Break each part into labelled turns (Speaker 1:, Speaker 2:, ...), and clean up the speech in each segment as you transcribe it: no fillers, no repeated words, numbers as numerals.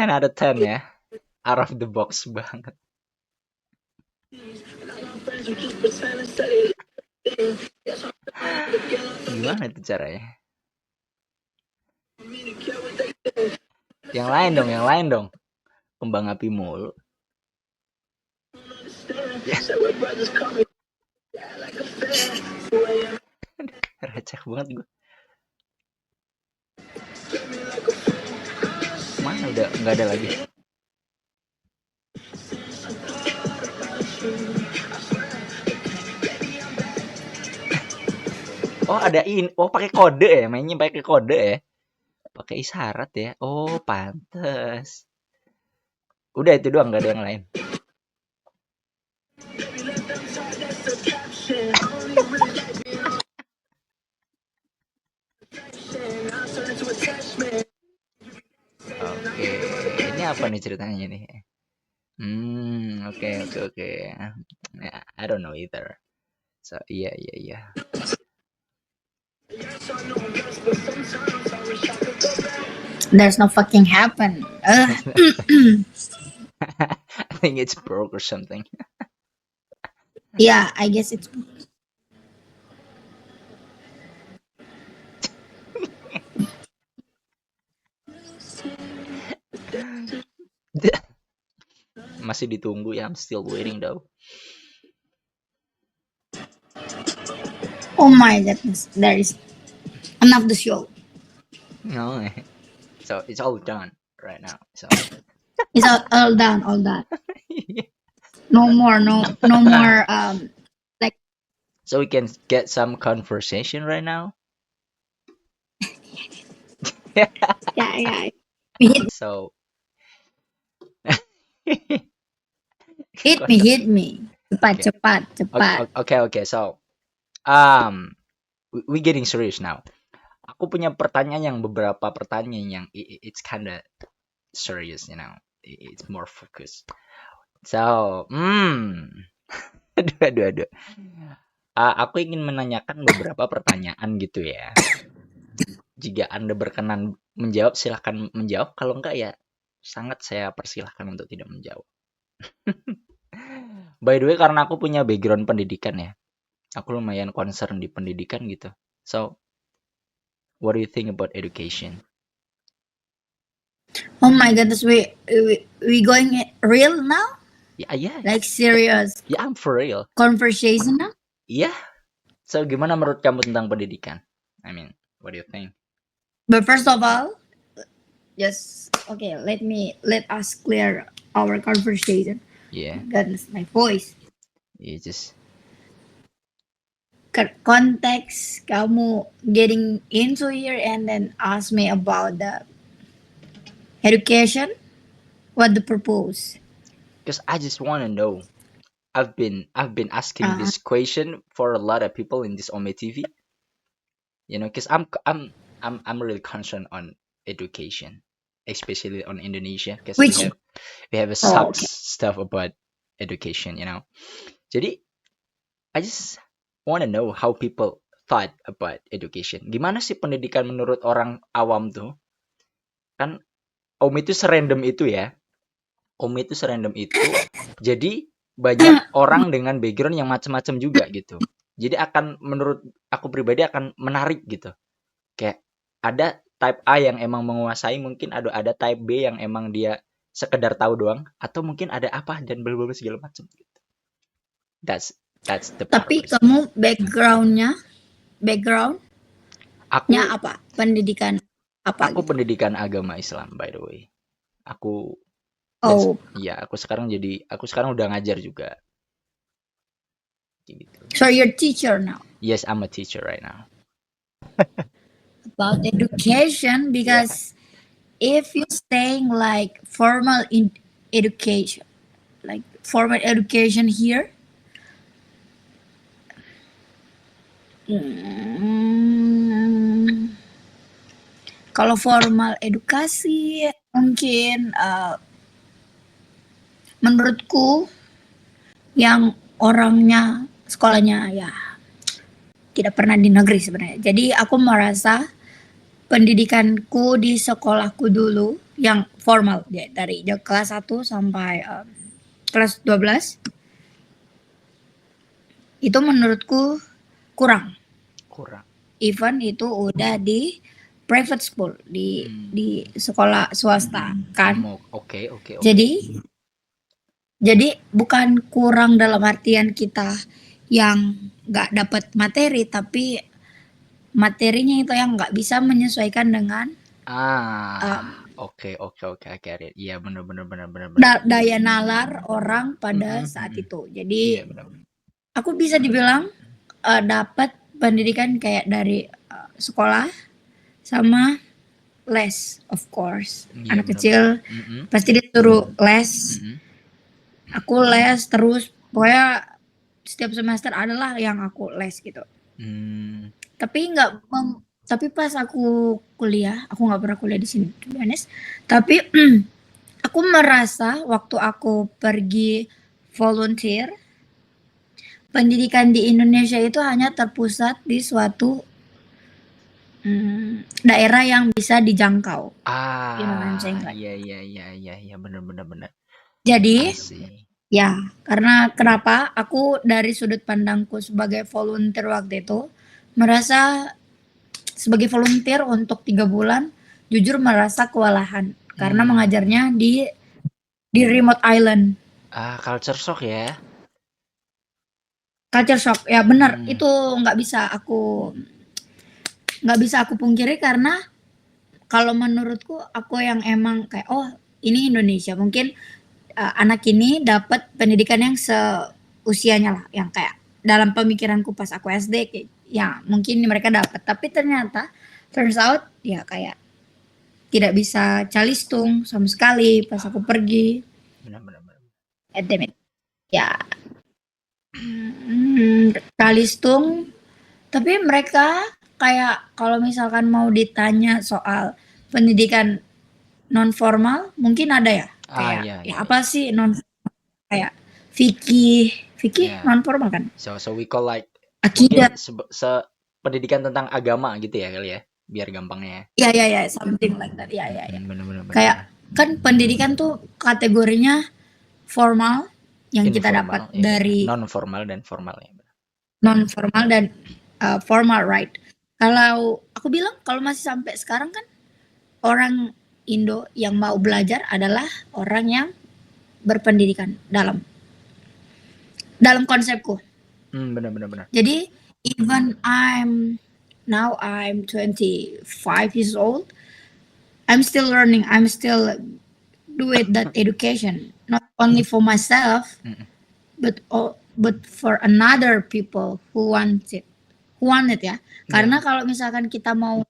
Speaker 1: 10 out of 10 ya. Out of the box banget. Gimana tuh caranya? Yang lain dong. Kembang api mulu. Receh banget gue. Mana udah nggak ada lagi. Oh ada ini. Oh pakai kode ya, mainnya pakai kode ya. Pakai isyarat ya. Oh pantes. Udah itu doang, nggak ada yang lain. Oke, ini apa nih ceritanya nih? Oke. I don't know either. So, iya.
Speaker 2: There's no fucking happen.
Speaker 1: I think it's broke or something.
Speaker 2: Yeah, I guess it's.
Speaker 1: Masih ditunggu ya, I'm still waiting though.
Speaker 2: Oh my goodness, there is enough the show.
Speaker 1: No, so it's all done right now. So
Speaker 2: It's all done. No more. Like.
Speaker 1: So we can get some conversation right now.
Speaker 2: Yeah.
Speaker 1: So
Speaker 2: hit me. Cepat.
Speaker 1: Okay. So we getting serious now. Aku punya beberapa pertanyaan yang it's kinda serious, you know. It's more focused. So, aduh. Aku ingin menanyakan beberapa pertanyaan gitu ya. Jika Anda berkenan menjawab, silahkan menjawab. Kalau enggak ya, sangat saya persilahkan untuk tidak menjawab. By the way, karena aku punya background pendidikan ya, aku lumayan concern di pendidikan gitu. So, what do you think about education?
Speaker 2: Oh my goodness, we going real now?
Speaker 1: Yeah.
Speaker 2: Like serious?
Speaker 1: Yeah, I'm for real.
Speaker 2: Conversation now?
Speaker 1: Yeah. So, gimana menurut kamu tentang pendidikan? I mean, what do you think?
Speaker 2: But first of all, let us clear our conversation.
Speaker 1: Yeah.
Speaker 2: Goodness, my voice.
Speaker 1: Yeah, just
Speaker 2: Context kamu getting into here and then ask me about the education. What the purpose?
Speaker 1: because I just want to know. I've been asking this question for a lot of people in this Ome TV. You know, because I'm really concerned on education, especially on Indonesia, because we have a stuff about education. You know, jadi I just want to know how people thought about education. Gimana sih pendidikan menurut orang awam tuh? Kan Om itu serandom itu ya. Jadi banyak orang dengan background yang macam-macam juga gitu. Jadi menurut aku pribadi akan menarik gitu. Kayak ada type A yang emang menguasai, mungkin ada type B yang emang dia sekedar tahu doang, atau mungkin ada apa dan blablabla segala macam gitu. That's the purpose.
Speaker 2: Tapi kamu backgroundnya apa? Pendidikan apa?
Speaker 1: Aku pendidikan agama Islam, by the way. Aku sekarang udah ngajar juga. Gitu.
Speaker 2: So you're teacher now?
Speaker 1: Yes, I'm a teacher right now.
Speaker 2: About education, because if you saying like formal education here, kalau formal edukasi mungkin menurutku yang orangnya sekolahnya ya tidak pernah di negeri sebenarnya. Jadi aku merasa pendidikanku di sekolahku dulu yang formal ya, dari kelas 1 sampai kelas 12 itu menurutku kurang.
Speaker 1: Kurang.
Speaker 2: Even itu udah di private school,
Speaker 1: Hmm.
Speaker 2: di sekolah swasta kan.
Speaker 1: Oke, oke, oke.
Speaker 2: Jadi bukan kurang dalam artian kita yang nggak dapat materi, tapi materinya itu yang nggak bisa menyesuaikan dengan
Speaker 1: Ah,
Speaker 2: um,
Speaker 1: oke, oke, oke, I get it. Iya, bener, bener, bener, bener, bener.
Speaker 2: daya nalar orang pada
Speaker 1: Mm-mm,
Speaker 2: saat
Speaker 1: mm-mm.
Speaker 2: itu.
Speaker 1: Iya,
Speaker 2: Jadi
Speaker 1: bener, bener.
Speaker 2: aku bisa dibilang dapat pendidikan kayak dari sekolah sama les, of course.
Speaker 1: Iya,
Speaker 2: Anak
Speaker 1: bener, bener.
Speaker 2: kecil
Speaker 1: Mm-mm,
Speaker 2: pasti disuruh les.
Speaker 1: mm-mm.
Speaker 2: Aku les terus, pokoknya setiap semester adalah yang aku les gitu.
Speaker 1: Hmm,
Speaker 2: Tapi nggak tapi pas aku kuliah, aku nggak pernah kuliah di sini, to be honest. Tapi aku merasa waktu aku pergi volunteer, pendidikan di Indonesia itu hanya terpusat di suatu daerah yang bisa dijangkau. You know what I'm saying, right?
Speaker 1: iya, iya, iya, iya, iya, bener, bener, bener.
Speaker 2: Jadi,
Speaker 1: Asik.
Speaker 2: ya, karena kenapa aku dari sudut pandangku sebagai volunteer waktu itu merasa sebagai volunteer untuk 3 bulan jujur merasa kewalahan karena
Speaker 1: Hmm.
Speaker 2: mengajarnya di remote island.
Speaker 1: Culture shock ya.
Speaker 2: Culture shock ya, benar
Speaker 1: Hmm.
Speaker 2: itu nggak bisa aku pungkiri karena kalau menurutku aku yang emang kayak oh ini Indonesia mungkin anak ini dapat pendidikan yang seusianya lah yang kayak dalam pemikiranku pas aku SD kayak, ya mungkin mereka dapat tapi ternyata turns out ya kayak tidak bisa calistung sama sekali pas aku pergi.
Speaker 1: Benar, benar, benar.
Speaker 2: Damn it. Ya, calistung. Tapi mereka kayak kalau misalkan mau ditanya soal pendidikan non formal, mungkin ada ya. Kayak
Speaker 1: Iya,
Speaker 2: ya
Speaker 1: iya,
Speaker 2: apa
Speaker 1: iya.
Speaker 2: sih non kayak fikih, fikih
Speaker 1: Ya.
Speaker 2: non formal kan?
Speaker 1: So we call like
Speaker 2: Akidah.
Speaker 1: mungkin pendidikan tentang agama gitu ya kali ya, biar gampangnya ya.
Speaker 2: Ya ya ya, something like that. Ya ya ya.
Speaker 1: Benar, benar, benar, benar.
Speaker 2: Kayak kan pendidikan tuh kategorinya formal yang kita
Speaker 1: Informal,
Speaker 2: dapat
Speaker 1: ya benar.
Speaker 2: dari
Speaker 1: Non formal dan formal ya. Benar.
Speaker 2: non formal dan formal, right. Kalau aku bilang kalau masih sampai sekarang kan orang Indo yang mau belajar adalah orang yang berpendidikan dalam konsepku.
Speaker 1: Benar, benar, benar.
Speaker 2: Jadi even I'm 25 years old, I'm still learning, I'm still doing that education not only for myself
Speaker 1: Mm-mm.
Speaker 2: but for another people who want it ya.
Speaker 1: Ya,
Speaker 2: Karena kalau misalkan kita mau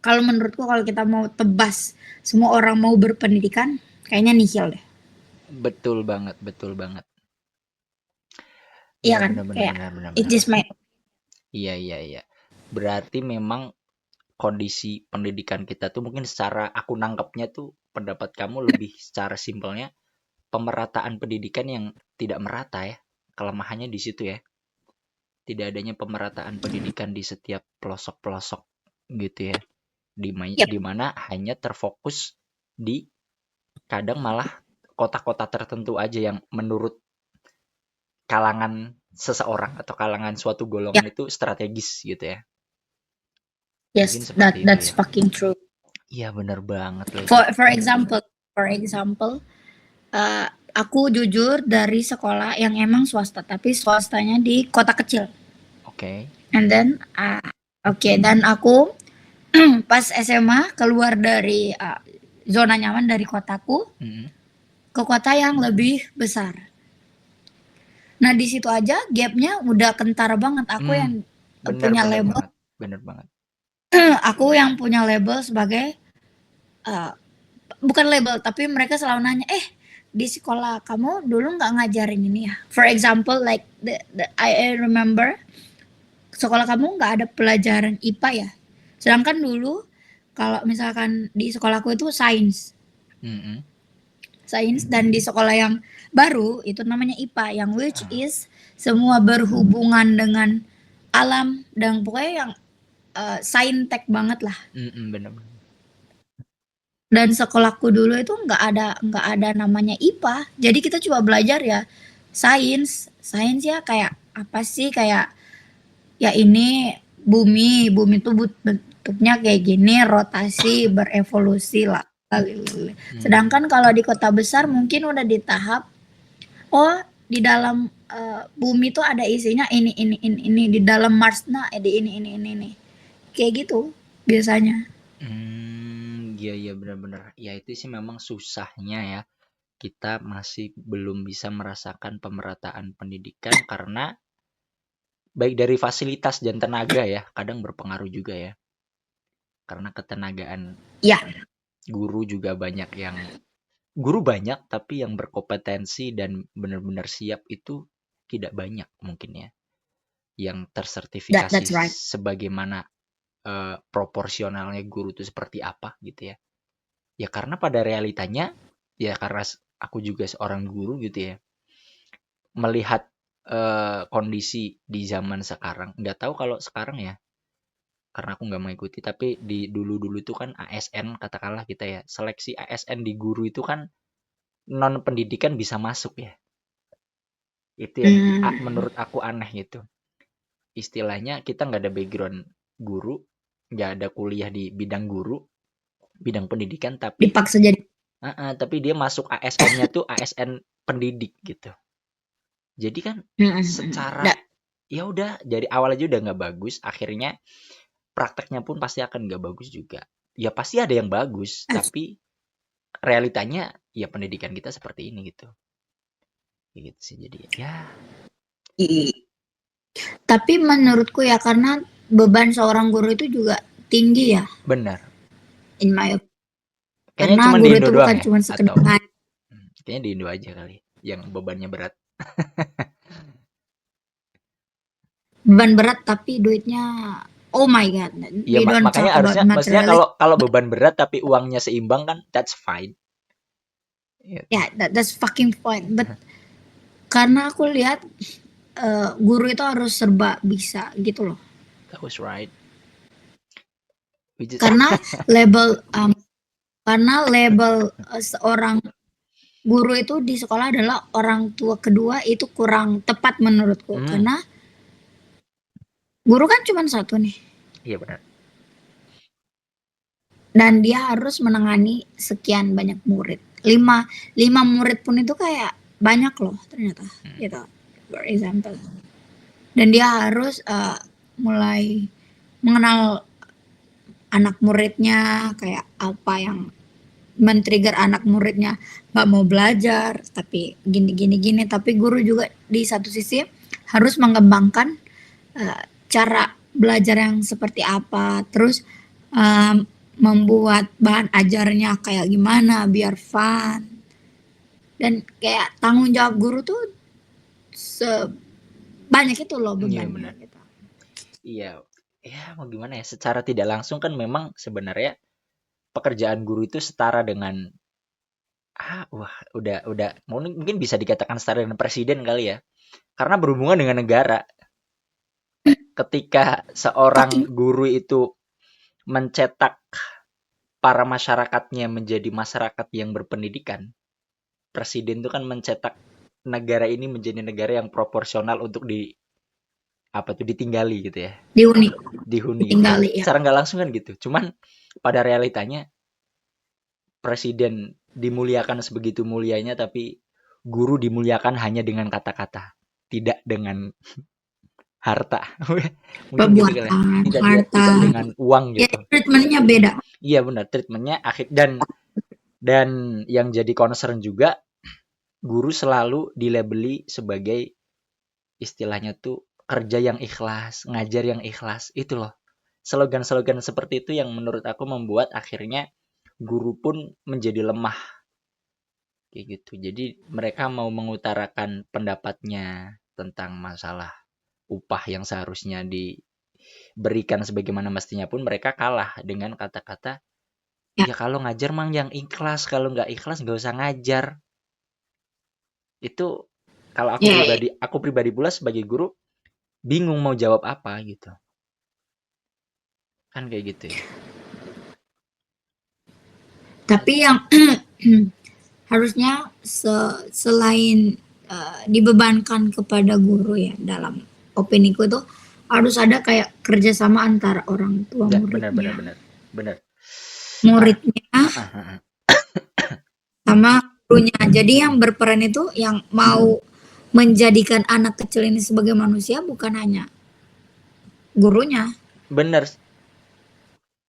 Speaker 2: kalau menurutku kalau kita mau tebas semua orang mau berpendidikan kayaknya nihil deh.
Speaker 1: betul banget, betul banget.
Speaker 2: Iya
Speaker 1: Iya,
Speaker 2: kan?
Speaker 1: benar, benar,
Speaker 2: Kayak
Speaker 1: benar, benar,
Speaker 2: it
Speaker 1: benar.
Speaker 2: just my
Speaker 1: Iya, iya, iya. Berarti memang kondisi pendidikan kita tuh mungkin secara aku nangkepnya tuh pendapat kamu lebih secara simpelnya pemerataan pendidikan yang tidak merata ya. Kelemahannya di situ ya. Tidak adanya pemerataan pendidikan di setiap pelosok-pelosok gitu ya.
Speaker 2: yep,
Speaker 1: Di mana hanya terfokus di kadang malah kota-kota tertentu aja yang menurut kalangan seseorang atau kalangan suatu golongan
Speaker 2: yep,
Speaker 1: itu strategis gitu ya. Mungkin
Speaker 2: yes,
Speaker 1: seperti itu
Speaker 2: that's
Speaker 1: ya.
Speaker 2: fucking true.
Speaker 1: Iya bener banget lagi.
Speaker 2: For example, uh, aku jujur dari sekolah yang emang swasta, tapi swastanya di kota kecil.
Speaker 1: Oke.
Speaker 2: And then, dan aku pas SMA keluar dari zona nyaman dari kotaku
Speaker 1: Mm-mm.
Speaker 2: ke kota yang lebih besar. Nah di situ aja gapnya udah kentara banget. Aku
Speaker 1: Hmm,
Speaker 2: yang
Speaker 1: bener
Speaker 2: punya
Speaker 1: bener
Speaker 2: label,
Speaker 1: banget. Bener banget.
Speaker 2: aku yang punya label sebagai uh, bukan label tapi mereka selalu nanya di sekolah kamu dulu nggak ngajarin ini ya, for example like I remember sekolah kamu nggak ada pelajaran IPA ya, sedangkan dulu kalau misalkan di sekolahku itu
Speaker 1: Mm-mm.
Speaker 2: sains dan di sekolah yang baru itu namanya IPA yang which
Speaker 1: Ah,
Speaker 2: is semua berhubungan dengan alam dan pokoknya yang saintek banget lah.
Speaker 1: bener bener.
Speaker 2: Dan sekolahku dulu itu nggak ada namanya IPA. Jadi kita cuma belajar ya sains, sains ya kayak apa sih kayak ya ini bumi itu bentuknya kayak gini, rotasi, berevolusi lah.
Speaker 1: Hmm.
Speaker 2: Sedangkan kalau di kota besar mungkin udah di tahap oh di dalam bumi tuh ada isinya ini di dalam Mars nah di ini kayak gitu biasanya.
Speaker 1: Iya iya benar-benar. Ya itu sih memang susahnya ya. Kita masih belum bisa merasakan pemerataan pendidikan karena baik dari fasilitas dan tenaga ya, kadang berpengaruh juga ya. Karena ketenagaan
Speaker 2: Ya,
Speaker 1: guru juga banyak yang guru banyak tapi yang berkompetensi dan benar-benar siap itu tidak banyak mungkin ya. Yang tersertifikasi
Speaker 2: that's right.
Speaker 1: sebagaimana proporsionalnya guru itu seperti apa gitu ya. Ya karena pada realitanya ya karena aku juga seorang guru gitu ya. Melihat kondisi di zaman sekarang, nggak tahu kalau sekarang ya, karena aku nggak mengikuti, tapi di dulu-dulu itu kan ASN katakanlah kita ya, seleksi ASN di guru itu kan non pendidikan bisa masuk ya. Itu yang
Speaker 2: Hmm,
Speaker 1: menurut aku aneh gitu. Istilahnya kita nggak ada background guru, nggak ada kuliah di bidang guru, bidang pendidikan,
Speaker 2: dipaksa jadi.
Speaker 1: tapi dia masuk ASN-nya tuh ASN pendidik gitu. Jadi kan secara
Speaker 2: Nggak,
Speaker 1: ya udah dari awal aja udah nggak bagus, akhirnya prakteknya pun pasti akan nggak bagus juga. Ya pasti ada yang bagus, tapi realitanya ya pendidikan kita seperti ini gitu. Gitu sih jadi ya
Speaker 2: tapi menurutku ya karena beban seorang guru itu juga tinggi ya,
Speaker 1: benar.
Speaker 2: in my opinion.
Speaker 1: Kayaknya
Speaker 2: Karena
Speaker 1: cuma di
Speaker 2: guru
Speaker 1: Indo
Speaker 2: itu
Speaker 1: doang
Speaker 2: bukan
Speaker 1: ya
Speaker 2: cuma
Speaker 1: atau
Speaker 2: sekedar
Speaker 1: kayaknya di Indo aja kali yang bebannya berat.
Speaker 2: beban berat tapi duitnya oh my god,
Speaker 1: Iya
Speaker 2: we don't
Speaker 1: makanya
Speaker 2: talk about
Speaker 1: harusnya maksudnya
Speaker 2: materialistic.
Speaker 1: kalau kalau beban berat tapi uangnya seimbang kan that's fine. Gitu.
Speaker 2: Ya, that's fucking fine. But karena aku lihat guru itu harus serba bisa gitu loh.
Speaker 1: That was right. Which is
Speaker 2: Karena label karena label seorang guru itu di sekolah adalah orang tua kedua itu kurang tepat menurutku.
Speaker 1: hmm,
Speaker 2: Karena guru kan cuma satu nih
Speaker 1: iya benar.
Speaker 2: dan dia harus menangani sekian banyak murid. Lima murid pun itu kayak banyak loh ternyata
Speaker 1: Hmm.
Speaker 2: gitu. For example. Dan dia harus mulai mengenal anak muridnya kayak apa yang men-trigger anak muridnya nggak mau belajar tapi gini tapi guru juga di satu sisi harus mengembangkan cara belajar yang seperti apa terus um, membuat bahan ajarnya kayak gimana biar fun dan kayak tanggung jawab guru tuh sebanyak itu loh
Speaker 1: Iya
Speaker 2: bebannya
Speaker 1: benar.
Speaker 2: gitu.
Speaker 1: Iya. Ya mau gimana ya? Secara tidak langsung kan memang sebenarnya pekerjaan guru itu setara dengan wah udah mungkin bisa dikatakan setara dengan presiden kali ya. Karena berhubungan dengan negara. Ketika seorang
Speaker 2: Fucking
Speaker 1: guru itu mencetak para masyarakatnya menjadi masyarakat yang berpendidikan, presiden itu kan mencetak negara ini menjadi negara yang proporsional untuk apa tuh ditinggali gitu ya,
Speaker 2: dihuni
Speaker 1: dihuni gitu ya.
Speaker 2: ditinggali ya.
Speaker 1: Secara nggak langsung kan gitu. Cuman pada realitanya presiden dimuliakan sebegitu mulianya, tapi guru dimuliakan hanya dengan kata-kata, tidak dengan harta. Mungkin gitu kali ya.
Speaker 2: Perbuatan harta
Speaker 1: Tidak dengan uang
Speaker 2: ya
Speaker 1: gitu.
Speaker 2: treatmentnya beda.
Speaker 1: Iya benar, treatmentnya akhir dan yang jadi concern juga guru selalu dilabeli sebagai istilahnya tuh kerja yang ikhlas, ngajar yang ikhlas. Itu loh. Slogan-slogan seperti itu yang menurut aku membuat akhirnya guru pun menjadi lemah kayak gitu. Jadi mereka mau mengutarakan pendapatnya tentang masalah upah yang seharusnya diberikan sebagaimana mestinya pun mereka kalah dengan kata-kata
Speaker 2: Ya,
Speaker 1: ya kalau ngajar mang yang ikhlas, kalau nggak ikhlas nggak usah ngajar. Itu kalau
Speaker 2: ya, ya.
Speaker 1: aku pribadi pula sebagai guru bingung mau jawab apa gitu. Kan kayak gitu ya.
Speaker 2: Tapi yang harusnya selain dibebankan kepada guru ya, dalam opiniku tuh harus ada kayak kerjasama antara orang tua
Speaker 1: Ya, benar benar
Speaker 2: muridnya
Speaker 1: benar. Benar. Ah,
Speaker 2: muridnya
Speaker 1: ah, ah, ah, ah.
Speaker 2: sama gurunya. Jadi yang berperan itu yang mau menjadikan anak kecil ini sebagai manusia bukan hanya gurunya,
Speaker 1: Benar.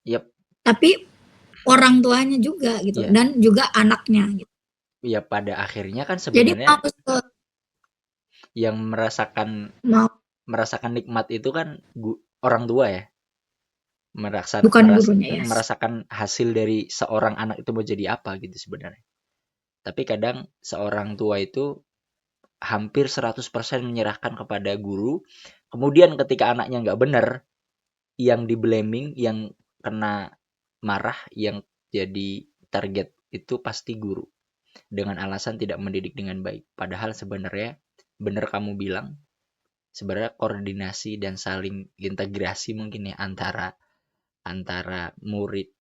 Speaker 1: Yap,
Speaker 2: tapi orang tuanya juga gitu
Speaker 1: ya.
Speaker 2: dan juga anaknya gitu.
Speaker 1: Ya pada akhirnya kan
Speaker 2: Jadi
Speaker 1: sebenarnya
Speaker 2: mau
Speaker 1: yang merasakan
Speaker 2: mau
Speaker 1: merasakan nikmat itu kan orang tua ya.
Speaker 2: bukan gurunya ya.
Speaker 1: Merasakan hasil dari seorang anak itu mau jadi apa gitu sebenarnya. Tapi kadang seorang tua itu hampir 100% menyerahkan kepada guru. Kemudian ketika anaknya nggak benar, yang di-blaming, yang kena marah, yang jadi target itu pasti guru. Dengan alasan tidak mendidik dengan baik. Padahal sebenarnya benar kamu bilang, sebenarnya koordinasi dan saling integrasi mungkin ya antara murid,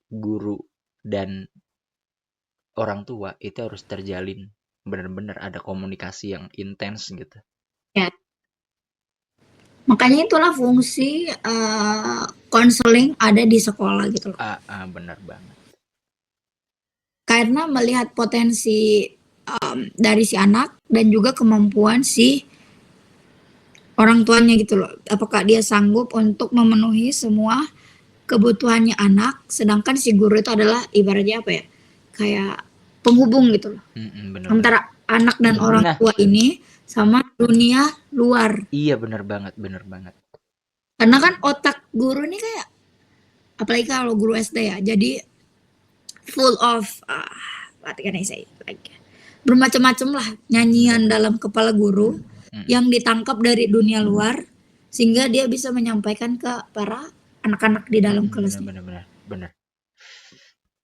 Speaker 1: guru, dan orang tua itu harus terjalin. Benar-benar ada komunikasi yang intens gitu.
Speaker 2: Ya, makanya itulah fungsi konseling ada di sekolah gitu loh.
Speaker 1: Benar banget.
Speaker 2: Karena melihat potensi dari si anak dan juga kemampuan si orang tuanya gitu loh. Apakah dia sanggup untuk memenuhi semua kebutuhannya anak, sedangkan si guru itu adalah ibaratnya apa ya? Kayak penghubung gitu loh.
Speaker 1: Benar-benar.
Speaker 2: Antara anak dan orang
Speaker 1: Nah,
Speaker 2: tua ini sama dunia luar.
Speaker 1: iya benar banget, benar banget.
Speaker 2: Karena kan otak guru ini kayak apalagi kalau guru SD ya, jadi full of what can I say, like bermacam-macam lah nyanyian
Speaker 1: Benar-benar.
Speaker 2: dalam kepala guru yang ditangkap dari dunia luar sehingga dia bisa menyampaikan ke para anak-anak di dalam kelasnya.
Speaker 1: Benar.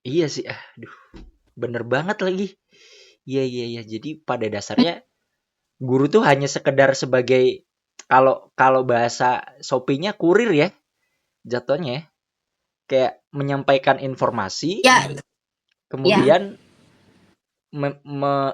Speaker 1: Iya sih, aduh, bener banget lagi. Iya. Jadi pada dasarnya guru tuh hanya sekedar sebagai kalau bahasa Shopee-nya kurir ya, jatuhnya ya. Kayak menyampaikan informasi,
Speaker 2: Ya, ya,
Speaker 1: kemudian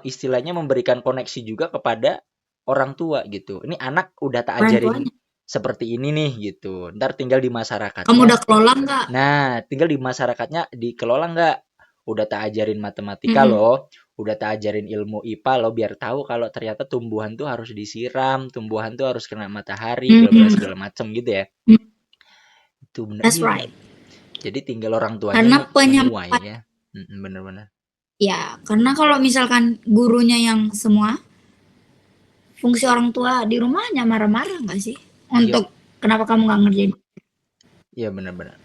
Speaker 1: istilahnya memberikan koneksi juga kepada orang tua gitu. Ini anak udah tak
Speaker 2: orang
Speaker 1: ajarin
Speaker 2: tuanya.
Speaker 1: seperti ini nih gitu. Ntar tinggal di
Speaker 2: Kamu
Speaker 1: masyarakatnya.
Speaker 2: udah kelola nggak?
Speaker 1: Nah, tinggal di masyarakatnya dikelola nggak? Udah tak ajarin matematika loh, udah tak ajarin ilmu IPA loh, biar tahu kalau ternyata tumbuhan tuh harus disiram, tumbuhan tuh harus kena matahari, segala macam gitu ya. Itu bener.
Speaker 2: That's
Speaker 1: Iya.
Speaker 2: right.
Speaker 1: Jadi tinggal orang tuanya
Speaker 2: Karena
Speaker 1: menuai
Speaker 2: penyampaian
Speaker 1: ya. Bener-bener.
Speaker 2: ya, karena kalau misalkan gurunya yang semua, fungsi orang tua di rumah hanya marah-marah nggak sih?
Speaker 1: Iya,
Speaker 2: Untuk kenapa kamu nggak ngerjain?
Speaker 1: iya bener-bener.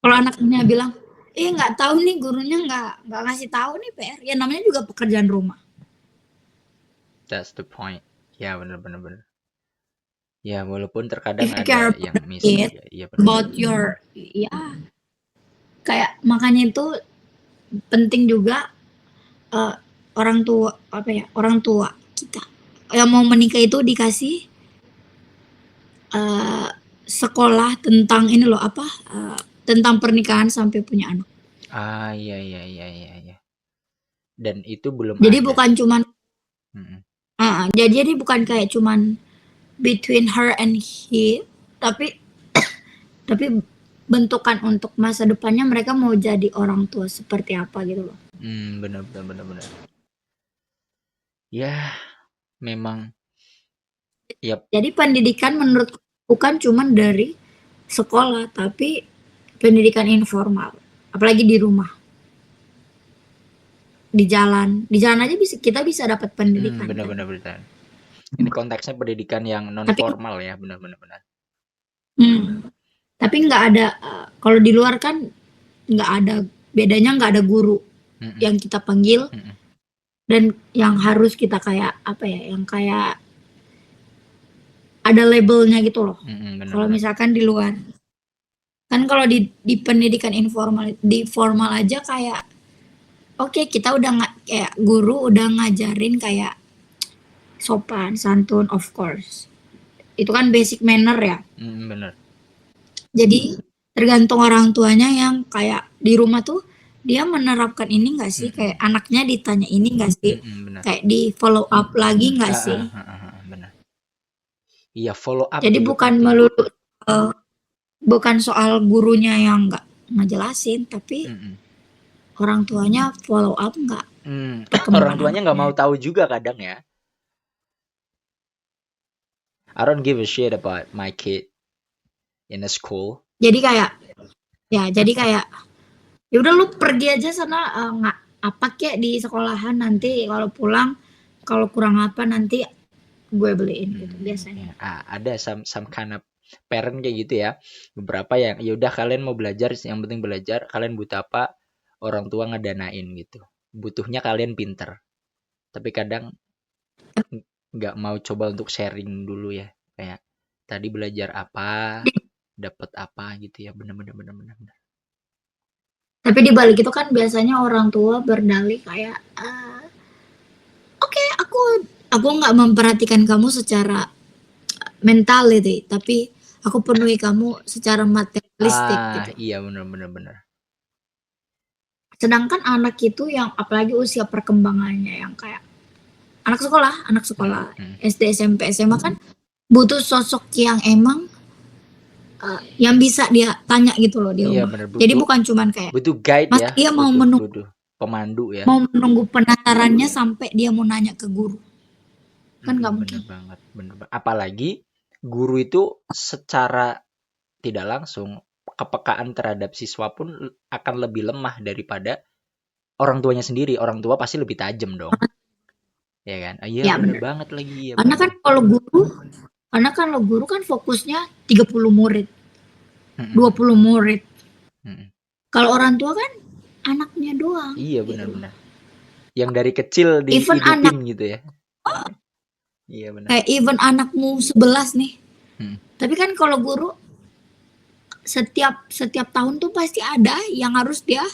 Speaker 2: Kalau anaknya bilang, nggak tahu nih gurunya nggak ngasih tahu nih PR. Ya namanya juga pekerjaan rumah.
Speaker 1: That's the point. Ya bener-bener. Ya walaupun terkadang
Speaker 2: If you care
Speaker 1: ada yang
Speaker 2: about
Speaker 1: miss
Speaker 2: it,
Speaker 1: juga. Iya bener.
Speaker 2: about your, ya kayak makanya itu penting juga orang tua apa ya orang tua kita yang mau menikah itu dikasih eh, sekolah tentang ini loh apa tentang pernikahan sampai punya anak.
Speaker 1: Iya. Dan itu belum
Speaker 2: Jadi
Speaker 1: ada.
Speaker 2: bukan cuman
Speaker 1: Mm-mm.
Speaker 2: jadi bukan kayak cuman between her and he, tapi tapi bentukan untuk masa depannya mereka mau jadi orang tua seperti apa gitu loh.
Speaker 1: Bener. Ya, memang. Yap.
Speaker 2: Jadi pendidikan menurut bukan cuman dari sekolah, tapi pendidikan informal, apalagi di rumah, di jalan aja kita bisa dapat pendidikan kan.
Speaker 1: Bener. Ini konteksnya pendidikan yang non
Speaker 2: Tapi
Speaker 1: formal ya, bener.
Speaker 2: tapi nggak ada kalau di luar kan nggak ada bedanya, nggak ada guru yang kita panggil dan yang harus kita kayak apa ya, yang kayak ada labelnya gitu loh. Kalau misalkan di luar kan, kalau di pendidikan informal, di formal aja kayak oke, kita udah nggak kayak guru udah ngajarin kayak sopan santun, of course itu kan basic manner ya.
Speaker 1: Bener.
Speaker 2: Jadi tergantung orang tuanya yang kayak di rumah tuh dia menerapkan ini nggak sih? Kayak
Speaker 1: Mm-mm.
Speaker 2: anaknya ditanya ini nggak sih?
Speaker 1: Benar.
Speaker 2: Kayak di follow up lagi nggak sih?
Speaker 1: Benar. Iya, follow up
Speaker 2: Jadi
Speaker 1: juga
Speaker 2: bukan
Speaker 1: penting.
Speaker 2: melulu eh, bukan soal gurunya yang nggak ngejelasin, tapi
Speaker 1: Mm-mm.
Speaker 2: orang tuanya follow up nggak
Speaker 1: Orang
Speaker 2: perkembangan
Speaker 1: tuanya nggak
Speaker 2: anaknya.
Speaker 1: mau tahu juga kadang ya. I don't give a shit about my kid in a school.
Speaker 2: Jadi kayak jadi kayak ya udah lu pergi aja sana, nggak apa kek di sekolahan, nanti kalau pulang kalau kurang apa nanti gue beliin gitu biasanya.
Speaker 1: Ya, ada some kind of parent kayak gitu ya. Beberapa yang ya udah kalian mau belajar, yang penting belajar. Kalian butuh apa? Orang tua ngedanain gitu. Butuhnya kalian pinter. Tapi kadang nggak mau coba untuk sharing dulu ya. Kayak tadi belajar apa, dapat apa gitu ya. Bener-bener bener-bener.
Speaker 2: Tapi di balik itu kan biasanya orang tua berdalih kayak, oke, aku nggak memperhatikan kamu secara mentality, tapi aku penuhi kamu secara materialistik gitu.
Speaker 1: Iya bener-bener bener.
Speaker 2: Sedangkan anak itu yang apalagi usia perkembangannya yang kayak anak sekolah
Speaker 1: Hmm.
Speaker 2: SD, SMP, SMA kan butuh sosok yang emang yang bisa dia tanya gitu loh di
Speaker 1: Iya
Speaker 2: rumah.
Speaker 1: bener,
Speaker 2: Jadi bukan cuman kayak
Speaker 1: butuh guide ya,
Speaker 2: masa dia
Speaker 1: butuh pemandu ya.
Speaker 2: mau menunggu penatarannya sampai dia mau nanya ke guru. Kan nggak
Speaker 1: Bener
Speaker 2: mungkin.
Speaker 1: banget, bener banget. Apalagi guru itu secara tidak langsung kepekaan terhadap siswa pun akan lebih lemah daripada orang tuanya sendiri. Orang tua pasti lebih tajam dong, ya kan? Iya
Speaker 2: Ya
Speaker 1: bener
Speaker 2: bener.
Speaker 1: banget lagi, ya
Speaker 2: Karena
Speaker 1: bener
Speaker 2: kan
Speaker 1: banget.
Speaker 2: kalau guru kan fokusnya 30 murid,
Speaker 1: Mm-mm.
Speaker 2: 20 murid.
Speaker 1: Mm-mm.
Speaker 2: Kalau orang tua kan anaknya doang
Speaker 1: Iya
Speaker 2: gitu.
Speaker 1: bener-bener. Yang dari kecil
Speaker 2: Even
Speaker 1: dihidupin
Speaker 2: anak
Speaker 1: gitu ya. Iya bener.
Speaker 2: kayak even anakmu 11 nih.
Speaker 1: Mm.
Speaker 2: Tapi kan kalau guru setiap setiap tahun tuh pasti ada yang harus dia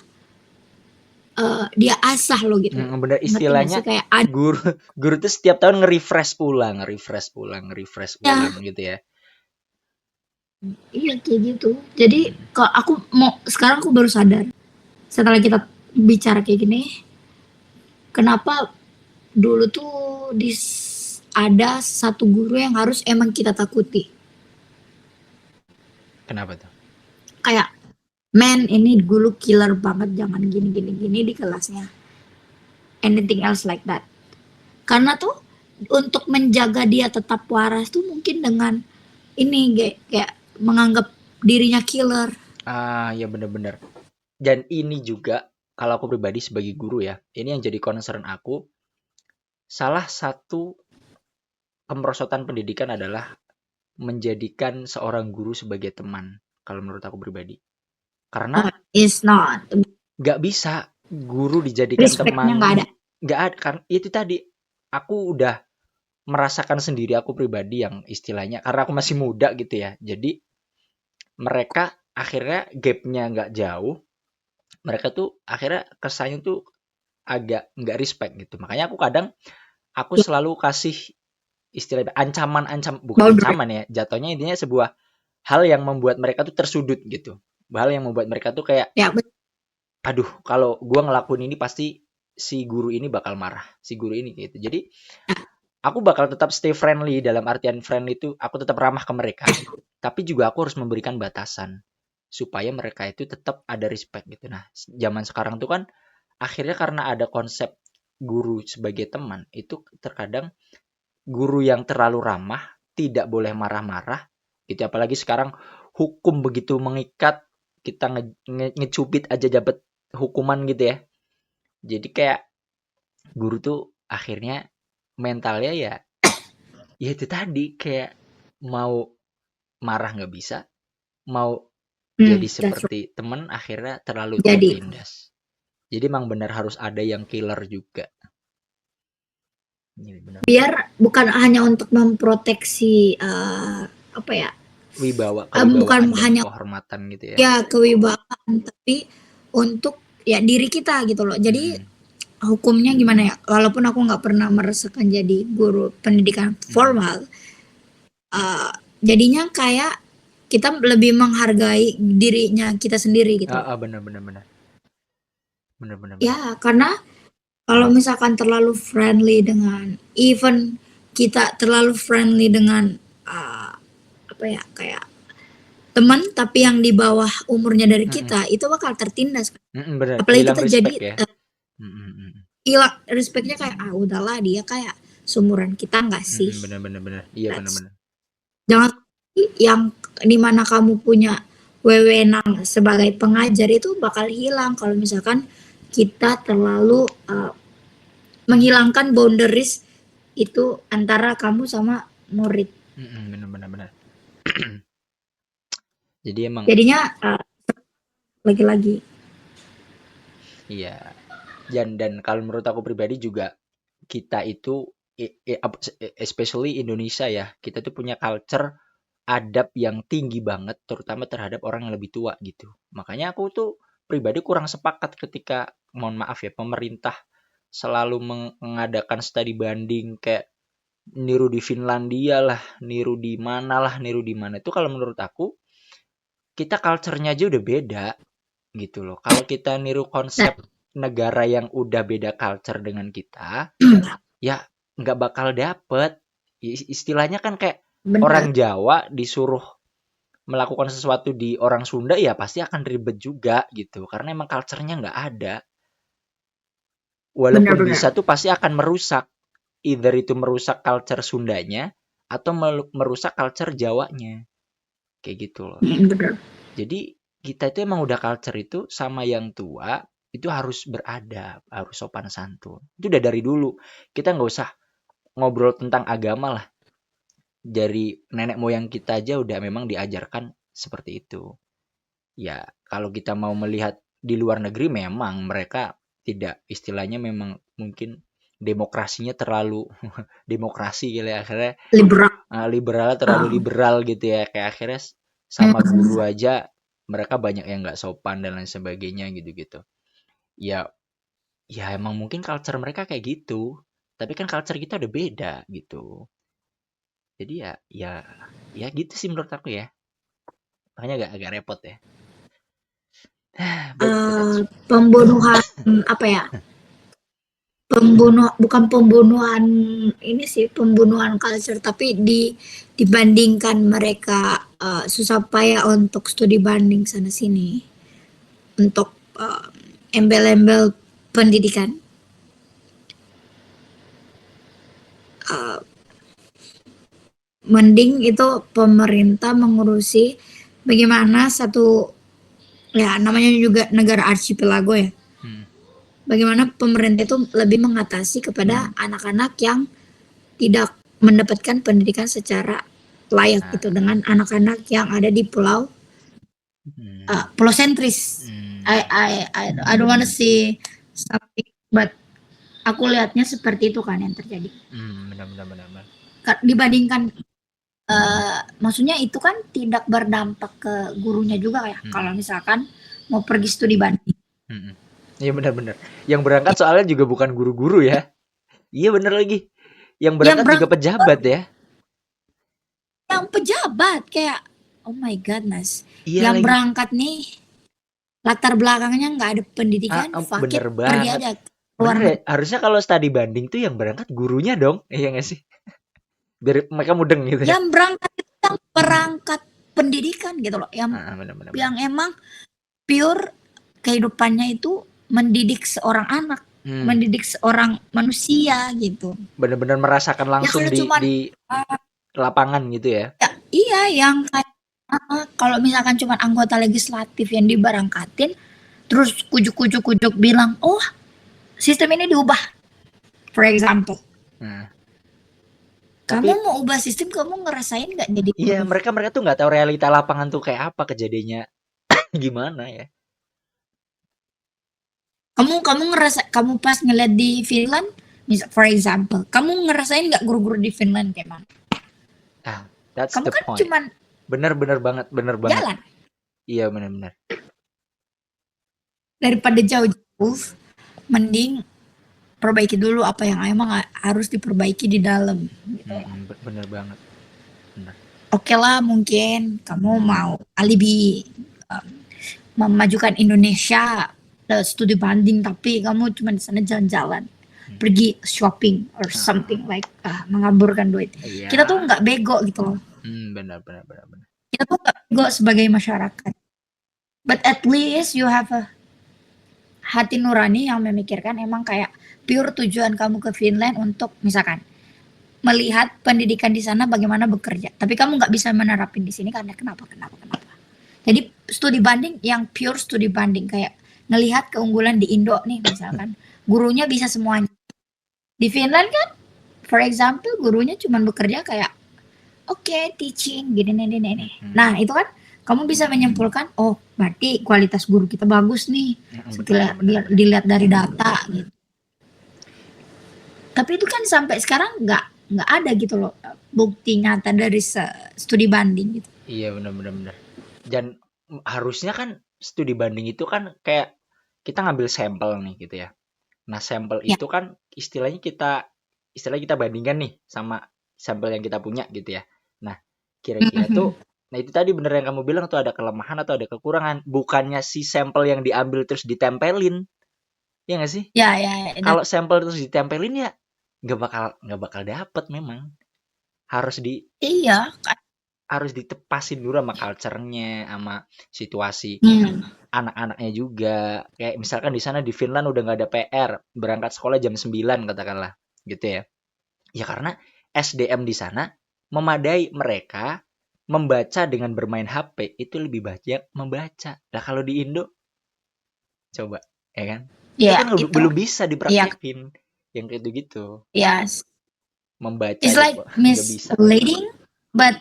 Speaker 2: asah lo gitu.
Speaker 1: Bener
Speaker 2: Ngerti gak
Speaker 1: istilahnya
Speaker 2: sih kayak ada
Speaker 1: guru guru tuh setiap tahun nge-refresh ulang
Speaker 2: ya,
Speaker 1: gitu ya.
Speaker 2: iya kayak gitu. Jadi
Speaker 1: Mm.
Speaker 2: kalau aku mau sekarang aku baru sadar setelah kita bicara kayak gini, kenapa dulu tuh ada satu guru yang harus emang kita takuti.
Speaker 1: Kenapa tuh?
Speaker 2: Kayak, "Man, ini guru killer banget, jangan gini gini gini di kelasnya." Anything else like that. Karena tuh untuk menjaga dia tetap waras tuh mungkin dengan ini kayak menganggap dirinya killer.
Speaker 1: Ya bener-bener. Dan ini juga kalau aku pribadi sebagai guru ya, ini yang jadi concern aku. Salah satu kemerosotan pendidikan adalah menjadikan seorang guru sebagai teman. Kalau menurut aku pribadi, karena
Speaker 2: Is not.
Speaker 1: nggak bisa guru dijadikan
Speaker 2: Respectnya nggak
Speaker 1: teman.
Speaker 2: ada.
Speaker 1: Nggak ada kan itu tadi. Aku udah merasakan sendiri aku pribadi yang istilahnya karena aku masih muda gitu ya. Jadi mereka akhirnya gapnya nggak jauh. Mereka tuh akhirnya kesannya tuh agak nggak respect gitu. Makanya aku
Speaker 2: Ya,
Speaker 1: selalu kasih istilah bukan
Speaker 2: boundary.
Speaker 1: ancaman ya. Jatuhnya intinya sebuah hal yang membuat mereka tuh tersudut gitu. Hal yang membuat mereka tuh kayak,
Speaker 2: Ya,
Speaker 1: aduh kalau gua ngelakuin ini pasti si guru ini bakal marah. Si guru ini gitu. Jadi aku bakal tetap stay friendly, dalam artian friendly itu aku tetap ramah ke mereka. Tapi juga aku harus memberikan batasan supaya mereka itu tetap ada respect gitu. Nah, zaman sekarang tuh kan akhirnya karena ada konsep guru sebagai teman, itu terkadang guru yang terlalu ramah, tidak boleh marah-marah, gitu. Apalagi sekarang hukum begitu mengikat, kita ngecubit aja dapat hukuman gitu ya. Jadi kayak guru tuh akhirnya mentalnya ya itu tadi kayak mau marah nggak bisa, mau jadi
Speaker 2: that's right.
Speaker 1: seperti teman akhirnya terlalu
Speaker 2: Jadi
Speaker 1: tertindas. Jadi emang benar harus ada yang killer juga. Ini benar.
Speaker 2: biar bukan hanya untuk memproteksi apa ya, bukan
Speaker 1: Kewibawaan dan
Speaker 2: hanya
Speaker 1: kehormatan gitu ya.
Speaker 2: ya kewibawaan, tapi untuk ya diri kita gitu loh. Jadi
Speaker 1: Mm-mm.
Speaker 2: hukumnya gimana ya? Walaupun aku nggak pernah merasakan jadi guru pendidikan
Speaker 1: Mm-mm.
Speaker 2: formal, jadinya kayak kita lebih menghargai dirinya kita sendiri gitu loh.
Speaker 1: Benar benar benar. Bener bener bener.
Speaker 2: Ya, karena kalau misalkan terlalu friendly dengan even kita terlalu friendly dengan apa ya kayak teman tapi yang di bawah umurnya dari
Speaker 1: Mhm.
Speaker 2: kita itu bakal tertindas.
Speaker 1: Bener,
Speaker 2: Apalagi
Speaker 1: hilang
Speaker 2: kita
Speaker 1: respect
Speaker 2: jadi
Speaker 1: ya. Mhm mhm.
Speaker 2: hilang respectnya kayak udahlah dia kayak sumuran kita nggak sih?
Speaker 1: Bener bener bener. Iya bener
Speaker 2: That's
Speaker 1: bener.
Speaker 2: jangan yang dimana kamu punya wewenang sebagai pengajar itu bakal hilang kalau misalkan kita terlalu menghilangkan boundaries itu antara kamu sama murid.
Speaker 1: Bener bener bener. Jadi emang
Speaker 2: Jadinya lagi-lagi.
Speaker 1: iya. Dan kalau menurut aku pribadi juga kita itu especially Indonesia ya, kita tuh punya culture adab yang tinggi banget terutama terhadap orang yang lebih tua gitu. Makanya aku tuh pribadi kurang sepakat ketika mohon maaf ya pemerintah selalu mengadakan studi banding kayak niru di Finlandia lah, niru di mana lah, niru di mana. Itu kalau menurut aku kita culture-nya aja udah beda gitu loh. Kalau kita niru
Speaker 2: Nah,
Speaker 1: konsep negara yang udah beda culture dengan kita, ya nggak bakal dapet. Istilahnya kan kayak
Speaker 2: benar,
Speaker 1: orang Jawa disuruh melakukan sesuatu di orang Sunda ya pasti akan ribet juga gitu. Karena emang culture-nya nggak ada. Walaupun
Speaker 2: benar-benar,
Speaker 1: bisa tuh pasti akan merusak. Either itu merusak culture Sundanya atau merusak culture Jawanya. Kayak gitu loh.
Speaker 2: benar.
Speaker 1: Jadi kita itu emang udah culture itu sama yang tua itu harus beradab, harus sopan santun. Itu udah dari dulu. Kita nggak usah ngobrol tentang agama lah. Dari nenek moyang kita aja udah memang diajarkan seperti itu. Ya, kalau kita mau melihat di luar negeri memang mereka tidak istilahnya memang mungkin demokrasinya terlalu demokrasi gitu ya akhirnya
Speaker 2: Liberal.
Speaker 1: liberalnya terlalu
Speaker 2: Uh,
Speaker 1: liberal gitu ya kayak akhirnya sama guru
Speaker 2: mm,
Speaker 1: aja mereka banyak yang nggak sopan dan lain sebagainya gitu-gitu. Ya, ya emang mungkin culture mereka kayak gitu. Tapi kan culture kita udah beda gitu. Jadi ya gitu sih menurut aku ya. Makanya agak repot ya. But that's
Speaker 2: pembunuhan apa ya? Bukan pembunuhan ini sih pembunuhan culture tapi dibandingkan mereka susah payah untuk studi banding sana sini untuk embel-embel pendidikan, uh, mending itu pemerintah mengurusi bagaimana satu ya namanya juga negara archipelago ya.
Speaker 1: hmm,
Speaker 2: Bagaimana pemerintah itu lebih mengatasi kepada anak-anak yang tidak mendapatkan pendidikan secara layak
Speaker 1: nah,
Speaker 2: gitu dengan anak-anak yang ada di
Speaker 1: hmm,
Speaker 2: pulau sentris.
Speaker 1: hmm,
Speaker 2: I don't wanna see something, but aku lihatnya seperti itu kan yang terjadi.
Speaker 1: benar benar benar benar.
Speaker 2: Dibandingkan maksudnya itu kan tidak berdampak ke gurunya juga ya.
Speaker 1: Hmm,
Speaker 2: Kalau misalkan mau pergi studi banding,
Speaker 1: hmm. Iya benar benar. Yang berangkat soalnya juga bukan guru-guru ya. Iya benar lagi. Yang
Speaker 2: yang
Speaker 1: berangkat juga
Speaker 2: berangkat
Speaker 1: pejabat ya.
Speaker 2: yang pejabat kayak oh my goodness,
Speaker 1: Iya
Speaker 2: yang
Speaker 1: lagi.
Speaker 2: berangkat nih latar belakangnya nggak ada pendidikan, fuck
Speaker 1: Bener
Speaker 2: it, pergi
Speaker 1: banget.
Speaker 2: aja ke
Speaker 1: Bener
Speaker 2: luar
Speaker 1: ya,
Speaker 2: negeri.
Speaker 1: harusnya kalau studi banding tuh yang berangkat gurunya dong, iya nggak sih? Biar mereka mudeng gitu ya.
Speaker 2: Yang berangkat itu yang perangkat pendidikan gitu loh,
Speaker 1: Bener bener bener.
Speaker 2: yang emang pure kehidupannya itu mendidik seorang anak,
Speaker 1: Hmm,
Speaker 2: mendidik seorang manusia gitu.
Speaker 1: bener-bener merasakan
Speaker 2: Ya
Speaker 1: langsung
Speaker 2: kalau
Speaker 1: di
Speaker 2: cuman
Speaker 1: lapangan gitu ya.
Speaker 2: ya, iya yang kayak kalau misalkan cuman anggota legislatif yang diberangkatin terus kujuk-kujuk bilang, "Oh, sistem ini diubah." For example,
Speaker 1: Nah,
Speaker 2: kamu
Speaker 1: tapi
Speaker 2: mau ubah sistem, kamu ngerasain nggak jadi
Speaker 1: iya
Speaker 2: guru?
Speaker 1: mereka mereka tuh nggak tahu realita lapangan tuh kayak apa kejadiannya gimana ya.
Speaker 2: Kamu kamu ngerasa kamu pas ngeliat di Finland, misal for example, kamu ngerasain nggak guru-guru di Finland kayak mana?
Speaker 1: That's
Speaker 2: Kamu
Speaker 1: the
Speaker 2: kan
Speaker 1: point.
Speaker 2: cuman
Speaker 1: Bener bener banget, bener banget.
Speaker 2: jalan
Speaker 1: Iya bener bener.
Speaker 2: daripada jauh-jauh, mending perbaiki dulu apa yang emang harus diperbaiki di dalam gitu.
Speaker 1: Bener banget. Bener.
Speaker 2: Oke lah mungkin kamu mau alibi um, memajukan Indonesia studi banding tapi kamu cuma di sana jalan-jalan, pergi shopping or something like mengaburkan duit. Kita tuh
Speaker 1: Iya.
Speaker 2: nggak bego gitu loh.
Speaker 1: Benar benar benar benar.
Speaker 2: Kita tuh nggak bego sebagai masyarakat. But at least you have a hati nurani yang memikirkan emang kayak pure tujuan kamu ke Finland untuk misalkan melihat pendidikan di sana bagaimana bekerja. Tapi kamu nggak bisa menerapin di sini karena kenapa. Jadi studi banding yang pure studi banding kayak ngelihat keunggulan di Indo nih misalkan gurunya bisa semuanya. Di Finland kan, for example, gurunya cuma bekerja kayak teaching gini nih. Nah itu kan kamu bisa menyimpulkan, oh berarti kualitas guru kita bagus nih setelah dilihat dari data gitu. Tapi itu kan sampai sekarang nggak ada gitu loh bukti nyata dari studi banding gitu.
Speaker 1: Iya benar. Dan harusnya kan studi banding itu kan kayak kita ngambil sampel nih gitu ya. Nah sampel itu kan istilahnya kita bandingkan nih sama sampel yang kita punya gitu ya. Nah kira-kira tuh, nah itu tadi bener yang kamu bilang tuh ada kelemahan atau ada kekurangan. Bukannya si sampel yang diambil terus ditempelin, ya nggak sih?
Speaker 2: Ya.
Speaker 1: Kalau sampel terus ditempelin ya nggak bakal dapet memang.
Speaker 2: Iya.
Speaker 1: Harus ditepasin dulu sama culture-nya, sama situasi anak-anaknya juga. Kayak misalkan di sana di Finland udah nggak ada PR, berangkat sekolah jam 9 katakanlah, gitu ya. Ya karena SDM di sana memadai, mereka membaca dengan bermain HP itu lebih banyak membaca. Lah kalau di Indo coba, ya kan? Itu kan belum bisa dipraktekin yang kayak gitu.
Speaker 2: Yes.
Speaker 1: Membaca
Speaker 2: it's like misleading, but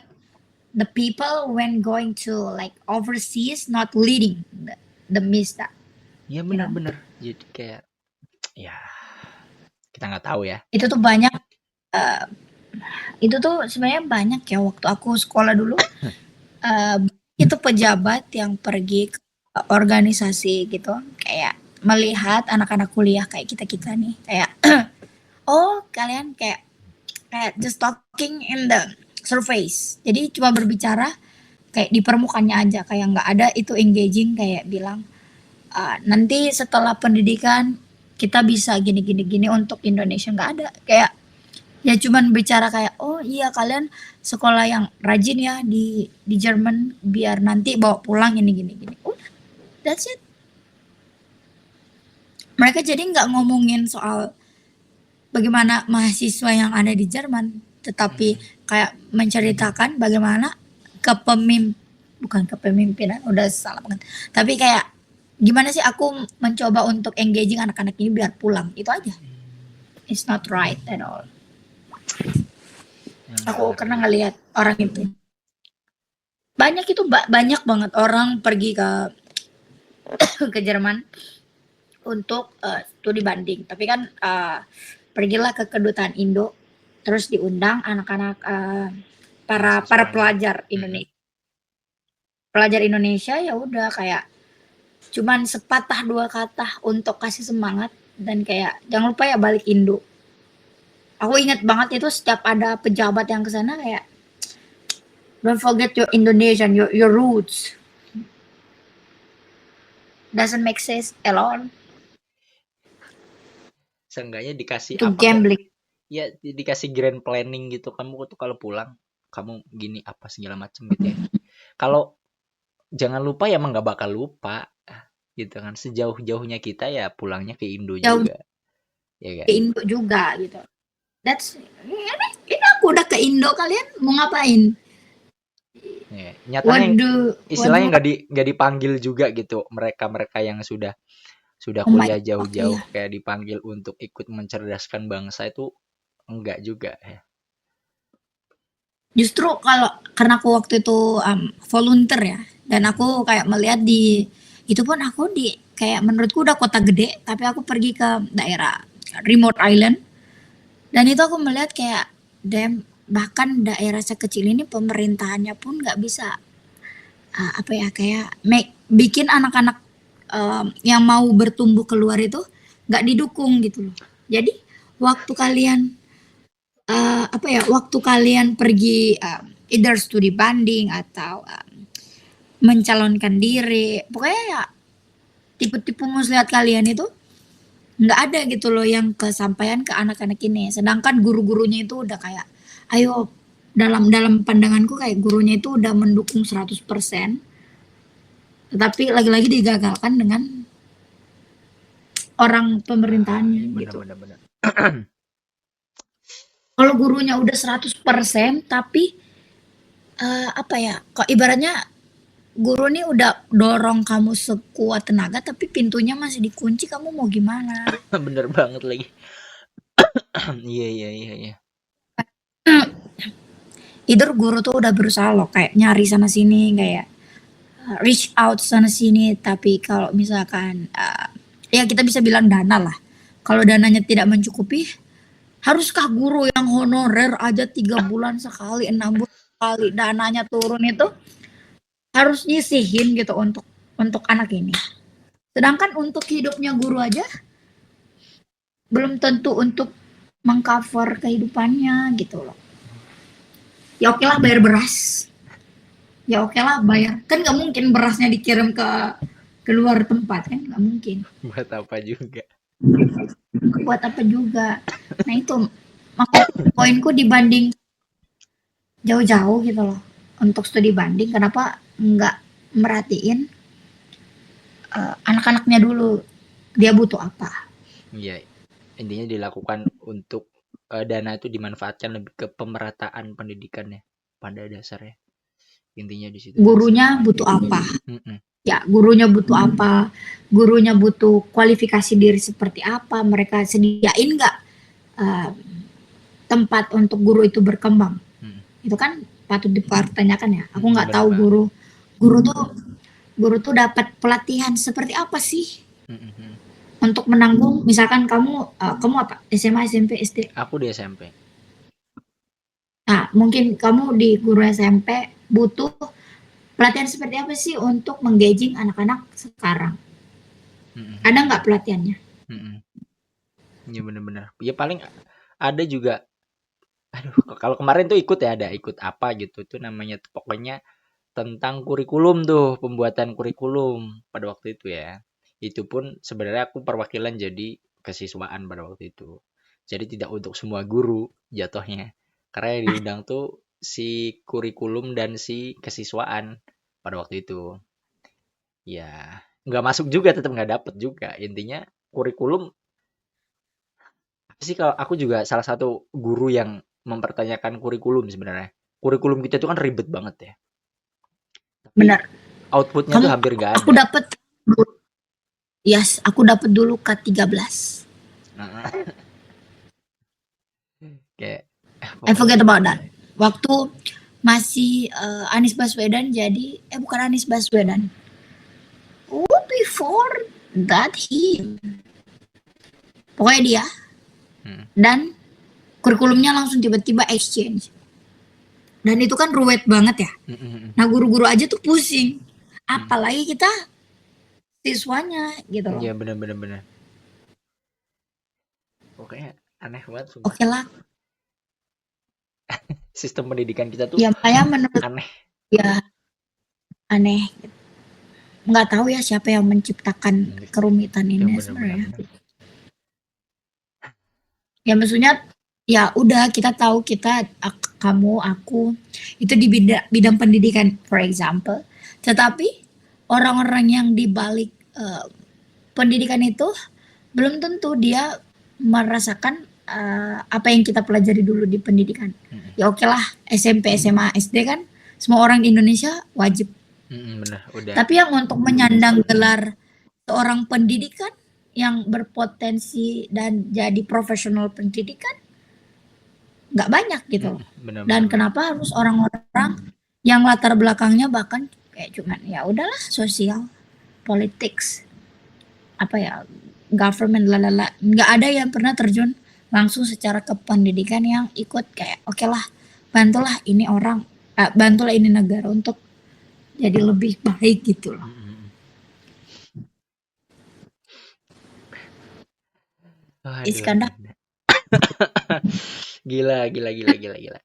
Speaker 2: the people when going to like overseas not leading the mista.
Speaker 1: Iya benar. Jadi kayak ya kita nggak tahu ya.
Speaker 2: Itu tuh banyak itu tuh sebenarnya banyak ya waktu aku sekolah dulu. Itu pejabat yang pergi ke organisasi gitu kayak melihat anak-anak kuliah kayak kita nih kayak oh kalian kayak just talking in the surface, jadi cuma berbicara kayak di permukaannya aja, kayak nggak ada itu engaging kayak bilang nanti setelah pendidikan kita bisa gini untuk Indonesia, nggak ada. Kayak ya cuman bicara kayak oh iya kalian sekolah yang rajin ya di Jerman biar nanti bawa pulang ini gini udah, that's it. Mereka jadi nggak ngomongin soal bagaimana mahasiswa yang ada di Jerman, tetapi kayak menceritakan bagaimana bukan kepemimpinan, udah salah banget. Tapi kayak gimana sih aku mencoba untuk engaging anak-anak ini biar pulang, itu aja. It's not right at all. Aku pernah ngelihat orang itu. Banyak itu banyak banget orang pergi ke Jerman untuk studi banding. Tapi kan pergilah ke kedutaan Indo, terus diundang anak-anak para pelajar Indonesia. Pelajar Indonesia ya udah kayak cuman sepatah dua kata untuk kasih semangat dan kayak jangan lupa ya balik Indo. Aku ingat banget itu setiap ada pejabat yang ke sana kayak don't forget your Indonesian, your roots. Doesn't make sense at all.
Speaker 1: Seenggaknya dikasih
Speaker 2: itu gambling.
Speaker 1: Ya dikasih grand planning gitu, kamu tuh kalau pulang kamu gini apa segala macam gitu ya. Kalau jangan lupa ya emang nggak bakal lupa gitu kan, sejauh-jauhnya kita ya pulangnya ke Indo juga ya kan?
Speaker 2: Ke Indo juga gitu. Ini aku udah ke Indo, kalian mau ngapain?
Speaker 1: Ya, nyatanya istilahnya nggak dipanggil juga gitu mereka yang sudah kuliah jauh-jauh kayak dipanggil untuk ikut mencerdaskan bangsa itu enggak juga ya.
Speaker 2: Justru karena aku waktu itu volunteer ya, dan aku kayak melihat itu pun aku kayak menurutku udah kota gede, tapi aku pergi ke daerah remote island, dan itu aku melihat kayak bahkan daerah sekecil ini pemerintahannya pun nggak bisa kayak bikin anak-anak yang mau bertumbuh keluar itu nggak didukung gitu loh. Jadi waktu kalian pergi either studi banding atau mencalonkan diri, pokoknya ya tipe-tipe muslihat kalian itu nggak ada gitu loh yang kesampaian ke anak-anak ini. Sedangkan guru-gurunya itu udah kayak, ayo dalam dalam pandanganku kayak gurunya itu udah mendukung 100%, tetapi lagi-lagi digagalkan dengan orang pemerintahannya
Speaker 1: Benar
Speaker 2: gitu.
Speaker 1: benar benar.
Speaker 2: Kalau gurunya udah 100%, tapi apa ya? Kok ibaratnya guru nih udah dorong kamu sekuat tenaga, tapi pintunya masih dikunci, kamu mau gimana?
Speaker 1: Bener banget lagi. Iya iya iya iya.
Speaker 2: Either guru tuh udah berusaha loh kayak nyari sana sini kayak reach out sana sini, tapi kalau misalkan ya kita bisa bilang dana lah. Kalau dananya tidak mencukupi, haruskah guru yang honorer aja 3 bulan sekali, 6 bulan sekali dananya turun itu harus nyisihin gitu untuk anak ini. Sedangkan untuk hidupnya guru aja belum tentu untuk mengcover kehidupannya gitu loh. Ya oke lah bayar beras, ya oke lah bayar. Kan nggak mungkin berasnya dikirim ke luar tempat kan, nggak mungkin.
Speaker 1: Buat apa juga.
Speaker 2: Buat apa juga. Nah itu maksud poinku dibanding jauh-jauh gitu loh. Untuk studi banding, kenapa nggak merhatiin anak-anaknya dulu, dia butuh apa.
Speaker 1: Iya. Intinya dilakukan untuk dana itu dimanfaatkan lebih ke pemerataan pendidikannya pada dasarnya. Intinya di situ sih.
Speaker 2: Gurunya butuh apa.
Speaker 1: Mm-mm.
Speaker 2: Ya, gurunya butuh apa, gurunya butuh kualifikasi diri seperti apa, mereka sediain nggak uh, tempat untuk guru itu berkembang.
Speaker 1: Mm-mm.
Speaker 2: Itu kan patut dipertanyakan ya. Aku nggak
Speaker 1: Bener
Speaker 2: tahu
Speaker 1: banget.
Speaker 2: guru tuh dapat pelatihan seperti apa sih
Speaker 1: Mm-mm.
Speaker 2: untuk menanggung, misalkan kamu apa SMA SMP SD.
Speaker 1: Aku di SMP.
Speaker 2: Nah, mungkin kamu di guru SMP butuh pelatihan seperti apa sih untuk menggauging anak-anak sekarang?
Speaker 1: Mm-mm.
Speaker 2: Ada nggak pelatihannya?
Speaker 1: Mm-mm. Iya bener-bener. Ya paling ada juga. Aduh, kalau kemarin tuh ikut ya, ada ikut apa gitu. Itu namanya tuh pokoknya tentang kurikulum tuh, pembuatan kurikulum pada waktu itu ya. Itu pun sebenarnya aku perwakilan jadi kesiswaan pada waktu itu. Jadi tidak untuk semua guru jatuhnya. Karena yang diundang tuh si kurikulum dan si kesiswaan pada waktu itu. Ya, nggak masuk juga, tetap nggak dapet juga. Intinya kurikulum sih, kalau aku juga salah satu guru yang mempertanyakan kurikulum sebenarnya. Kurikulum kita itu kan ribet banget ya. Tapi
Speaker 2: Benar.
Speaker 1: outputnya tuh
Speaker 2: Kamu
Speaker 1: hampir nggak
Speaker 2: aku
Speaker 1: ada.
Speaker 2: dapat yes, aku dapat dulu K13.
Speaker 1: Nah, kayak
Speaker 2: I
Speaker 1: pokoknya
Speaker 2: forget about that. Waktu masih Anies Baswedan jadi bukan Anies Baswedan. Oh, before that pokoknya dia
Speaker 1: hmm,
Speaker 2: dan kurikulumnya langsung tiba-tiba exchange. Dan itu kan ruwet banget ya.
Speaker 1: hmm, hmm, hmm,
Speaker 2: Nah, guru-guru aja tuh pusing.
Speaker 1: hmm.
Speaker 2: Apalagi kita siswanya gitu loh.
Speaker 1: Iya benar-benar benar. Pokoknya aneh banget sumpah.
Speaker 2: Oke lah,
Speaker 1: Sistem pendidikan kita tuh
Speaker 2: ya Maya menurut
Speaker 1: aneh.
Speaker 2: ya aneh. Nggak tahu ya siapa yang menciptakan kerumitan
Speaker 1: Ya
Speaker 2: ini
Speaker 1: benar-benar
Speaker 2: sebenarnya.
Speaker 1: benar.
Speaker 2: Ya maksudnya ya udah kita tahu kamu aku itu di bidang pendidikan for example, tetapi orang-orang yang di balik pendidikan itu belum tentu dia merasakan apa yang kita pelajari dulu di pendidikan.
Speaker 1: Hmm,
Speaker 2: Ya oke lah SMP SMA SD kan semua orang di Indonesia wajib,
Speaker 1: benar. Udah.
Speaker 2: tapi yang untuk menyandang gelar seorang pendidikan yang berpotensi dan jadi profesional pendidikan nggak banyak gitu loh.
Speaker 1: Benar-benar
Speaker 2: Dan
Speaker 1: benar.
Speaker 2: kenapa harus orang-orang yang latar belakangnya bahkan kayak cuman ya udahlah sosial, politics, apa ya, government lalala, nggak ada yang pernah terjun langsung secara ke pendidikan yang ikut kayak oke lah bantulah ini orang, bantulah ini negara untuk jadi lebih baik gitu loh.
Speaker 1: Hmm. Aduh,
Speaker 2: Iskandar,
Speaker 1: aduh. Gila, gila, gila, gila, gila.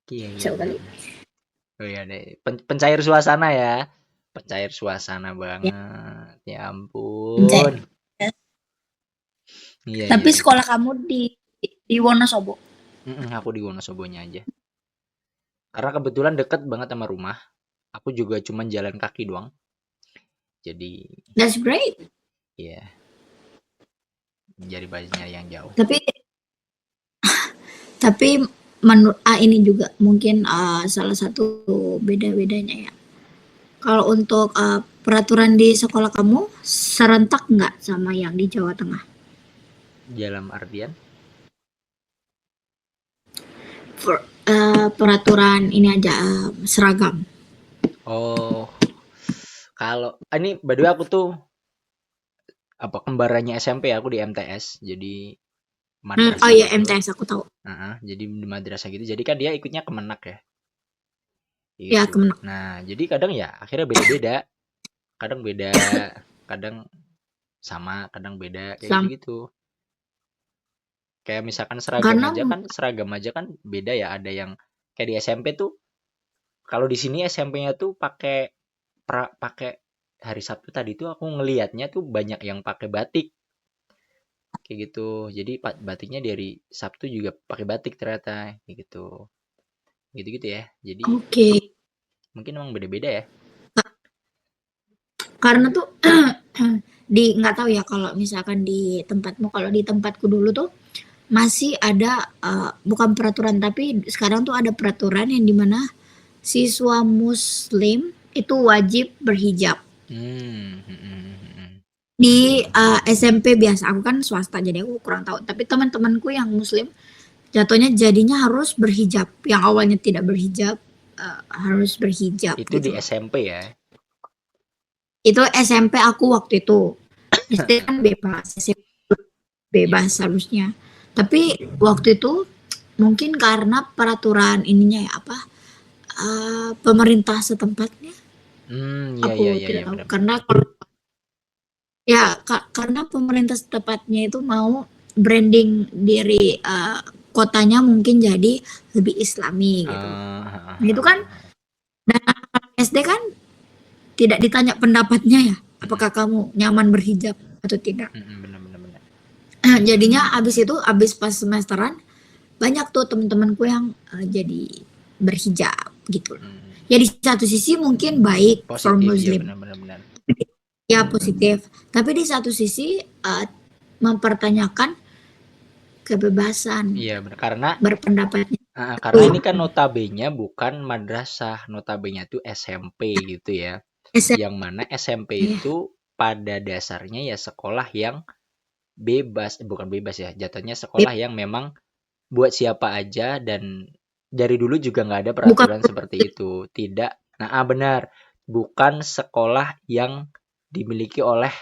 Speaker 1: Iya, iya
Speaker 2: coba kali.
Speaker 1: benar-benar. Oh iya deh, pencair suasana ya. pencair suasana
Speaker 2: Ya,
Speaker 1: banget. Ya
Speaker 2: Anjay.
Speaker 1: ampun. Iya,
Speaker 2: Tapi
Speaker 1: iya, iya.
Speaker 2: sekolah kamu di Wonosobo.
Speaker 1: Aku di Wonosobonya aja. Karena kebetulan deket banget sama rumah. Aku juga cuman jalan kaki doang. Jadi,
Speaker 2: That's great.
Speaker 1: ya jadi banyak yang jauh.
Speaker 2: Tapi tapi menurut ini juga mungkin salah satu beda-bedanya ya. Kalau untuk peraturan di sekolah kamu serentak nggak sama yang di Jawa Tengah?
Speaker 1: Dalam artian,
Speaker 2: Peraturan ini aja seragam.
Speaker 1: oh, kalau ini by the way aku tuh apa kembarannya SMP, aku di MTS. Jadi
Speaker 2: Oh
Speaker 1: madrasah
Speaker 2: iya
Speaker 1: gitu.
Speaker 2: MTS aku tahu.
Speaker 1: Jadi di madrasah gitu. Jadi kan dia ikutnya Kemenak ya,
Speaker 2: Ya
Speaker 1: gitu.
Speaker 2: Kemenak.
Speaker 1: Nah, jadi kadang ya akhirnya beda-beda. Kadang beda, kadang sama, kadang beda kayak
Speaker 2: Sama.
Speaker 1: gitu-gitu. Kayak misalkan
Speaker 2: Karena
Speaker 1: seragam aja kan beda ya. Ada yang kayak di SMP tuh, kalau di sini SMP-nya tuh pakai hari Sabtu tadi tuh aku ngelihatnya tuh banyak yang pakai batik kayak gitu. Jadi batiknya dari Sabtu juga pakai batik ternyata kayak gitu. Gitu-gitu ya. Jadi
Speaker 2: oke.
Speaker 1: mungkin emang beda-beda ya.
Speaker 2: Karena tuh di nggak tahu ya kalau misalkan di tempatmu, kalau di tempatku dulu tuh masih ada bukan peraturan tapi sekarang tuh ada peraturan yang dimana siswa muslim itu wajib berhijab
Speaker 1: Hmm, hmm, hmm, hmm, hmm.
Speaker 2: di SMP biasa. Aku kan swasta jadi aku kurang tahu, tapi teman-temanku yang muslim jatuhnya jadinya harus berhijab, yang awalnya tidak berhijab harus berhijab
Speaker 1: Itu di
Speaker 2: gitu loh.
Speaker 1: SMP ya.
Speaker 2: Itu SMP aku waktu itu. SD kan bebas, SMP
Speaker 1: Iya
Speaker 2: bebas
Speaker 1: benar.
Speaker 2: harusnya. Tapi waktu itu mungkin karena peraturan ininya ya apa pemerintah setempatnya,
Speaker 1: Iya,
Speaker 2: aku
Speaker 1: iya, iya,
Speaker 2: tidak
Speaker 1: iya,
Speaker 2: tahu.
Speaker 1: benar, benar.
Speaker 2: Karena ya karena pemerintah setempatnya itu mau branding diri kotanya mungkin jadi lebih Islami gitu loh. Nah, itu kan dan SD kan tidak ditanya pendapatnya ya, apakah kamu nyaman berhijab atau tidak.
Speaker 1: Benar, benar, benar.
Speaker 2: Jadinya abis pas semesteran banyak tuh temen-temenku yang jadi berhijab gitu loh.
Speaker 1: Hmm,
Speaker 2: Ya di satu sisi mungkin baik for
Speaker 1: positif, iya
Speaker 2: muslim,
Speaker 1: benar, benar, benar.
Speaker 2: ya positif. Tapi di satu sisi mempertanyakan kebebasan
Speaker 1: Iya benar. Karena
Speaker 2: berpendapatnya.
Speaker 1: karena ini kan notabene bukan madrasah, notabene itu SMP gitu ya. Yang mana SMP
Speaker 2: Ya,
Speaker 1: itu pada dasarnya ya sekolah yang bebas, bukan bebas ya, jatuhnya sekolah yang memang buat siapa aja dan dari dulu juga nggak ada
Speaker 2: bukan
Speaker 1: peraturan seperti itu. Tidak, benar, bukan sekolah yang dimiliki oleh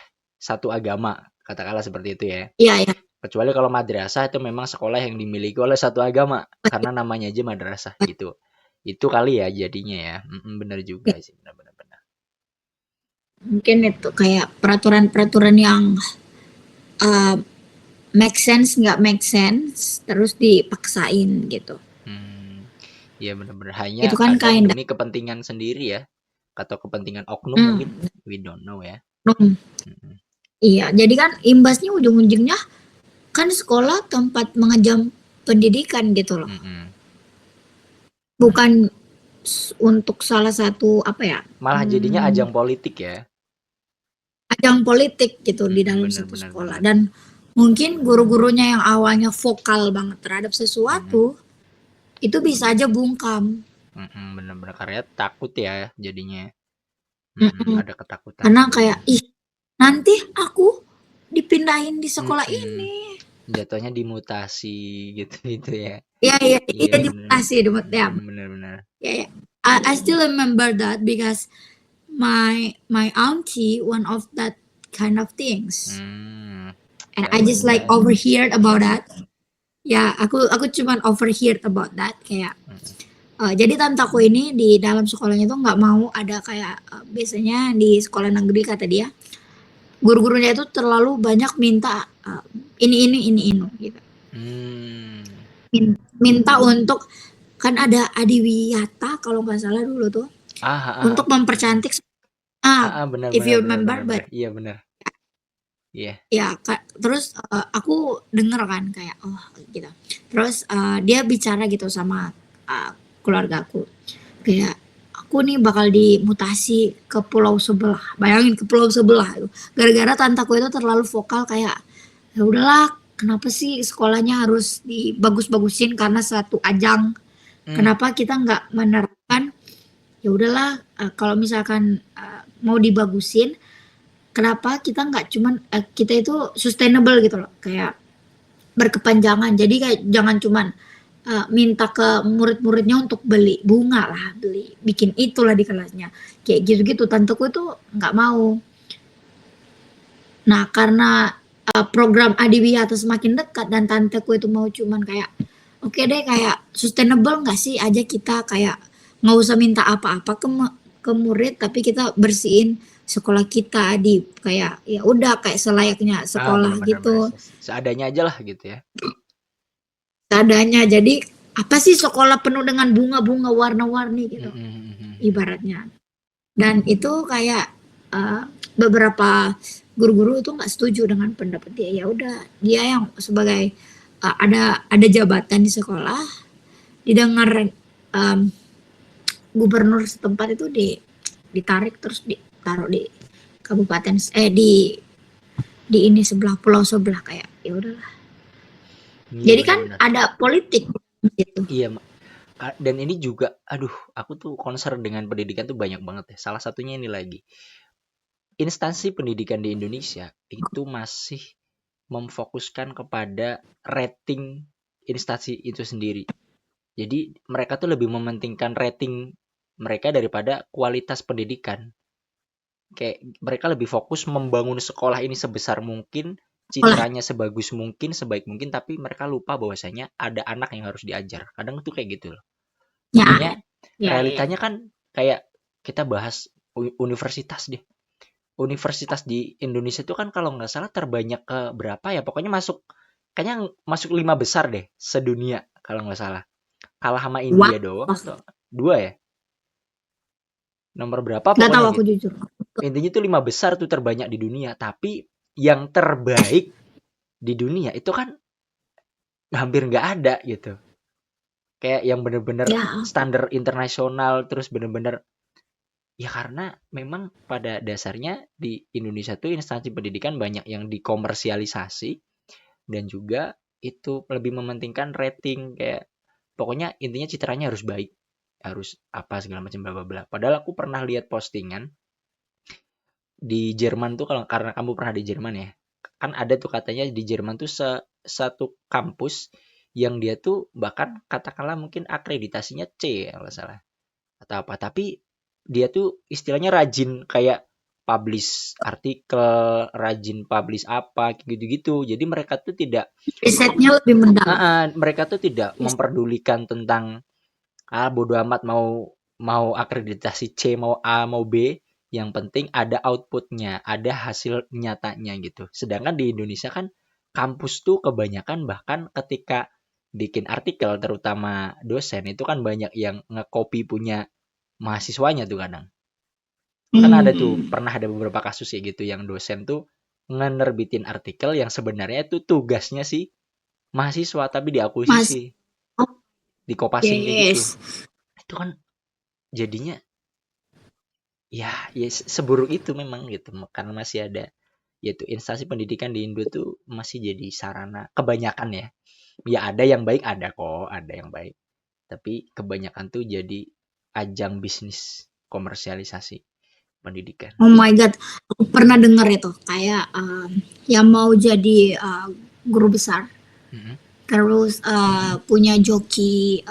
Speaker 1: satu agama, katakanlah seperti itu ya.
Speaker 2: ya ya
Speaker 1: Kecuali kalau madrasah itu memang sekolah yang dimiliki oleh satu agama, karena namanya aja madrasah gitu. Itu kali ya jadinya ya. Bener juga sih, bener bener bener.
Speaker 2: mungkin itu kayak peraturan-peraturan yang uh, make sense nggak make sense terus dipaksain gitu.
Speaker 1: Hmm, iya bener-bener. Hanya
Speaker 2: Itu kan
Speaker 1: kadang
Speaker 2: kayak
Speaker 1: demi kepentingan sendiri ya, atau kepentingan oknum mungkin.
Speaker 2: hmm,
Speaker 1: We don't know ya.
Speaker 2: hmm,
Speaker 1: Mm-mm.
Speaker 2: iya jadi kan imbasnya ujung-ujungnya kan sekolah tempat mengenyam pendidikan gitu loh.
Speaker 1: Mm-mm.
Speaker 2: Bukan untuk salah satu apa ya,
Speaker 1: Malah jadinya ajang politik ya.
Speaker 2: ajang politik gitu di dalam
Speaker 1: Bener
Speaker 2: satu
Speaker 1: bener
Speaker 2: sekolah.
Speaker 1: bener.
Speaker 2: Dan mungkin guru-gurunya yang awalnya vokal banget terhadap
Speaker 1: Mhm.
Speaker 2: sesuatu, itu bisa aja bungkam.
Speaker 1: Bener-bener karena takut ya jadinya.
Speaker 2: Mm-mm.
Speaker 1: Ada ketakutan
Speaker 2: Karena kayak,
Speaker 1: sendiri.
Speaker 2: ih nanti aku dipindahin di sekolah
Speaker 1: Mm-mm.
Speaker 2: ini.
Speaker 1: Jatuhnya dimutasi gitu gitu ya.
Speaker 2: Ya, ya,
Speaker 1: Iya
Speaker 2: iya
Speaker 1: bener.
Speaker 2: dikasih ya,
Speaker 1: Bener bener.
Speaker 2: ya, ya. I still remember that because my auntie one of that kind of things.
Speaker 1: Hmm,
Speaker 2: And I
Speaker 1: dapat
Speaker 2: just
Speaker 1: ya.
Speaker 2: like overheard about that. Ya, aku cuman overheard about that kayak
Speaker 1: Mm.
Speaker 2: jadi tantaku ini di dalam sekolahnya tuh nggak mau ada kayak biasanya di sekolah negeri kata dia guru-gurunya itu terlalu banyak minta ini gitu.
Speaker 1: Hmm.
Speaker 2: Minta untuk kan ada adiwiyata kalau nggak salah dulu tuh
Speaker 1: Ah, ah,
Speaker 2: untuk
Speaker 1: ah.
Speaker 2: mempercantik.
Speaker 1: Benar
Speaker 2: if
Speaker 1: benar
Speaker 2: you
Speaker 1: benar
Speaker 2: remember,
Speaker 1: benar
Speaker 2: but
Speaker 1: benar. Iya benar. Iya.
Speaker 2: ya terus aku denger kan kayak oh gitu. Terus dia bicara gitu sama keluarga aku kayak aku nih bakal dimutasi ke pulau sebelah. Bayangin ke pulau sebelah itu. Gara-gara tantaku itu terlalu vokal kayak ya udahlah kenapa sih sekolahnya harus dibagus-bagusin karena satu ajang.
Speaker 1: Hmm.
Speaker 2: Kenapa kita nggak menerapkan ya udahlah kalau misalkan mau dibagusin kenapa kita nggak cuman kita itu sustainable gitu loh kayak berkepanjangan jadi kayak jangan cuman minta ke murid-muridnya untuk beli bunga lah beli bikin itulah di kelasnya kayak gitu-gitu tanteku itu nggak mau nah karena program Adiwiyata semakin dekat dan tanteku itu mau cuman kayak oke deh kayak sustainable nggak sih aja kita kayak nggak usah minta apa-apa ke murid tapi kita bersihin sekolah kita di kayak ya udah kayak selayaknya
Speaker 1: Benar
Speaker 2: sekolah
Speaker 1: benar benar.
Speaker 2: gitu
Speaker 1: Seadanya aja lah gitu ya.
Speaker 2: seadanya jadi apa sih sekolah penuh dengan bunga-bunga warna-warni gitu ibaratnya dan itu kayak beberapa guru-guru itu nggak setuju dengan pendapat dia ya udah dia yang sebagai ada jabatan di sekolah didengar gubernur setempat itu ditarik terus ditaruh di kabupaten di ini sebelah pulau sebelah kayak ya udahlah
Speaker 1: Iya
Speaker 2: jadi
Speaker 1: benar
Speaker 2: kan
Speaker 1: benar.
Speaker 2: ada politik gitu
Speaker 1: Iya, dan ini juga aduh, aku tuh concern dengan pendidikan tuh banyak banget ya. Salah satunya ini lagi. Instansi pendidikan di Indonesia itu masih memfokuskan kepada rating instansi itu sendiri. Jadi mereka tuh lebih mementingkan rating mereka daripada kualitas pendidikan. Kayak mereka lebih fokus membangun sekolah ini sebesar mungkin,
Speaker 2: sekolah
Speaker 1: citranya sebagus mungkin, sebaik mungkin, tapi mereka lupa bahwasanya ada anak yang harus diajar. Kadang tuh kayak gitu loh.
Speaker 2: ya
Speaker 1: Makanya
Speaker 2: ya ya
Speaker 1: realitanya kan kayak kita bahas universitas deh. Universitas di Indonesia itu kan kalau nggak salah terbanyak ke berapa ya? Pokoknya kayaknya masuk 5 besar deh sedunia kalau nggak salah. Kalah sama
Speaker 2: wah
Speaker 1: India doang atau dua ya? Nomor berapa
Speaker 2: nggak tahu
Speaker 1: pokoknya
Speaker 2: aku
Speaker 1: gitu.
Speaker 2: jujur
Speaker 1: Intinya tuh 5 besar tuh terbanyak di dunia, tapi yang terbaik di dunia itu kan hampir nggak ada gitu. Kayak yang bener-bener
Speaker 2: ya
Speaker 1: standar internasional terus bener-bener ya karena memang pada dasarnya di Indonesia tuh instansi pendidikan banyak yang dikomersialisasi dan juga itu lebih mementingkan rating kayak pokoknya intinya citranya harus baik, harus apa segala macam bla bla bla. Padahal aku pernah lihat postingan di Jerman tuh kalau karena kamu pernah di Jerman ya. Kan ada tuh katanya di Jerman tuh satu kampus yang dia tuh bahkan katakanlah mungkin akreditasinya C ya kalau salah atau apa tapi dia tuh istilahnya rajin kayak publish artikel, rajin publish apa gitu-gitu. Jadi mereka tuh tidak
Speaker 2: risetnya lebih mendalam
Speaker 1: mereka tuh tidak memperdulikan tentang bodo amat mau mau akreditasi C, mau A, mau B, yang penting ada outputnya, ada hasil nyatanya gitu. Sedangkan di Indonesia kan kampus tuh kebanyakan bahkan ketika bikin artikel terutama dosen itu kan banyak yang nge-copy punya mahasiswanya tuh kadang. Kan ada tuh,
Speaker 2: hmm.
Speaker 1: pernah ada beberapa kasus ya gitu yang dosen tuh ngenerbitin artikel yang sebenarnya itu tugasnya si mahasiswa tapi
Speaker 2: Mas
Speaker 1: diakuisisi,
Speaker 2: oh,
Speaker 1: dikopasin kayak gitu.
Speaker 2: yes
Speaker 1: Itu kan jadinya ya seburuk itu memang gitu karena masih ada yaitu instansi pendidikan di Indo tuh masih jadi sarana kebanyakan ya. Ya ada yang baik ada kok, ada yang baik. Tapi kebanyakan tuh jadi ajang bisnis komersialisasi pendidikan.
Speaker 2: oh my god aku pernah dengar itu kayak yang mau jadi guru besar
Speaker 1: Mm-hmm.
Speaker 2: terus punya joki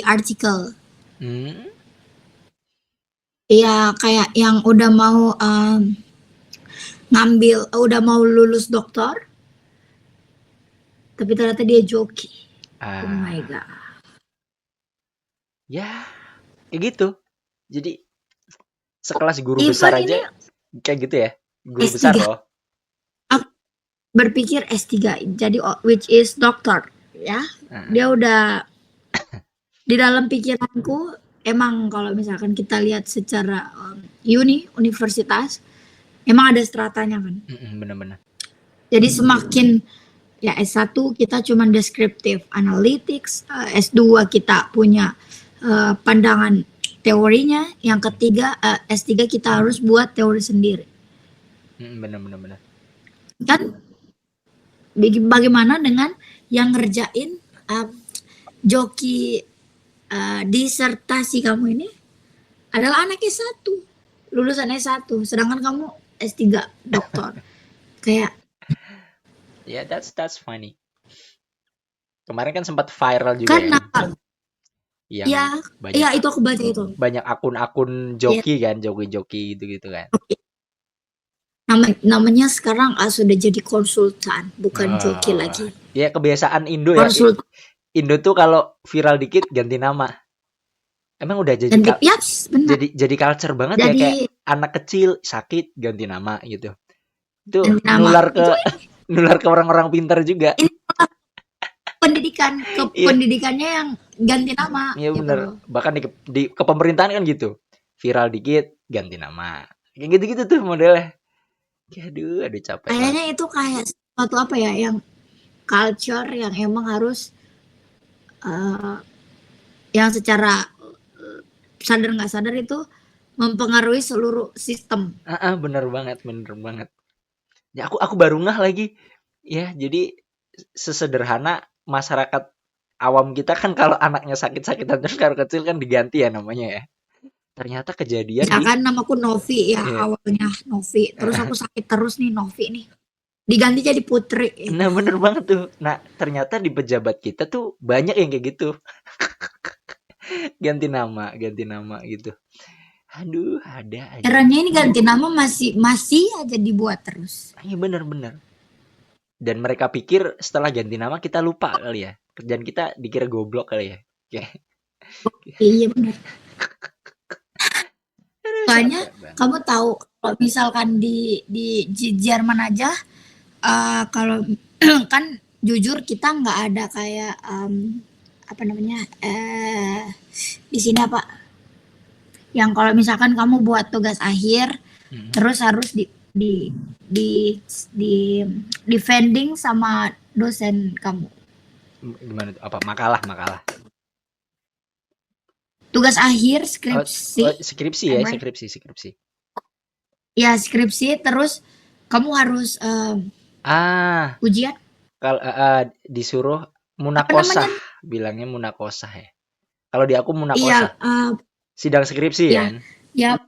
Speaker 2: artikel
Speaker 1: Hmm.
Speaker 2: ya kayak yang udah mau udah mau lulus doktor tapi ternyata dia joki oh my
Speaker 1: Ah,
Speaker 2: god
Speaker 1: ya kayak gitu. Jadi sekelas guru besar
Speaker 2: even
Speaker 1: aja
Speaker 2: ini
Speaker 1: kayak gitu ya. Guru besar
Speaker 2: S3
Speaker 1: loh.
Speaker 2: aku berpikir S3 jadi which is dokter ya
Speaker 1: Heeh.
Speaker 2: dia udah di dalam pikiranku emang kalau misalkan kita lihat secara universitas, emang ada stratanya kan.
Speaker 1: Bener-bener.
Speaker 2: Jadi semakin ya S1 kita cuma descriptive analytics, S2 kita punya pandangan teorinya, yang ketiga S3 kita harus buat teori sendiri.
Speaker 1: Bener.
Speaker 2: Kan bagaimana dengan yang ngerjain joki disertasi kamu ini adalah anak S1, lulusan S1, sedangkan kamu S3 doktor. Kayak
Speaker 1: Yeah, that's funny. Kemarin kan sempat viral juga
Speaker 2: kan
Speaker 1: ya, yang
Speaker 2: ya
Speaker 1: banyak
Speaker 2: itu aku baca itu.
Speaker 1: banyak akun-akun
Speaker 2: Ya,
Speaker 1: joki kan, joki-joki gitu-gitu kan.
Speaker 2: namanya sekarang sudah jadi konsultan, bukan joki lagi.
Speaker 1: Ya kebiasaan Indo ya.
Speaker 2: Konsultan.
Speaker 1: Indo tuh kalau viral dikit ganti nama. Emang udah jadi
Speaker 2: Benar.
Speaker 1: jadi culture banget ya,
Speaker 2: Jadi
Speaker 1: kayak anak kecil sakit ganti nama gitu. Itu
Speaker 2: ganti nama.
Speaker 1: nular ke nular ke orang-orang pintar juga.
Speaker 2: Ini pendidikan
Speaker 1: Iya.
Speaker 2: pendidikannya yang ganti nama.
Speaker 1: Iya
Speaker 2: gitu.
Speaker 1: bener. Bahkan di kepemerintahan kan gitu. Viral dikit ganti nama. Kayak gitu-gitu tuh modelnya. Aduh capek banget.
Speaker 2: Kayaknya itu kayak suatu apa ya, yang culture yang emang harus yang secara sadar nggak sadar itu mempengaruhi seluruh sistem.
Speaker 1: Bener banget. Ya aku baru ngeh lagi. Ya jadi sesederhana masyarakat awam kita kan kalau anaknya sakit-sakitan terus kalau kecil kan diganti ya namanya ya. Ternyata kejadian
Speaker 2: Misalkan namaku Novi ya, awalnya Novi, terus aku sakit terus nih Novi nih, diganti jadi Putri.
Speaker 1: Nah bener banget tuh. Nah ternyata di pejabat kita tuh banyak yang kayak gitu. ganti nama gitu. Aduh ada aja.
Speaker 2: Herannya ini ganti nama masih aja dibuat terus.
Speaker 1: Iya bener. Dan mereka pikir setelah ganti nama kita lupa kali ya. Dan kita dikira goblok kali ya.
Speaker 2: Iya benar. Soalnya kamu tahu kalau misalkan di Jerman aja, kalau kan jujur kita nggak ada kayak apa namanya di sini apa, yang kalau misalkan kamu buat tugas akhir terus harus di defending sama dosen kamu.
Speaker 1: Gimana tuh? Apa makalah?
Speaker 2: Tugas akhir skripsi.
Speaker 1: Skripsi ya, skripsi.
Speaker 2: Ya skripsi, terus kamu harus ujian.
Speaker 1: Kalau disuruh munakosah, bilangnya munakosah ya. Kalau di aku munakosah. Iya, sidang skripsi kan?
Speaker 2: Ya.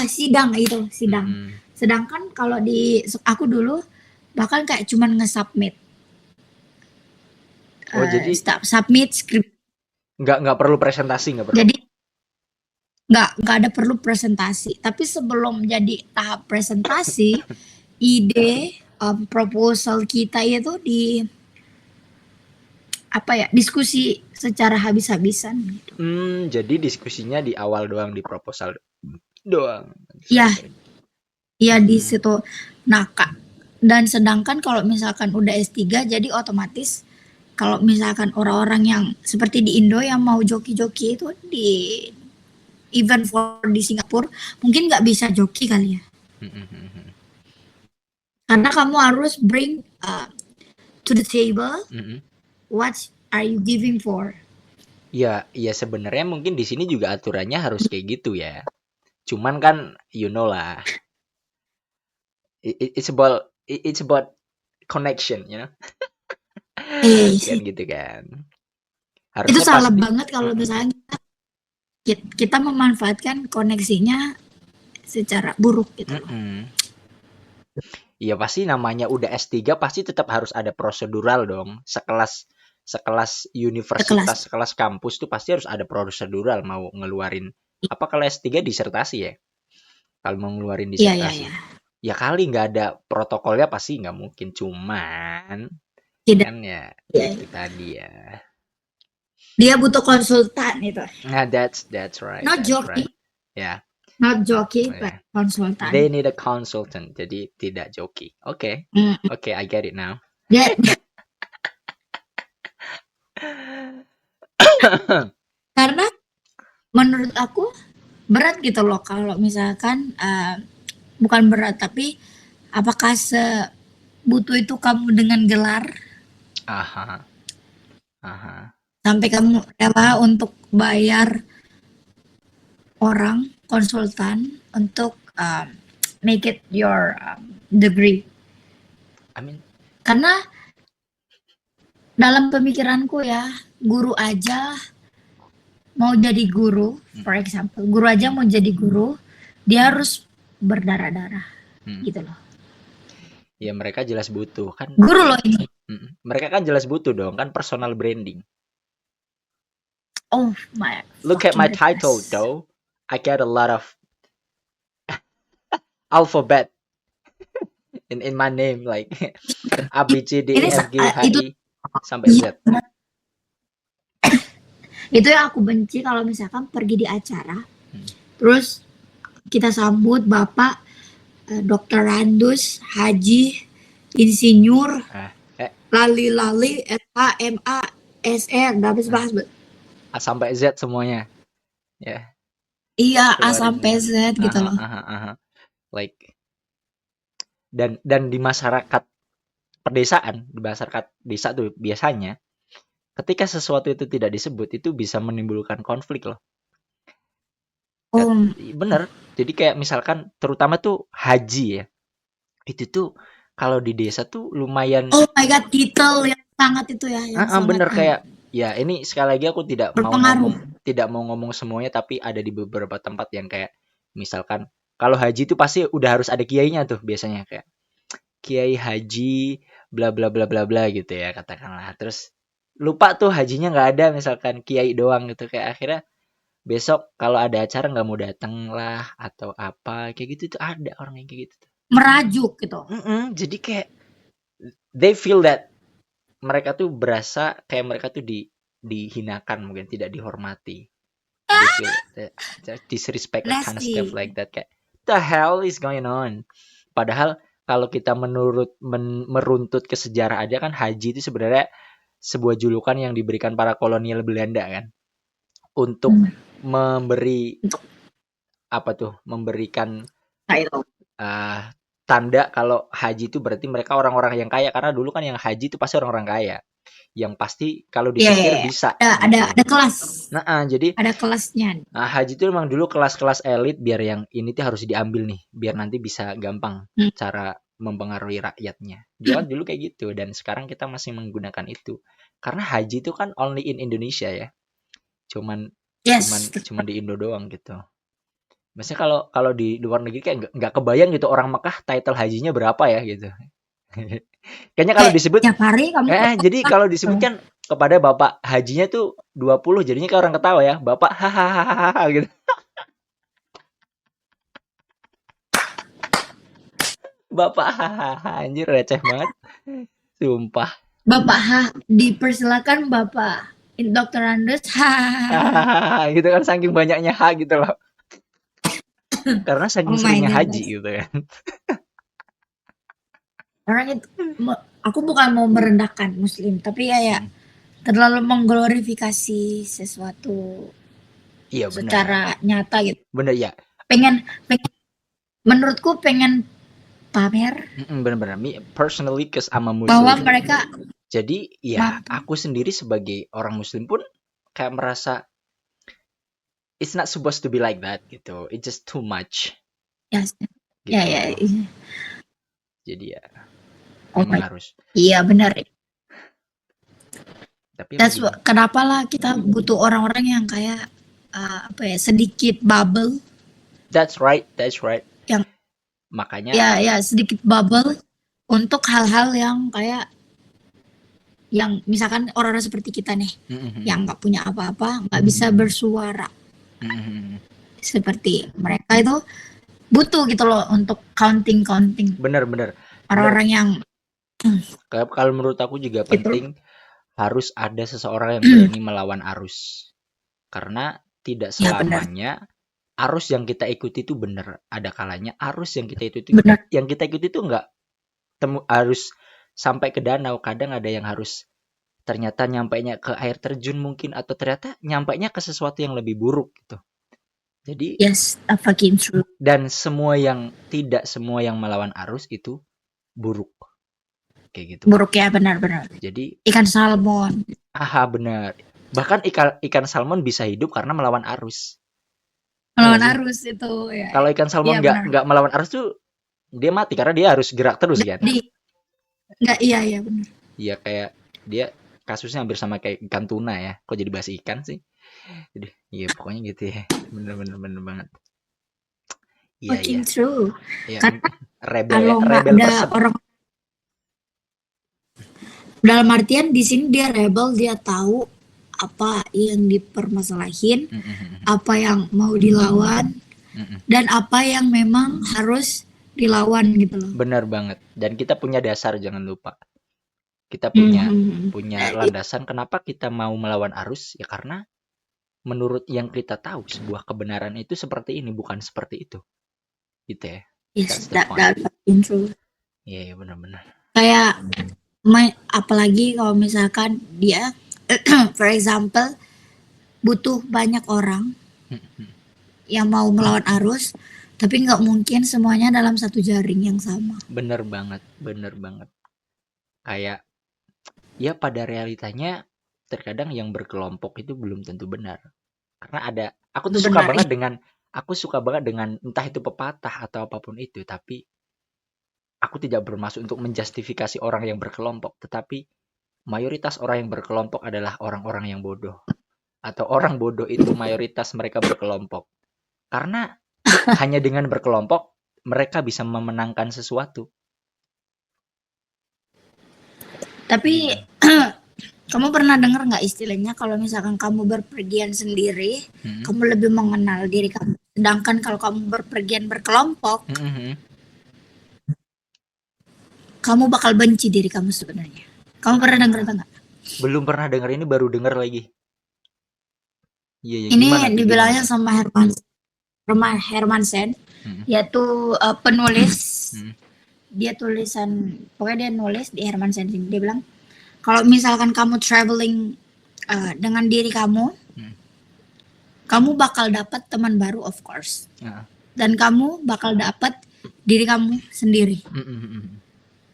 Speaker 2: Sidang itu, sidang. Sedangkan kalau di aku dulu bahkan kayak cuman nge-submit.
Speaker 1: Jadi
Speaker 2: submit skrip.
Speaker 1: Nggak perlu presentasi, nggak perlu.
Speaker 2: Jadi nggak ada perlu presentasi. Tapi sebelum jadi tahap presentasi, ide proposal kita itu diskusi secara habis-habisan gitu.
Speaker 1: Jadi diskusinya di awal doang, di proposal doang.
Speaker 2: Iya di situ. Nah, dan sedangkan kalau misalkan udah S3 jadi otomatis kalau misalkan orang-orang yang seperti di Indo yang mau joki-joki itu di event for di Singapura mungkin nggak bisa joki kali ya. Karena kamu harus bring to the table what are you giving for.
Speaker 1: Ya sebenarnya mungkin di sini juga aturannya harus kayak gitu ya. Cuman kan you know lah. It's about connection, you know. Kan gitu kan. Harusnya
Speaker 2: itu salah banget kalau misalnya kita memanfaatkan koneksinya secara buruk gitu.
Speaker 1: Iya pasti namanya udah S3 pasti tetap harus ada prosedural dong. Sekelas universitas, sekelas kampus tuh pasti harus ada prosedural mau ngeluarin. Apa kalau S3 disertasi ya? Kalau mau ngeluarin disertasi. Ya kali nggak ada protokolnya pasti nggak mungkin. Cuman kan ya itu tadi ya.
Speaker 2: Dia butuh konsultan itu.
Speaker 1: Nah, that's right.
Speaker 2: Not joking.
Speaker 1: Yeah.
Speaker 2: Not joking, but konsultan.
Speaker 1: They need a consultant, jadi tidak joki. Oke, I get it now.
Speaker 2: Karena menurut aku berat gitu loh kalau misalkan bukan berat tapi apakah sebutuh itu kamu dengan gelar
Speaker 1: Aha, aha.
Speaker 2: sampai kamu rela untuk bayar orang konsultan untuk make it your degree.
Speaker 1: I mean,
Speaker 2: Karena dalam pemikiranku ya, guru aja mau jadi guru, for
Speaker 1: mm,
Speaker 2: example, guru aja mau jadi guru, dia harus berdarah-darah
Speaker 1: mm.
Speaker 2: gitu loh.
Speaker 1: Ya mereka jelas butuh kan.
Speaker 2: Guru loh ini.
Speaker 1: Mereka kan jelas butuh dong kan personal branding.
Speaker 2: Oh my
Speaker 1: Look at
Speaker 2: fucking
Speaker 1: my title
Speaker 2: goodness.
Speaker 1: though. I get a lot of alphabet in my name like A B C D E
Speaker 2: Ini
Speaker 1: F G H
Speaker 2: itu
Speaker 1: I sampai Z.
Speaker 2: itu yang aku benci kalau misalkan pergi di acara,
Speaker 1: Hmm.
Speaker 2: terus kita sambut Bapak Dr. Randus Haji Insinyur
Speaker 1: Ah, eh,
Speaker 2: Lali-lali SHMA SR habis
Speaker 1: ah,
Speaker 2: bahas
Speaker 1: A sampai Z semuanya. Ya,
Speaker 2: iya A
Speaker 1: keluarin
Speaker 2: sampai
Speaker 1: semua.
Speaker 2: Z gitu
Speaker 1: Aha,
Speaker 2: loh.
Speaker 1: aha, aha. Like dan di masyarakat pedesaan, di masyarakat desa tuh biasanya ketika sesuatu itu tidak disebut itu bisa menimbulkan konflik loh.
Speaker 2: Oh,
Speaker 1: Bener. Jadi kayak misalkan terutama tuh haji ya. Itu tuh kalau di desa tuh lumayan
Speaker 2: oh my god, detail yang sangat itu ya, yang sangat
Speaker 1: bener kayak ya ini sekali lagi aku
Speaker 2: berpengaruh.
Speaker 1: tidak mau ngomong semuanya tapi ada di beberapa tempat yang kayak misalkan kalau haji itu pasti udah harus ada kiainya tuh biasanya kayak kiai haji bla bla bla bla bla gitu ya katakanlah. Terus lupa tuh hajinya nggak ada misalkan kiai doang gitu kayak akhirnya besok kalau ada acara nggak mau datang lah atau apa kayak gitu tuh ada orang yang kayak gitu tuh.
Speaker 2: Merajuk gitu.
Speaker 1: Jadi kayak they feel that mereka tuh berasa kayak mereka tuh dihinakan mungkin tidak dihormati. They feel disrespect or kind of stuff
Speaker 2: Nasty.
Speaker 1: like that kayak the hell is going on. Padahal kalau kita meruntut ke sejarah aja kan haji itu sebenarnya sebuah julukan yang diberikan para kolonial Belanda kan untuk
Speaker 2: Hmm.
Speaker 1: memberi
Speaker 2: Untuk
Speaker 1: apa tuh memberikan
Speaker 2: itu.
Speaker 1: uh, tanda kalau haji itu berarti mereka orang-orang yang kaya karena dulu kan yang haji itu pasti orang-orang kaya yang pasti kalau
Speaker 2: Iya, iya,
Speaker 1: disetir
Speaker 2: iya.
Speaker 1: bisa
Speaker 2: Ada
Speaker 1: gitu.
Speaker 2: kelas.
Speaker 1: Jadi
Speaker 2: Ada kelasnya.
Speaker 1: haji itu memang dulu kelas-kelas elit biar yang ini tuh harus diambil nih biar nanti bisa gampang
Speaker 2: Hmm.
Speaker 1: cara mempengaruhi rakyatnya. Dia kan dulu kayak gitu dan sekarang kita masih menggunakan itu karena haji itu kan only in Indonesia ya. Cuman
Speaker 2: Yes.
Speaker 1: cuman di Indo doang gitu. Maksudnya kalau kalau di luar negeri kayak nggak kebayang gitu orang Mekah title hajinya berapa ya gitu. Kayaknya kalau
Speaker 2: Kayak
Speaker 1: disebut
Speaker 2: tiap hari kamu ke
Speaker 1: jadi
Speaker 2: Mekah
Speaker 1: kalau
Speaker 2: gitu.
Speaker 1: disebutkan kepada bapak hajinya tuh 20 jadinya kayak orang ketawa ya. Bapak hahaha gitu. Bapak hahaha anjir receh banget. Sumpah.
Speaker 2: Bapak H, dipersilakan Bapak Dr. Andes. Hahaha.
Speaker 1: Hahaha gitu kan saking banyaknya gitu loh. Karena saking
Speaker 2: Oh my
Speaker 1: seringnya haji
Speaker 2: goodness.
Speaker 1: gitu kan.
Speaker 2: Orang itu aku bukan mau merendahkan muslim, tapi ya
Speaker 1: Hmm.
Speaker 2: terlalu mengglorifikasi sesuatu
Speaker 1: Iya benar.
Speaker 2: secara nyata gitu.
Speaker 1: Benar ya.
Speaker 2: Pengen pengen menurutku pengen pamer
Speaker 1: Benar-benar. Me personally cause I'm a
Speaker 2: bahwa
Speaker 1: Muslim.
Speaker 2: mereka
Speaker 1: Jadi ya
Speaker 2: mampu.
Speaker 1: aku sendiri sebagai orang Muslim pun kayak merasa it's not supposed to be like that gitu. It's just too much
Speaker 2: Ya, ya,
Speaker 1: gitu.
Speaker 2: ya, ya.
Speaker 1: Jadi ya
Speaker 2: Oh
Speaker 1: memang
Speaker 2: my,
Speaker 1: harus.
Speaker 2: iya benar.
Speaker 1: Tapi mau
Speaker 2: That's
Speaker 1: gimana?
Speaker 2: kenapa lah kita butuh orang-orang yang kayak apa ya sedikit bubble,
Speaker 1: That's right, that's right.
Speaker 2: yang
Speaker 1: Makanya
Speaker 2: ya sedikit bubble untuk hal-hal yang kayak yang misalkan orang-orang seperti kita nih yang nggak punya apa-apa nggak bisa bersuara seperti mereka itu butuh gitu loh untuk counting
Speaker 1: benar-benar benar.
Speaker 2: orang-orang yang
Speaker 1: Kalau menurut aku juga
Speaker 2: gitu.
Speaker 1: penting harus ada seseorang yang berani melawan arus. Karena tidak
Speaker 2: Ya benar
Speaker 1: selamanya arus yang kita ikuti itu benar. Ada kalanya arus
Speaker 2: benar
Speaker 1: yang kita ikuti itu enggak harus sampai ke danau. Kadang ada yang harus ternyata nyampainya ke air terjun mungkin atau ternyata nyampainya ke sesuatu yang lebih buruk gitu. Jadi
Speaker 2: Yes, fucking true.
Speaker 1: dan tidak semua yang melawan arus itu buruk kayak gitu.
Speaker 2: Buruk ya, benar-benar.
Speaker 1: Jadi
Speaker 2: Ikan salmon.
Speaker 1: benar. Bahkan ikan salmon bisa hidup karena melawan arus. Ya
Speaker 2: Melawan
Speaker 1: nggak sih?
Speaker 2: arus itu ya.
Speaker 1: Kalau ikan salmon
Speaker 2: Iya benar.
Speaker 1: nggak melawan arus tuh dia mati karena dia harus gerak terus kan.
Speaker 2: Jadi nggak, iya benar.
Speaker 1: Iya kayak dia kasusnya hampir sama kayak ikan tuna ya. Kok jadi bahas ikan sih? Jadi iya pokoknya gitu ya. Bener banget. Iya iya.
Speaker 2: Fucking true.
Speaker 1: Iya
Speaker 2: Karena
Speaker 1: rebel
Speaker 2: kalau nggak ada
Speaker 1: person.
Speaker 2: orang, dalam artian di sini dia rebel, dia tahu apa yang dipermasalahin, apa yang mau dilawan, dan apa yang memang harus dilawan gitu loh.
Speaker 1: Benar banget. Dan kita punya dasar, jangan lupa. Kita punya landasan kenapa kita mau melawan arus, ya karena menurut yang kita tahu sebuah kebenaran itu seperti ini, bukan seperti itu. Gitu ya.
Speaker 2: Yes, that's true.
Speaker 1: Iya, benar-benar.
Speaker 2: Kayak apalagi kalau misalkan dia for example butuh banyak orang yang mau melawan arus, tapi nggak mungkin semuanya dalam satu jaring yang sama.
Speaker 1: Bener banget. Kayak ya pada realitanya terkadang yang berkelompok itu belum tentu benar. Karena aku suka banget dengan entah itu pepatah atau apapun itu, tapi aku tidak bermaksud untuk menjustifikasi orang yang berkelompok, tetapi mayoritas orang yang berkelompok adalah orang-orang yang bodoh. Atau orang bodoh itu mayoritas mereka berkelompok. Karena hanya dengan berkelompok mereka bisa memenangkan sesuatu.
Speaker 2: Tapi kamu pernah dengar nggak istilahnya kalau misalkan kamu berpergian sendiri, kamu lebih mengenal diri kamu. Sedangkan kalau kamu berpergian berkelompok, kamu bakal benci diri kamu sebenarnya. Kamu pernah dengar atau nggak?
Speaker 1: Belum pernah dengar, ini baru dengar lagi.
Speaker 2: Iya, ini dibilangnya sama Hermansen, yaitu penulis. Dia tulisan, pokoknya dia nulis di Hermansen, dia bilang kalau misalkan kamu traveling dengan diri kamu, kamu bakal dapat teman baru of course, dan kamu bakal dapat diri kamu sendiri.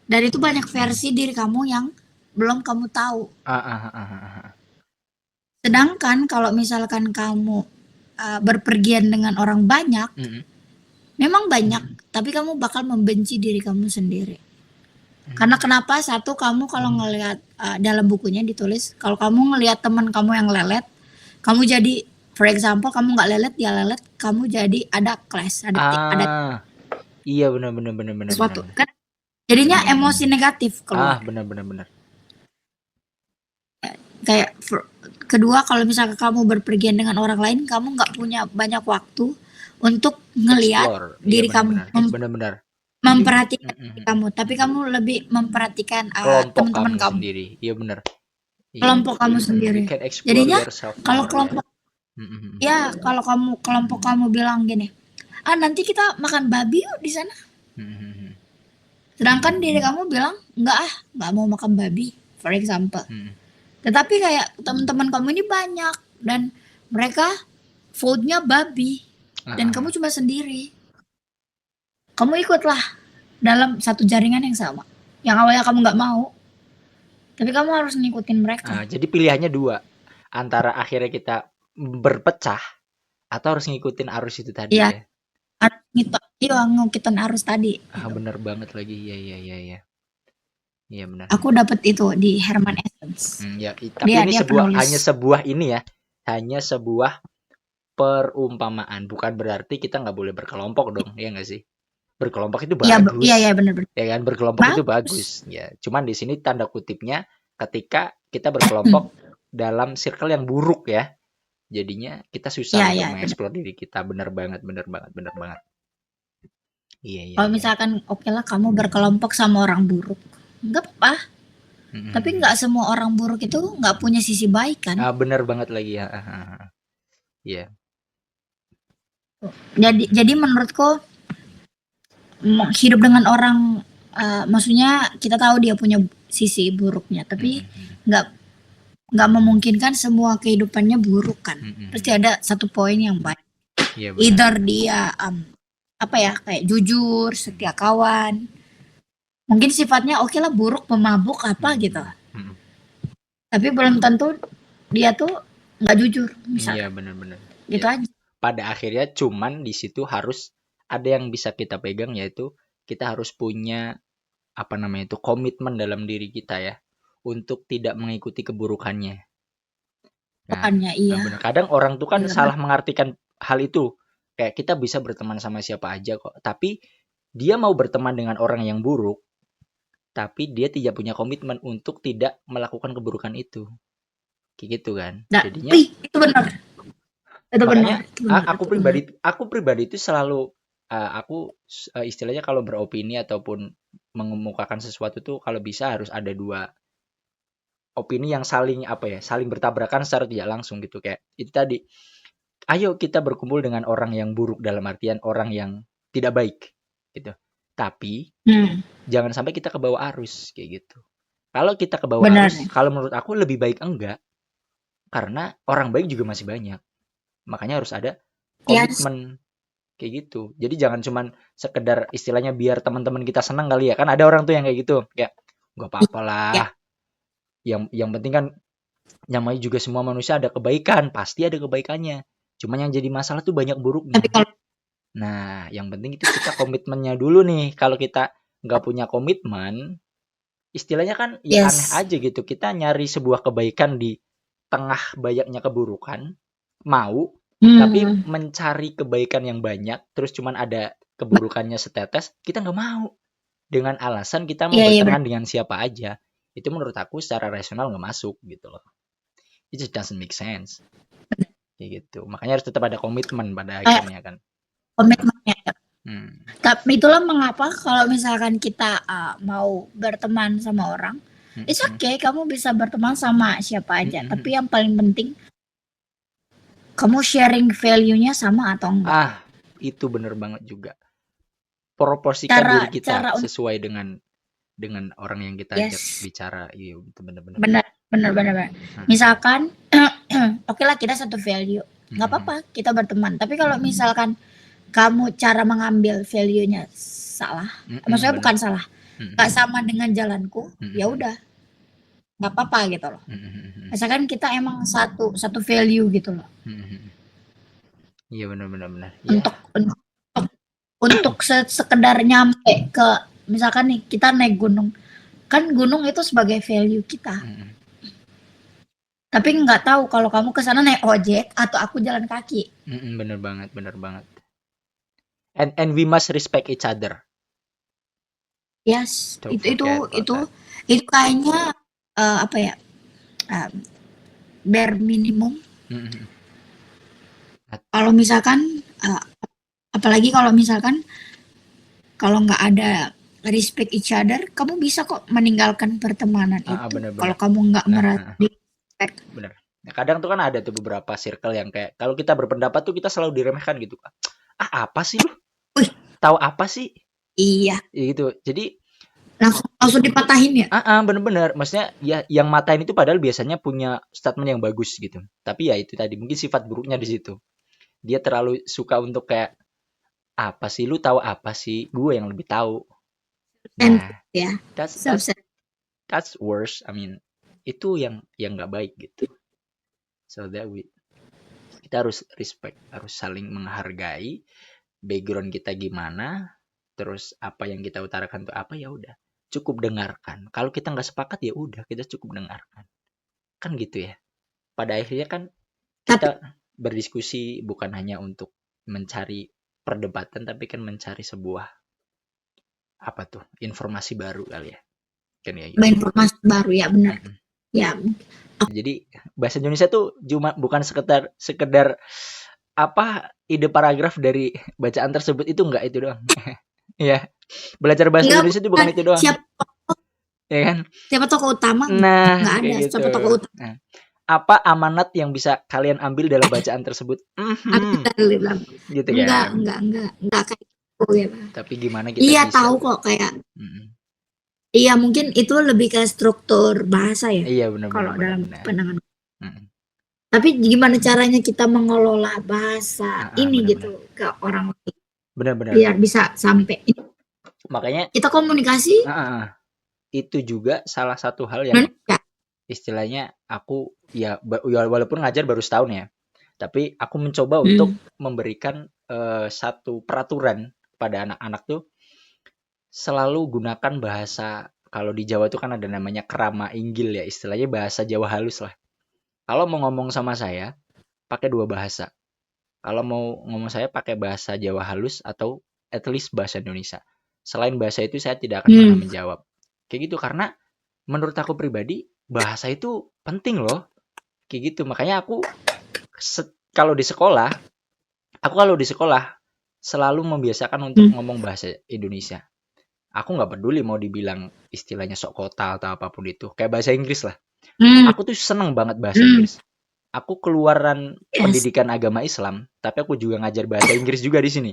Speaker 2: Dan itu banyak versi diri kamu yang belum kamu tahu. Sedangkan kalau misalkan kamu berpergian dengan orang banyak, memang banyak, tapi kamu bakal membenci diri kamu sendiri. Karena kenapa? Satu, kamu kalau ngelihat dalam bukunya ditulis, kalau kamu ngelihat teman kamu yang lelet, kamu jadi, for example, kamu nggak lelet, dia lelet, kamu jadi ada clash, ada
Speaker 1: iya benar.
Speaker 2: Sesuatu kan, jadinya emosi negatif keluar.
Speaker 1: Benar.
Speaker 2: Kayak kedua, kalau misalkan kamu berpergian dengan orang lain, kamu nggak punya banyak waktu untuk ngelihat diri kamu,
Speaker 1: benar.
Speaker 2: memperhatikan diri kamu, tapi kamu lebih memperhatikan teman-teman kamu
Speaker 1: sendiri. Iya benar.
Speaker 2: Kelompok kamu sendiri. Jadinya kalau kelompok, ya kalau kelompok kamu bilang gini, nanti kita makan babi yuk di sana. Sedangkan diri kamu bilang nggak mau makan babi, for example. Tetapi kayak teman-teman kamu ini banyak dan mereka foodnya babi dan kamu cuma sendiri. Kamu ikutlah dalam satu jaringan yang sama, yang awalnya kamu nggak mau, tapi kamu harus ngikutin mereka.
Speaker 1: Jadi pilihannya dua, antara akhirnya kita berpecah atau harus ngikutin arus itu tadi.
Speaker 2: Iya, ngikutin arus tadi.
Speaker 1: Bener banget lagi, iya. Iya benar.
Speaker 2: Aku dapat itu di Herman Essence.
Speaker 1: Tapi ini hanya sebuah perumpamaan, bukan berarti kita nggak boleh berkelompok dong, ya nggak sih? Berkelompok itu bagus.
Speaker 2: Iya benar.
Speaker 1: Ya kan, berkelompok itu bagus. Ya, cuman di sini tanda kutipnya ketika kita berkelompok dalam circle yang buruk ya, jadinya kita susah untuk mengeksplor diri kita. Benar banget. Iya.
Speaker 2: Kalau misalkan oke lah kamu berkelompok sama orang buruk, nggak apa-apa. Tapi nggak semua orang buruk itu nggak punya sisi baik kan?
Speaker 1: Benar banget lagi ya. Iya.
Speaker 2: Jadi menurutku hidup dengan orang, maksudnya kita tahu dia punya sisi buruknya, tapi nggak memungkinkan semua kehidupannya buruk kan. Pasti ada satu poin yang baik.
Speaker 1: Iya benar.
Speaker 2: Either dia apa ya, kayak jujur, setia kawan. Mungkin sifatnya oke lah buruk, pemabuk apa gitu. Tapi belum tentu dia tuh nggak jujur
Speaker 1: Iya
Speaker 2: misalkan.
Speaker 1: benar-benar.
Speaker 2: Gitu
Speaker 1: Ya.
Speaker 2: aja.
Speaker 1: Pada akhirnya cuman di situ harus ada yang bisa kita pegang, yaitu kita harus punya apa namanya itu komitmen dalam diri kita ya untuk tidak mengikuti keburukannya. Nah,
Speaker 2: Bukannya iya.
Speaker 1: benar. Kadang orang tuh kan
Speaker 2: Iya,
Speaker 1: salah mengartikan hal itu. Kayak kita bisa berteman sama siapa aja kok, tapi dia mau berteman dengan orang yang buruk, tapi dia tidak punya komitmen untuk tidak melakukan keburukan itu. Kayak gitu kan.
Speaker 2: nah,
Speaker 1: Jadinya
Speaker 2: itu benar. Itu benar.
Speaker 1: makanya
Speaker 2: Itu benar.
Speaker 1: aku
Speaker 2: Itu benar.
Speaker 1: pribadi itu selalu aku istilahnya kalau beropini ataupun mengemukakan sesuatu tuh kalau bisa harus ada dua opini yang saling apa ya, saling bertabrakan secara tidak langsung gitu. Kayak itu tadi, ayo kita berkumpul dengan orang yang buruk dalam artian orang yang tidak baik gitu. Tapi jangan sampai kita ke bawah arus kayak gitu. Kalau kita ke bawah
Speaker 2: Benar.
Speaker 1: arus, kalau menurut aku lebih baik enggak, karena orang baik juga masih banyak. Makanya harus ada
Speaker 2: Yes.
Speaker 1: komitmen kayak gitu. Jadi jangan cuman sekedar istilahnya biar teman-teman kita senang kali ya. Kan ada orang tuh yang kayak gitu, kayak nggak apa-apa lah.
Speaker 2: Ya.
Speaker 1: Yang penting kan namanya juga semua manusia ada kebaikan, pasti ada kebaikannya. Cuman yang jadi masalah tuh banyak buruknya.
Speaker 2: Tapi kalau
Speaker 1: Nah, yang penting itu kita komitmennya dulu nih. Kalau kita nggak punya komitmen, istilahnya kan ya aneh
Speaker 2: yes.
Speaker 1: aja gitu. Kita nyari sebuah kebaikan di tengah banyaknya keburukan, mau, tapi mencari kebaikan yang banyak, terus cuman ada keburukannya setetes, kita nggak mau. Dengan alasan kita mau
Speaker 2: Iya, iya
Speaker 1: berteman
Speaker 2: benar.
Speaker 1: dengan siapa aja. Itu menurut aku secara rasional nggak masuk gitu loh. It just doesn't make sense. Kayak gitu. Makanya harus tetap ada komitmen pada akhirnya kan.
Speaker 2: Komitmennya.
Speaker 1: Hmm.
Speaker 2: Tapi itulah mengapa kalau misalkan kita mau berteman sama orang, it's okay, kamu bisa berteman sama siapa aja. Tapi yang paling penting kamu sharing value-nya sama atau enggak.
Speaker 1: Itu bener banget juga. Proporsikan diri kita
Speaker 2: Cara
Speaker 1: sesuai dengan orang yang kita ajak bicara. Iya, itu bener-bener.
Speaker 2: Benar. Misalkan, oke lah kita satu value, nggak apa-apa kita berteman. Tapi kalau misalkan kamu cara mengambil value-nya salah, maksudnya bukan salah, nggak sama dengan jalanku, ya udah, nggak apa-apa gitu loh. Misalkan kita emang satu value gitu loh.
Speaker 1: Iya benar.
Speaker 2: Untuk sekedar nyampe ke misalkan nih kita naik gunung, kan gunung itu sebagai value kita. Tapi nggak tahu kalau kamu kesana naik ojek atau aku jalan kaki.
Speaker 1: Bener banget. And we must respect each other.
Speaker 2: Yes, itu kayaknya apa ya? Bare minimum. Kalau misalkan apalagi kalau misalkan kalau nggak ada respect each other, kamu bisa kok meninggalkan pertemanan itu.
Speaker 1: Bener.
Speaker 2: Kalau kamu nggak merasa respect.
Speaker 1: Bener. Nah, kadang tuh kan ada tuh beberapa circle yang kayak kalau kita berpendapat tuh kita selalu diremehkan gitu kan. Apa sih lu? Tahu apa sih?
Speaker 2: Iya.
Speaker 1: Gitu. Jadi
Speaker 2: langsung dipatahin ya?
Speaker 1: Bener. Maksudnya ya yang matain itu padahal biasanya punya statement yang bagus gitu. Tapi ya itu tadi mungkin sifat buruknya di situ. Dia terlalu suka untuk kayak apa sih lu tahu apa sih? Gue yang lebih tahu. Nah,
Speaker 2: ya.
Speaker 1: That's worse. I mean, itu yang nggak baik gitu. So that kita harus respect, harus saling menghargai background kita gimana, terus apa yang kita utarakan tuh apa, ya udah cukup dengarkan. Kalau kita nggak sepakat ya udah kita cukup dengarkan, kan gitu ya. Pada akhirnya kan kita berdiskusi bukan hanya untuk mencari perdebatan, tapi kan mencari sebuah apa tuh informasi baru kali ya, kan ya gitu.
Speaker 2: Informasi baru ya, benar. Ya.
Speaker 1: Jadi bahasa Indonesia tuh cuma bukan sekedar apa ide paragraf dari bacaan tersebut, itu enggak itu doang. Ya. Belajar bahasa Indonesia itu bukan itu doang. Ya kan?
Speaker 2: Siapa tokoh utama?
Speaker 1: Nah,
Speaker 2: enggak ada
Speaker 1: gitu.
Speaker 2: siapa tokoh utama.
Speaker 1: Nah, apa amanat yang bisa kalian ambil dalam bacaan tersebut? Gitu kan?
Speaker 2: Enggak kayak gitu ya.
Speaker 1: Tapi gimana kita
Speaker 2: iya
Speaker 1: bisa?
Speaker 2: Tahu kok kayak iya, mungkin itu lebih ke struktur bahasa ya.
Speaker 1: Iya, benar.
Speaker 2: Kalau dalam pandangan. Tapi gimana caranya kita mengelola bahasa ini
Speaker 1: Benar-benar.
Speaker 2: gitu ke orang lain
Speaker 1: Benar-benar.
Speaker 2: biar bisa sampai
Speaker 1: Makanya
Speaker 2: kita komunikasi
Speaker 1: itu juga salah satu hal yang
Speaker 2: Indonesia.
Speaker 1: istilahnya aku ya walaupun ngajar baru setahun ya, tapi aku mencoba untuk memberikan satu peraturan pada anak-anak tuh selalu gunakan bahasa. Kalau di Jawa tuh kan ada namanya kerama inggil ya, istilahnya bahasa Jawa halus lah. Kalau mau ngomong sama saya pakai dua bahasa. Kalau mau ngomong saya pakai bahasa Jawa halus atau at least bahasa Indonesia. Selain bahasa itu saya tidak akan pernah menjawab. Kayak gitu karena menurut aku pribadi bahasa itu penting loh. Kayak gitu. Makanya aku kalau di sekolah selalu membiasakan untuk ngomong bahasa Indonesia. Aku nggak peduli mau dibilang istilahnya sok kota atau apapun itu. Kayak bahasa Inggris lah. Aku tuh seneng banget bahasa Inggris. Aku keluaran
Speaker 2: Yes.
Speaker 1: pendidikan agama Islam, tapi aku juga ngajar bahasa Inggris juga di sini.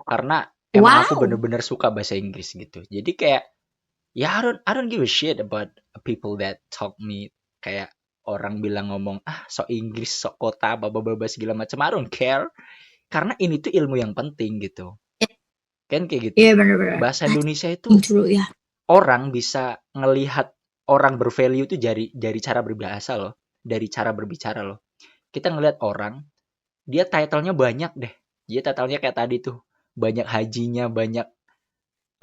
Speaker 1: Karena emang aku bener-bener suka bahasa Inggris gitu. Jadi kayak ya I don't give a shit about people that talk me kayak orang bilang ngomong sok Inggris, sok kota, baba-baba segala macam. I don't care. Karena ini tuh ilmu yang penting gitu. Kan kayak gitu.
Speaker 2: Iya benar-benar.
Speaker 1: Bahasa Indonesia itu
Speaker 2: True, ya.
Speaker 1: orang bisa ngelihat orang bervalue itu dari cara berbahasa loh, dari cara berbicara loh. Kita ngelihat orang, dia title-nya banyak deh. Dia title-nya kayak tadi tuh, banyak hajinya, banyak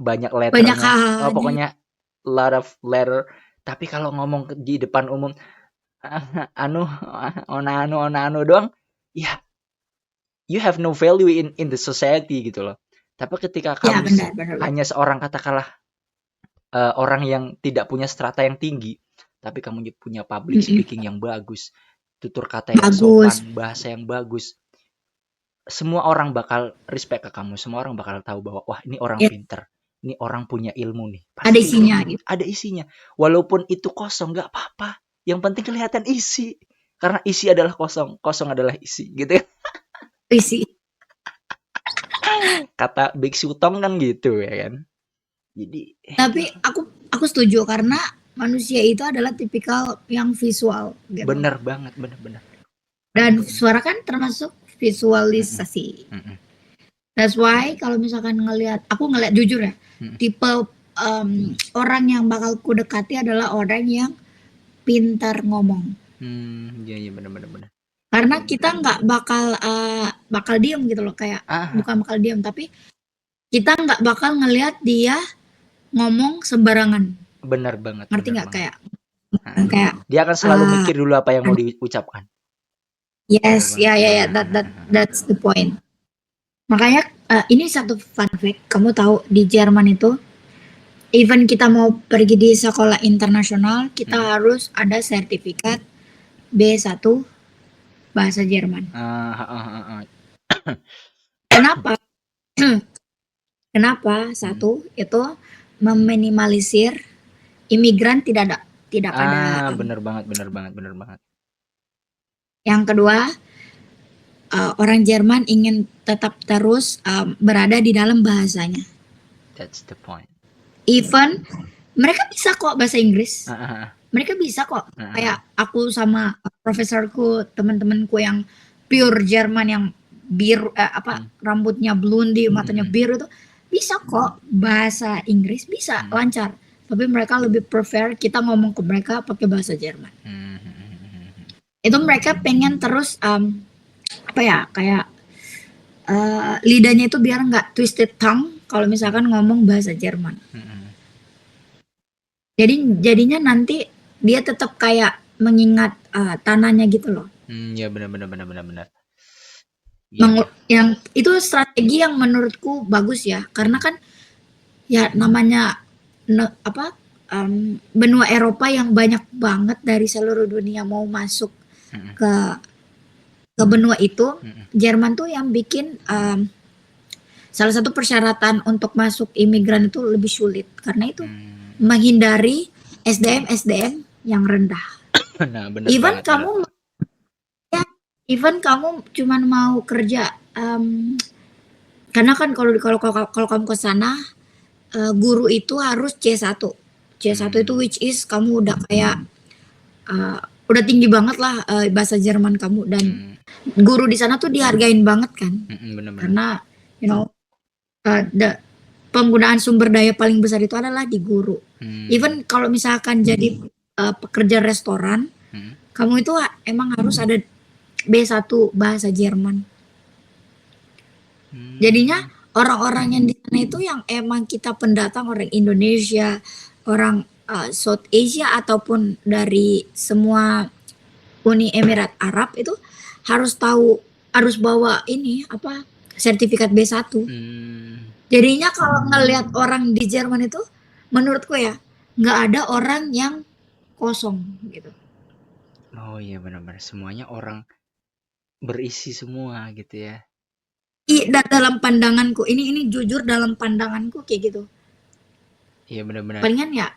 Speaker 1: letternya. Pokoknya lot of letter. Tapi kalau ngomong di depan umum, ona doang, ya you have no value in the society gitu loh. Tapi ketika kamu hanya seorang katakanlah orang yang tidak punya strata yang tinggi, tapi kamu punya public speaking yang bagus, tutur kata yang sopan, bahasa yang bagus, semua orang bakal respect ke kamu. Semua orang bakal tahu bahwa wah ini orang pinter, ini orang punya ilmu nih. Pasti
Speaker 2: ada isinya gitu.
Speaker 1: Ada isinya. Walaupun itu kosong nggak apa-apa. Yang penting kelihatan isi. Karena isi adalah kosong, kosong adalah isi, gitu ya.
Speaker 2: Isi.
Speaker 1: Kata Biksu Tong kan gitu ya kan. Jadi
Speaker 2: tapi aku setuju karena manusia itu adalah tipikal yang visual gitu.
Speaker 1: Bener banget, bener.
Speaker 2: Dan suara kan termasuk visualisasi. That's why kalau misalkan aku ngeliat jujur ya, tipe orang yang bakal ku dekati adalah orang yang pintar ngomong.
Speaker 1: Iya bener.
Speaker 2: Karena kita nggak bakal diem gitu loh, kayak bukan bakal diem, tapi kita nggak bakal ngelihat dia ngomong sembarangan.
Speaker 1: Bener banget.
Speaker 2: Ngerti nggak kayak
Speaker 1: dia akan selalu mikir dulu apa yang mau diucapkan.
Speaker 2: Yes, ya, that's the point. Makanya ini satu fun fact, kamu tahu di Jerman itu, even kita mau pergi di sekolah internasional, kita harus ada sertifikat B1 bahasa Jerman. Kenapa? Kenapa? Satu, itu meminimalisir imigran tidak ada.
Speaker 1: Bener banget.
Speaker 2: Yang kedua, orang Jerman ingin tetap terus berada di dalam bahasanya.
Speaker 1: That's the point.
Speaker 2: Even mereka bisa kok bahasa Inggris. Mereka bisa kok. Kayak aku sama profesorku, teman-temanku yang pure Jerman yang biru, rambutnya blondie, matanya biru itu bisa kok bahasa Inggris, bisa lancar. Tapi mereka lebih prefer kita ngomong ke mereka pakai bahasa Jerman. Itu mereka pengen terus kayak lidahnya itu biar nggak twisted tongue kalau misalkan ngomong bahasa Jerman. Jadinya nanti dia tetap kayak mengingat tanahnya gitu loh.
Speaker 1: Ya benar.
Speaker 2: Yang itu strategi yang menurutku bagus ya, karena kan ya namanya benua Eropa yang banyak banget dari seluruh dunia mau masuk ke benua itu. Jerman tuh yang bikin salah satu persyaratan untuk masuk imigran itu lebih sulit karena itu menghindari SDM yang rendah.
Speaker 1: Nah, bener
Speaker 2: even
Speaker 1: banget,
Speaker 2: even kamu cuman mau kerja karena kan kalau kamu ke sana guru itu harus C1 itu which is kamu udah kayak udah tinggi banget lah bahasa Jerman kamu, dan guru di sana tuh dihargain banget kan,
Speaker 1: Bener-bener.
Speaker 2: karena you know penggunaan sumber daya paling besar itu adalah di guru. Even kalau misalkan jadi pekerja restoran, kamu itu emang harus ada B1 bahasa Jerman. Jadinya orang-orang yang di sana itu yang emang kita pendatang, orang Indonesia, orang South Asia ataupun dari semua Uni Emirat Arab itu harus tahu, harus bawa ini apa sertifikat B1. Jadinya kalau ngelihat orang di Jerman itu, menurutku ya nggak ada orang yang kosong gitu.
Speaker 1: Oh iya benar-benar semuanya orang berisi semua gitu ya.
Speaker 2: Dalam pandanganku ini jujur dalam pandanganku kayak gitu.
Speaker 1: Iya benar-benar.
Speaker 2: Palingan ya,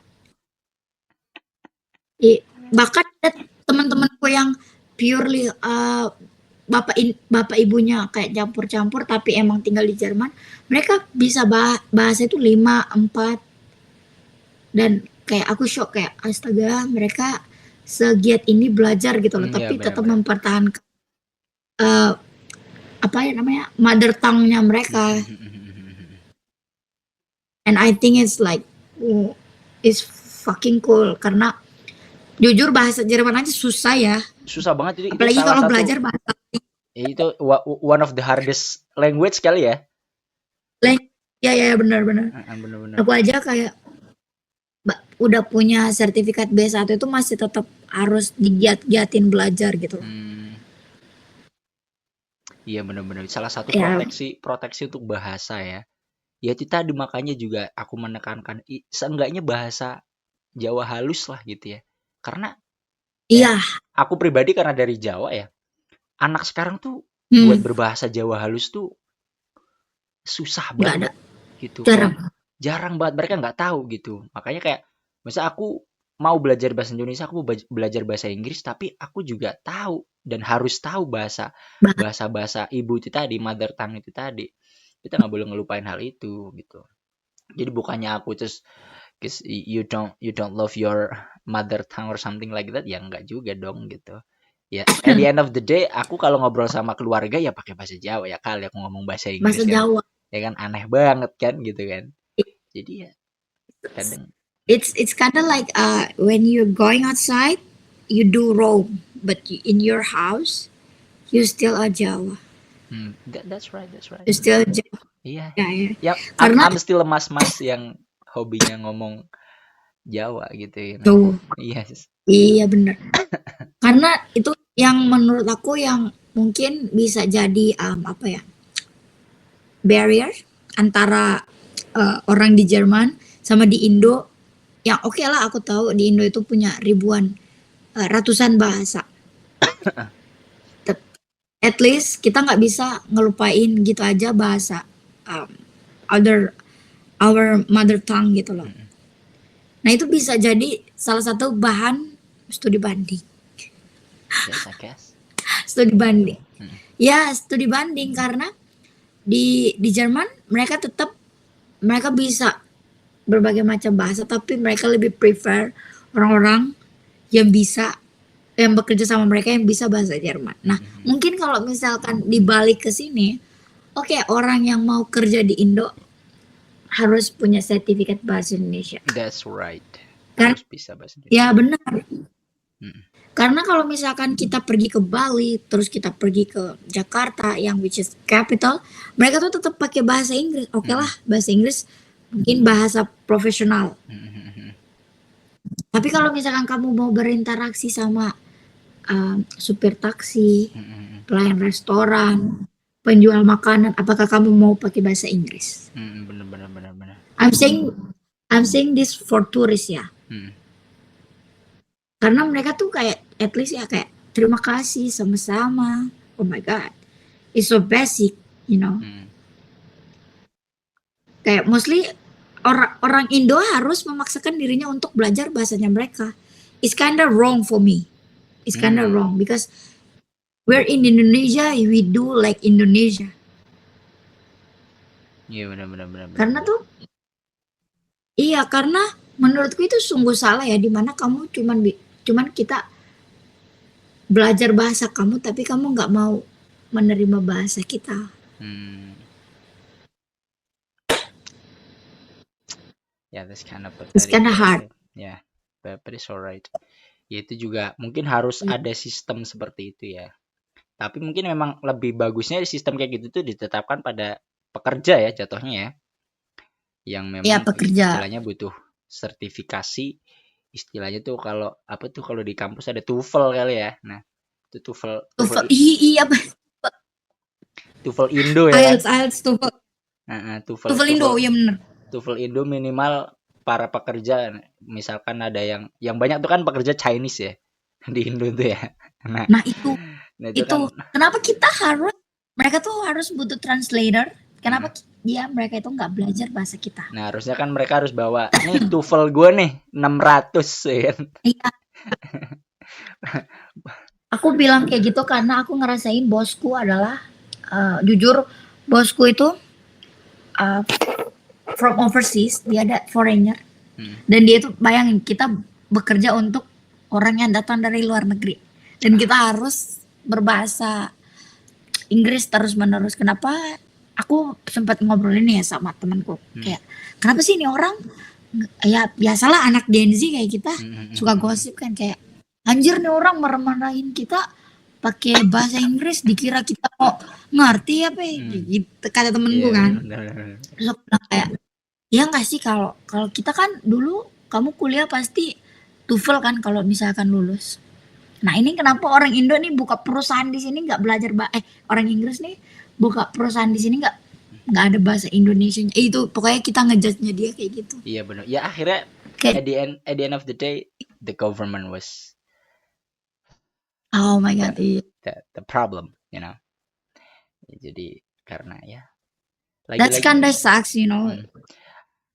Speaker 2: bahkan teman-temanku yang purely bapak ibunya kayak campur-campur tapi emang tinggal di Jerman, mereka bisa bahasa itu 5, 4, dan kayak aku shock kayak astaga mereka segiat ini belajar gitu loh, tapi
Speaker 1: Iya,
Speaker 2: tetap
Speaker 1: benar-benar.
Speaker 2: mempertahankan apa ya namanya mother tongue-nya mereka. And I think it's like it's fucking cool, karena jujur bahasa Jerman aja susah ya,
Speaker 1: Susah banget itu
Speaker 2: apalagi
Speaker 1: salah
Speaker 2: kalau
Speaker 1: satu
Speaker 2: belajar bahasa
Speaker 1: itu one of the hardest language kali ya.
Speaker 2: lain. Ya benar-benar.
Speaker 1: Benar-benar.
Speaker 2: Aku aja kayak udah punya sertifikat B1 itu masih tetap harus digiat-giatin belajar gitu loh.
Speaker 1: Iya benar-benar salah satu
Speaker 2: Ya,
Speaker 1: proteksi untuk bahasa ya. Ya itu tadi makanya juga aku menekankan seenggaknya bahasa Jawa halus lah gitu ya. Karena ya,
Speaker 2: iya,
Speaker 1: aku pribadi karena dari Jawa ya. Anak sekarang tuh buat berbahasa Jawa halus tuh susah
Speaker 2: nggak ada,
Speaker 1: banget gitu.
Speaker 2: jarang.
Speaker 1: Kayak jarang banget mereka nggak tahu gitu. Makanya kayak misal aku mau belajar bahasa Indonesia, aku mau belajar bahasa Inggris, tapi aku juga tahu dan harus tahu bahasa ibu itu tadi, mother tongue itu tadi. Kita nggak boleh ngelupain hal itu gitu. Jadi bukannya aku terus cause you don't love your mother tongue or something like that, ya enggak juga dong gitu. Ya, at the end of the day aku kalau ngobrol sama keluarga ya pakai bahasa Jawa ya kali aku ngomong bahasa
Speaker 2: Bahasa
Speaker 1: Inggris kan.
Speaker 2: Jawa.
Speaker 1: Ya kan aneh banget kan gitu kan. Jadi ya kadang
Speaker 2: It's kind of like when you're going outside, you do wrong, but in your house, you still a Jawa.
Speaker 1: that's right.
Speaker 2: You still Jawa.
Speaker 1: Iya.
Speaker 2: Ya, ya.
Speaker 1: Ya,
Speaker 2: Karena
Speaker 1: I'm still a mas-mas yang hobinya ngomong Jawa gitu ya.
Speaker 2: tuh,
Speaker 1: Yes.
Speaker 2: iya bener. Karena itu yang menurut aku yang mungkin bisa jadi apa ya barrier antara orang di Jerman sama di Indo, yang oke lah aku tahu di Indo itu punya ribuan ratusan bahasa. At least kita nggak bisa ngelupain gitu aja bahasa um, our mother tongue gitu loh. Nah itu bisa jadi salah satu bahan studi banding.
Speaker 1: Yes, I guess.
Speaker 2: Studi banding. Ya studi banding karena di Jerman mereka bisa berbagai macam bahasa, tapi mereka lebih prefer orang-orang yang bekerja sama mereka yang bisa bahasa Jerman. Nah, mungkin kalau misalkan dibalik ke sini, oke, orang yang mau kerja di Indo harus punya sertifikat bahasa Indonesia.
Speaker 1: That's right.
Speaker 2: Kan?
Speaker 1: Harus bisa bahasa Indonesia.
Speaker 2: Ya benar. Karena kalau misalkan kita pergi ke Bali, terus kita pergi ke Jakarta yang which is capital, mereka tuh tetap pakai bahasa Inggris. Oke lah, bahasa Inggris mungkin bahasa profesional. Tapi kalau misalkan kamu mau berinteraksi sama supir taksi, pelayan restoran, penjual makanan, apakah kamu mau pakai bahasa Inggris?
Speaker 1: Benar.
Speaker 2: I'm saying this for tourists ya. Karena mereka tuh kayak at least ya kayak terima kasih sama-sama. Oh my god, it's so basic, you know. Kayak mostly orang Indo harus memaksakan dirinya untuk belajar bahasanya mereka. It's kinda wrong for me. It's kinda wrong because we're in Indonesia, we do like Indonesia.
Speaker 1: Iya benar.
Speaker 2: Karena tuh, iya karena menurutku itu sungguh salah ya, dimana kamu cuman kita belajar bahasa kamu tapi kamu nggak mau menerima bahasa kita.
Speaker 1: Yeah, that's kind of
Speaker 2: It's
Speaker 1: pathetic,
Speaker 2: kinda
Speaker 1: but
Speaker 2: hard.
Speaker 1: yeah, but it's alright. Ya itu juga mungkin harus
Speaker 2: Iya.
Speaker 1: ada sistem seperti itu ya. Tapi mungkin memang lebih bagusnya sistem kayak gitu tuh ditetapkan pada pekerja ya jatuhnya ya. Yang
Speaker 2: Ya
Speaker 1: memang
Speaker 2: pekerja.
Speaker 1: istilahnya butuh sertifikasi. Istilahnya tuh kalau apa tuh kalau di kampus ada TOEFL kali ya. Nah, itu
Speaker 2: TOEFL, iya
Speaker 1: TOEFL Indo ya kan.
Speaker 2: IELTS TOEFL.
Speaker 1: TOEFL
Speaker 2: TOEFL Indo,
Speaker 1: TOEFL
Speaker 2: iya bener.
Speaker 1: TOEFL Indo minimal para pekerja, misalkan ada yang banyak tuh kan pekerja Chinese ya di Indo tuh ya. Nah,
Speaker 2: Nah itu
Speaker 1: itu kan
Speaker 2: kenapa kita harus, mereka tuh harus butuh translator, kenapa
Speaker 1: nah,
Speaker 2: mereka itu nggak belajar bahasa kita.
Speaker 1: nah harusnya kan mereka harus bawa nih TOEFL gue nih 600 ya kan.
Speaker 2: Iya, aku bilang kayak gitu karena aku ngerasain bosku adalah jujur, bosku itu uh, from overseas, dia ada foreigner, dan dia itu bayangin kita bekerja untuk orang yang datang dari luar negeri dan kita harus berbahasa Inggris terus menerus. Kenapa? Aku sempat ngobrolin ya sama temanku kayak, kenapa sih ini orang, ya biasalah anak Gen Z kayak kita suka gosip kan, kayak anjir nih orang marah-marahin kita pakai bahasa Inggris dikira kita kok ngerti apa ya, gitu kata temenku
Speaker 1: Iya,
Speaker 2: kan.
Speaker 1: benar.
Speaker 2: Terus aku bilang kayak, ya nggak sih, kalau kalau kita kan dulu kamu kuliah pasti TOEFL kan kalau misalkan lulus. Nah ini kenapa orang Indo nih buka perusahaan di sini nggak belajar orang Inggris nih buka perusahaan di sini nggak ada bahasa Indonesia. Itu pokoknya kita ngejudge-nya dia kayak gitu.
Speaker 1: Iya benar. Ya akhirnya
Speaker 2: Kayak
Speaker 1: at the end of the day the government was
Speaker 2: oh my god, iya.
Speaker 1: the problem, you know. Jadi karena ya
Speaker 2: That's
Speaker 1: lagi-lagi
Speaker 2: kinda sucks, you know.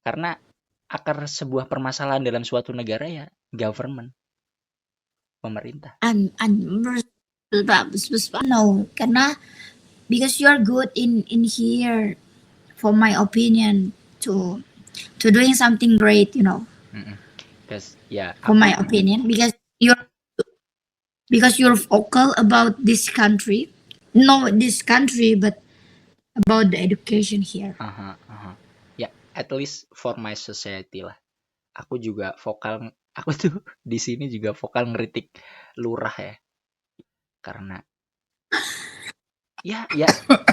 Speaker 1: karena akar sebuah permasalahan dalam suatu negara ya government, pemerintah.
Speaker 2: No, karena because you're good in here, for my opinion, to doing something great, you know.
Speaker 1: Because ya
Speaker 2: For my opinion, because you're vocal about this country, no this country, but about the education here.
Speaker 1: Ya at least for my society lah. Aku juga vokal, aku tuh di sini juga vokal ngeritik lurah ya. Karena ya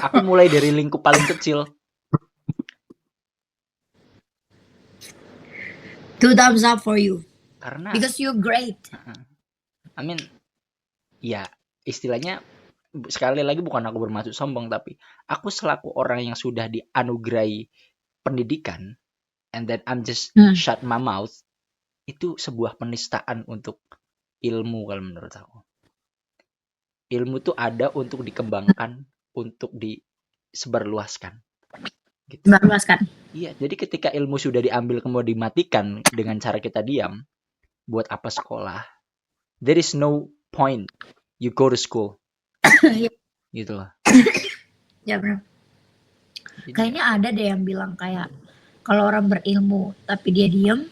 Speaker 1: aku mulai dari lingkup paling kecil.
Speaker 2: 2 thumbs up for you.
Speaker 1: Karena
Speaker 2: Because you're great.
Speaker 1: I mean ya istilahnya sekali lagi bukan aku bermaksud sombong, tapi aku selaku orang yang sudah dianugerahi pendidikan and then I'm just shut my mouth, itu sebuah penistaan untuk ilmu kalau menurut aku. Ilmu tuh ada untuk dikembangkan, untuk disebarluaskan. Gitu.
Speaker 2: Sebarluaskan.
Speaker 1: Iya, jadi ketika ilmu sudah diambil kemudian dimatikan dengan cara kita diam, buat apa sekolah? There is no point you go to school. Gitu loh.
Speaker 2: Ya benar. Kayaknya ada deh yang bilang kayak kalau orang berilmu tapi dia diem,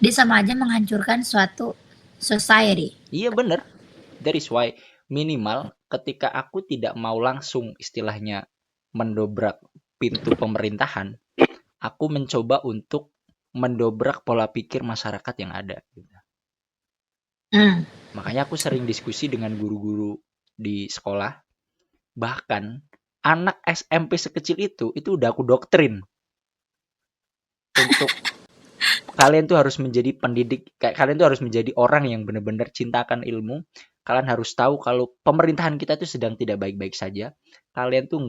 Speaker 2: dia sama aja menghancurkan suatu society.
Speaker 1: Iya bener. That is why minimal ketika aku tidak mau langsung istilahnya mendobrak pintu pemerintahan, aku mencoba untuk mendobrak pola pikir masyarakat yang ada. Makanya aku sering diskusi dengan guru-guru di sekolah. Bahkan anak SMP sekecil itu udah aku doktrin untuk kalian tuh harus menjadi pendidik, kalian tuh harus menjadi orang yang benar-benar cintakan ilmu. Kalian harus tahu kalau pemerintahan kita tuh sedang tidak baik-baik saja. Kalian tuh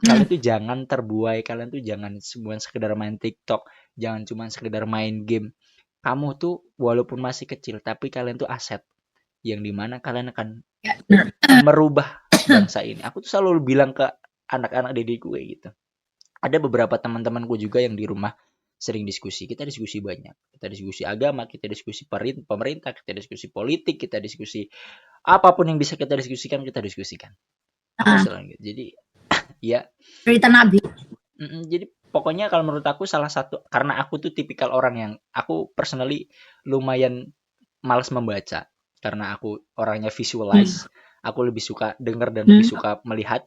Speaker 1: kalian tuh jangan terbuai, kalian tuh jangan semua sekedar main TikTok, jangan cuma sekedar main game. Kamu tuh walaupun masih kecil, tapi kalian tuh aset yang dimana kalian akan merubah bangsa ini. Aku tuh selalu bilang ke anak-anak didik gue gitu. Ada beberapa teman-temanku juga yang di rumah sering diskusi. Kita diskusi banyak. Kita diskusi agama, kita diskusi pemerintah, kita diskusi politik, kita diskusi apapun yang bisa kita diskusikan, kita diskusikan. Aku selalu gitu. Jadi ya
Speaker 2: cerita Nabi.
Speaker 1: Jadi pokoknya kalau menurut aku salah satu, karena aku tuh tipikal orang yang aku personally lumayan malas membaca. karena aku orangnya
Speaker 2: Hmm.
Speaker 1: visualize, aku lebih suka dengar dan
Speaker 2: Hmm.
Speaker 1: lebih suka melihat.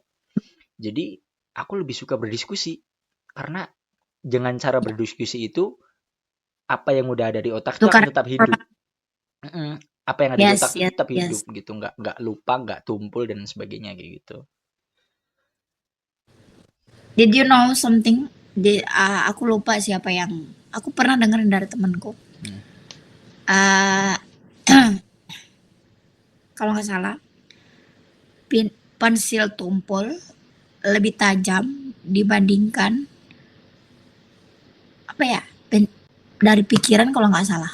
Speaker 1: Jadi aku lebih suka berdiskusi karena dengan cara berdiskusi itu apa yang udah ada di otak itu akan
Speaker 2: Tukar.
Speaker 1: tetap hidup. Mm-mm. Apa yang ada di otak
Speaker 2: Yes,
Speaker 1: itu
Speaker 2: yes,
Speaker 1: tetap hidup
Speaker 2: yes.
Speaker 1: gitu, nggak lupa, nggak tumpul dan sebagainya kayak gitu.
Speaker 2: Did you know something? Aku lupa siapa yang aku pernah dengerin dari temanku.
Speaker 1: Hmm.
Speaker 2: Ah, kalau nggak salah, pensil tumpul lebih tajam dibandingkan apa ya? Dari pikiran kalau nggak salah.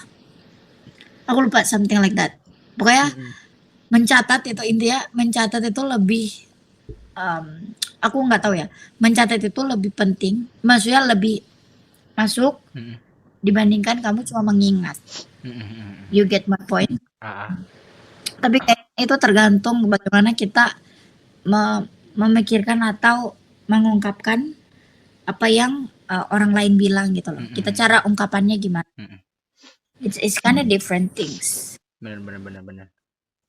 Speaker 2: Aku lupa something like that. Pokoknya
Speaker 1: Mm-mm.
Speaker 2: mencatat itu intinya mencatat itu lebih aku nggak tahu ya. Mencatat itu lebih penting. Maksudnya lebih masuk
Speaker 1: Mm-mm.
Speaker 2: dibandingkan kamu cuma mengingat.
Speaker 1: Mm-mm.
Speaker 2: You get my point?
Speaker 1: Ah,
Speaker 2: Tapi kayaknya itu tergantung bagaimana kita memikirkan atau mengungkapkan apa yang orang lain bilang gitu loh. Kita
Speaker 1: mm-mm.
Speaker 2: cara ungkapannya gimana?
Speaker 1: Mm-mm.
Speaker 2: It's kind of different things.
Speaker 1: Benar.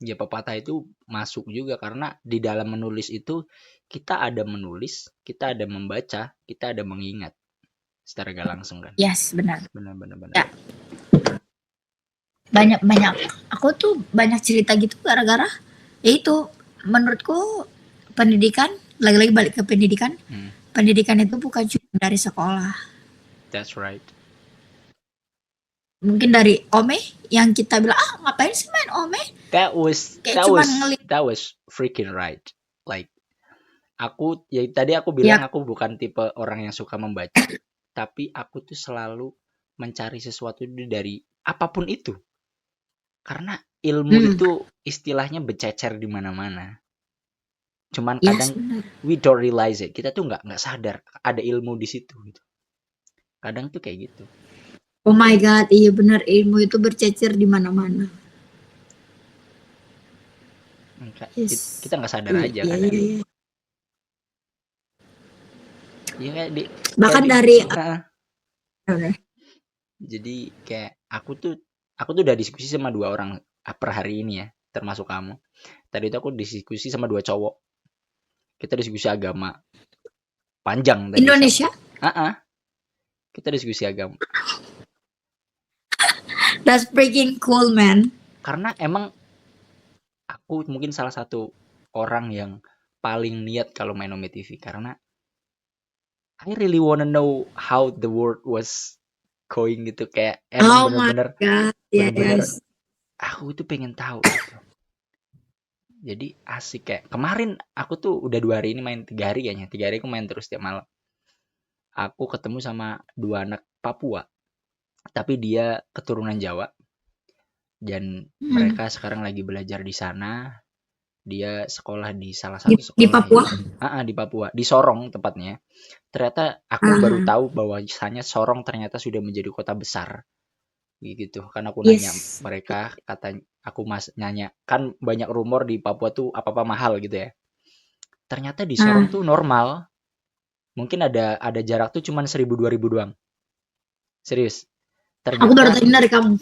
Speaker 1: Ya pepatah itu masuk juga karena di dalam menulis itu kita ada menulis, kita ada membaca, kita ada mengingat secara gak langsung kan.
Speaker 2: Yes, benar.
Speaker 1: Benar.
Speaker 2: Ya, banyak. Aku tuh banyak cerita gitu gara-gara ya itu menurutku pendidikan lagi-lagi balik ke pendidikan.
Speaker 1: Hmm,
Speaker 2: Pendidikan itu bukan cuma dari sekolah.
Speaker 1: that's right.
Speaker 2: Mungkin dari Ome yang kita bilang ngapain sih main Ome?
Speaker 1: That was
Speaker 2: Kayak
Speaker 1: that
Speaker 2: cuman
Speaker 1: was
Speaker 2: ngeliat
Speaker 1: that was freaking right. Like aku ya tadi aku
Speaker 2: ya.
Speaker 1: bilang aku bukan tipe orang yang suka membaca, tapi aku tuh selalu mencari sesuatu dari apapun itu. Karena ilmu
Speaker 2: Hmm,
Speaker 1: itu istilahnya bercecer di mana-mana. Cuman
Speaker 2: yes,
Speaker 1: kadang
Speaker 2: benar.
Speaker 1: we don't realize it. Kita tuh nggak sadar ada ilmu di situ gitu. Kadang tuh kayak gitu.
Speaker 2: Oh my god, iya benar ilmu itu bercecer di mana-mana.
Speaker 1: Kita
Speaker 2: Yes.
Speaker 1: nggak sadar
Speaker 2: Iya,
Speaker 1: aja
Speaker 2: iya,
Speaker 1: kadang.
Speaker 2: iya, iya.
Speaker 1: Iya
Speaker 2: Bahkan dari
Speaker 1: Heeh. Jadi kayak aku tuh udah diskusi sama 2 orang per hari ini ya, termasuk kamu. Tadi itu aku diskusi sama 2 cowok. Kita diskusi agama. Panjang tadi
Speaker 2: Indonesia,
Speaker 1: kita diskusi agama.
Speaker 2: that's freaking cool, man.
Speaker 1: Karena emang aku mungkin salah satu orang yang paling niat kalau main Ome TV karena I really wanna know how the world was going gitu kayak emang
Speaker 2: Oh my
Speaker 1: bener-bener
Speaker 2: god,
Speaker 1: bener-bener
Speaker 2: yes.
Speaker 1: aku itu pengen tahu gitu. Jadi asik kayak kemarin aku tuh udah 2 hari ini main 3 hari kayaknya. 3 hari aku main terus tiap malam. Aku ketemu sama 2 anak Papua, tapi dia keturunan Jawa dan
Speaker 2: Hmm.
Speaker 1: mereka sekarang lagi belajar di sana. Dia sekolah di salah
Speaker 2: Di,
Speaker 1: satu
Speaker 2: di
Speaker 1: sekolah
Speaker 2: Papua.
Speaker 1: yang di Papua, di Sorong tepatnya. Ternyata aku baru
Speaker 2: Ah,
Speaker 1: tahu bahwasanya Sorong ternyata sudah menjadi kota besar. Gitu. Kan aku nanya
Speaker 2: yes.
Speaker 1: mereka, aku nanya, kan banyak rumor di Papua tuh apa-apa mahal gitu ya. Ternyata di Sorong
Speaker 2: Ah,
Speaker 1: tuh normal. Mungkin ada jarak tuh cuman 1.000 2.000 doang. Serius.
Speaker 2: aku baru
Speaker 1: Ternyata
Speaker 2: tahu dari kamu.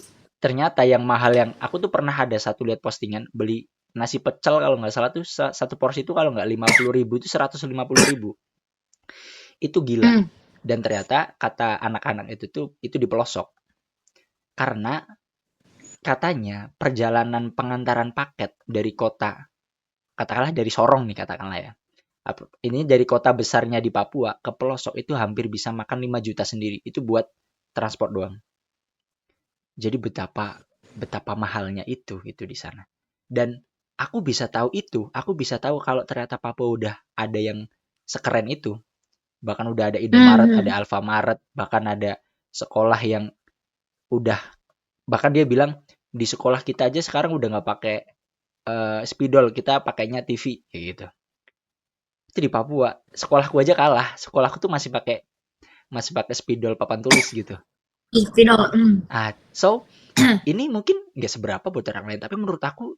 Speaker 1: ternyata yang mahal yang aku tuh pernah ada satu lihat postingan beli nasi pecel kalau nggak salah tuh satu porsi itu kalau nggak 50.000 itu 150.000. Itu gila.
Speaker 2: Hmm.
Speaker 1: Dan ternyata kata anak-anak itu di pelosok. Karena katanya perjalanan pengantaran paket dari kota, katakanlah dari Sorong nih katakanlah ya. Ini dari kota besarnya di Papua ke pelosok itu hampir bisa makan 5 juta sendiri. Itu buat transport doang. Jadi betapa mahalnya itu di sana. Dan aku bisa tahu kalau ternyata Papua udah ada yang sekeren itu. Bahkan udah ada Indomaret,
Speaker 2: Hmm.
Speaker 1: ada Alfamaret, bahkan ada sekolah yang udah bahkan dia bilang di sekolah kita aja sekarang udah nggak pakai spidol, kita pakainya TV kayak gitu. Itu di Papua. Sekolahku aja kalah. Sekolahku tuh masih pakai spidol papan tulis gitu.
Speaker 2: Spidol. Hmm.
Speaker 1: So ini mungkin nggak seberapa buat orang lain, tapi menurut aku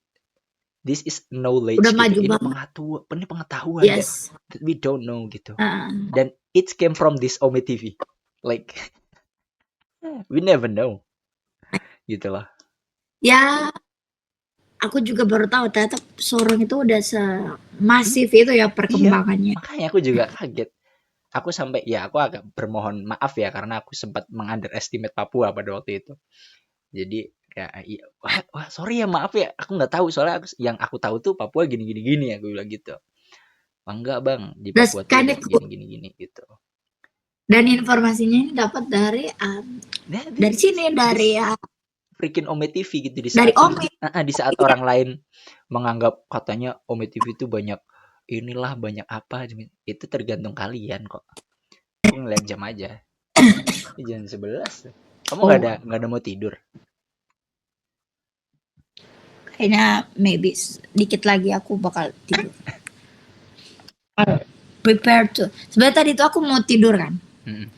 Speaker 1: this is
Speaker 2: Udah
Speaker 1: knowledge gitu.
Speaker 2: maju
Speaker 1: Ini
Speaker 2: banget.
Speaker 1: pengetahuan that
Speaker 2: Yes.
Speaker 1: we don't know gitu.
Speaker 2: Ah.
Speaker 1: Dan it came from this Ome TV. Like we never know gitu loh.
Speaker 2: Ya, aku juga baru tahu ternyata sorong itu udah semasif itu ya
Speaker 1: Iya,
Speaker 2: perkembangannya.
Speaker 1: makanya aku juga kaget. Aku sampai ya aku agak bermohon maaf ya karena aku sempat mengunderestimate Papua pada waktu itu. Jadi kayak iya, wah sorry ya maaf ya aku nggak tahu soalnya yang aku tahu tuh Papua gini gini gini ya gue bilang gitu. Wah, enggak bang di
Speaker 2: That's
Speaker 1: Papua tuh
Speaker 2: kind
Speaker 1: ada
Speaker 2: of
Speaker 1: gini
Speaker 2: cool.
Speaker 1: gini gini gitu.
Speaker 2: Dan informasinya ini dapat dari
Speaker 1: Nah,
Speaker 2: dari sini
Speaker 1: this
Speaker 2: dari
Speaker 1: freaking Ome TV gitu
Speaker 2: dari Omi.
Speaker 1: di saat orang lain menganggap katanya Ome TV itu banyak inilah banyak apa itu tergantung kalian kok. Aku ngeliat jam aja. Ini jam 11. Kamu
Speaker 2: Oh,
Speaker 1: nggak ada mau tidur?
Speaker 2: kayaknya maybe sedikit lagi aku bakal tidur. Prepare to. Sebenarnya tadi itu aku mau tidur kan.
Speaker 1: Mm-mm.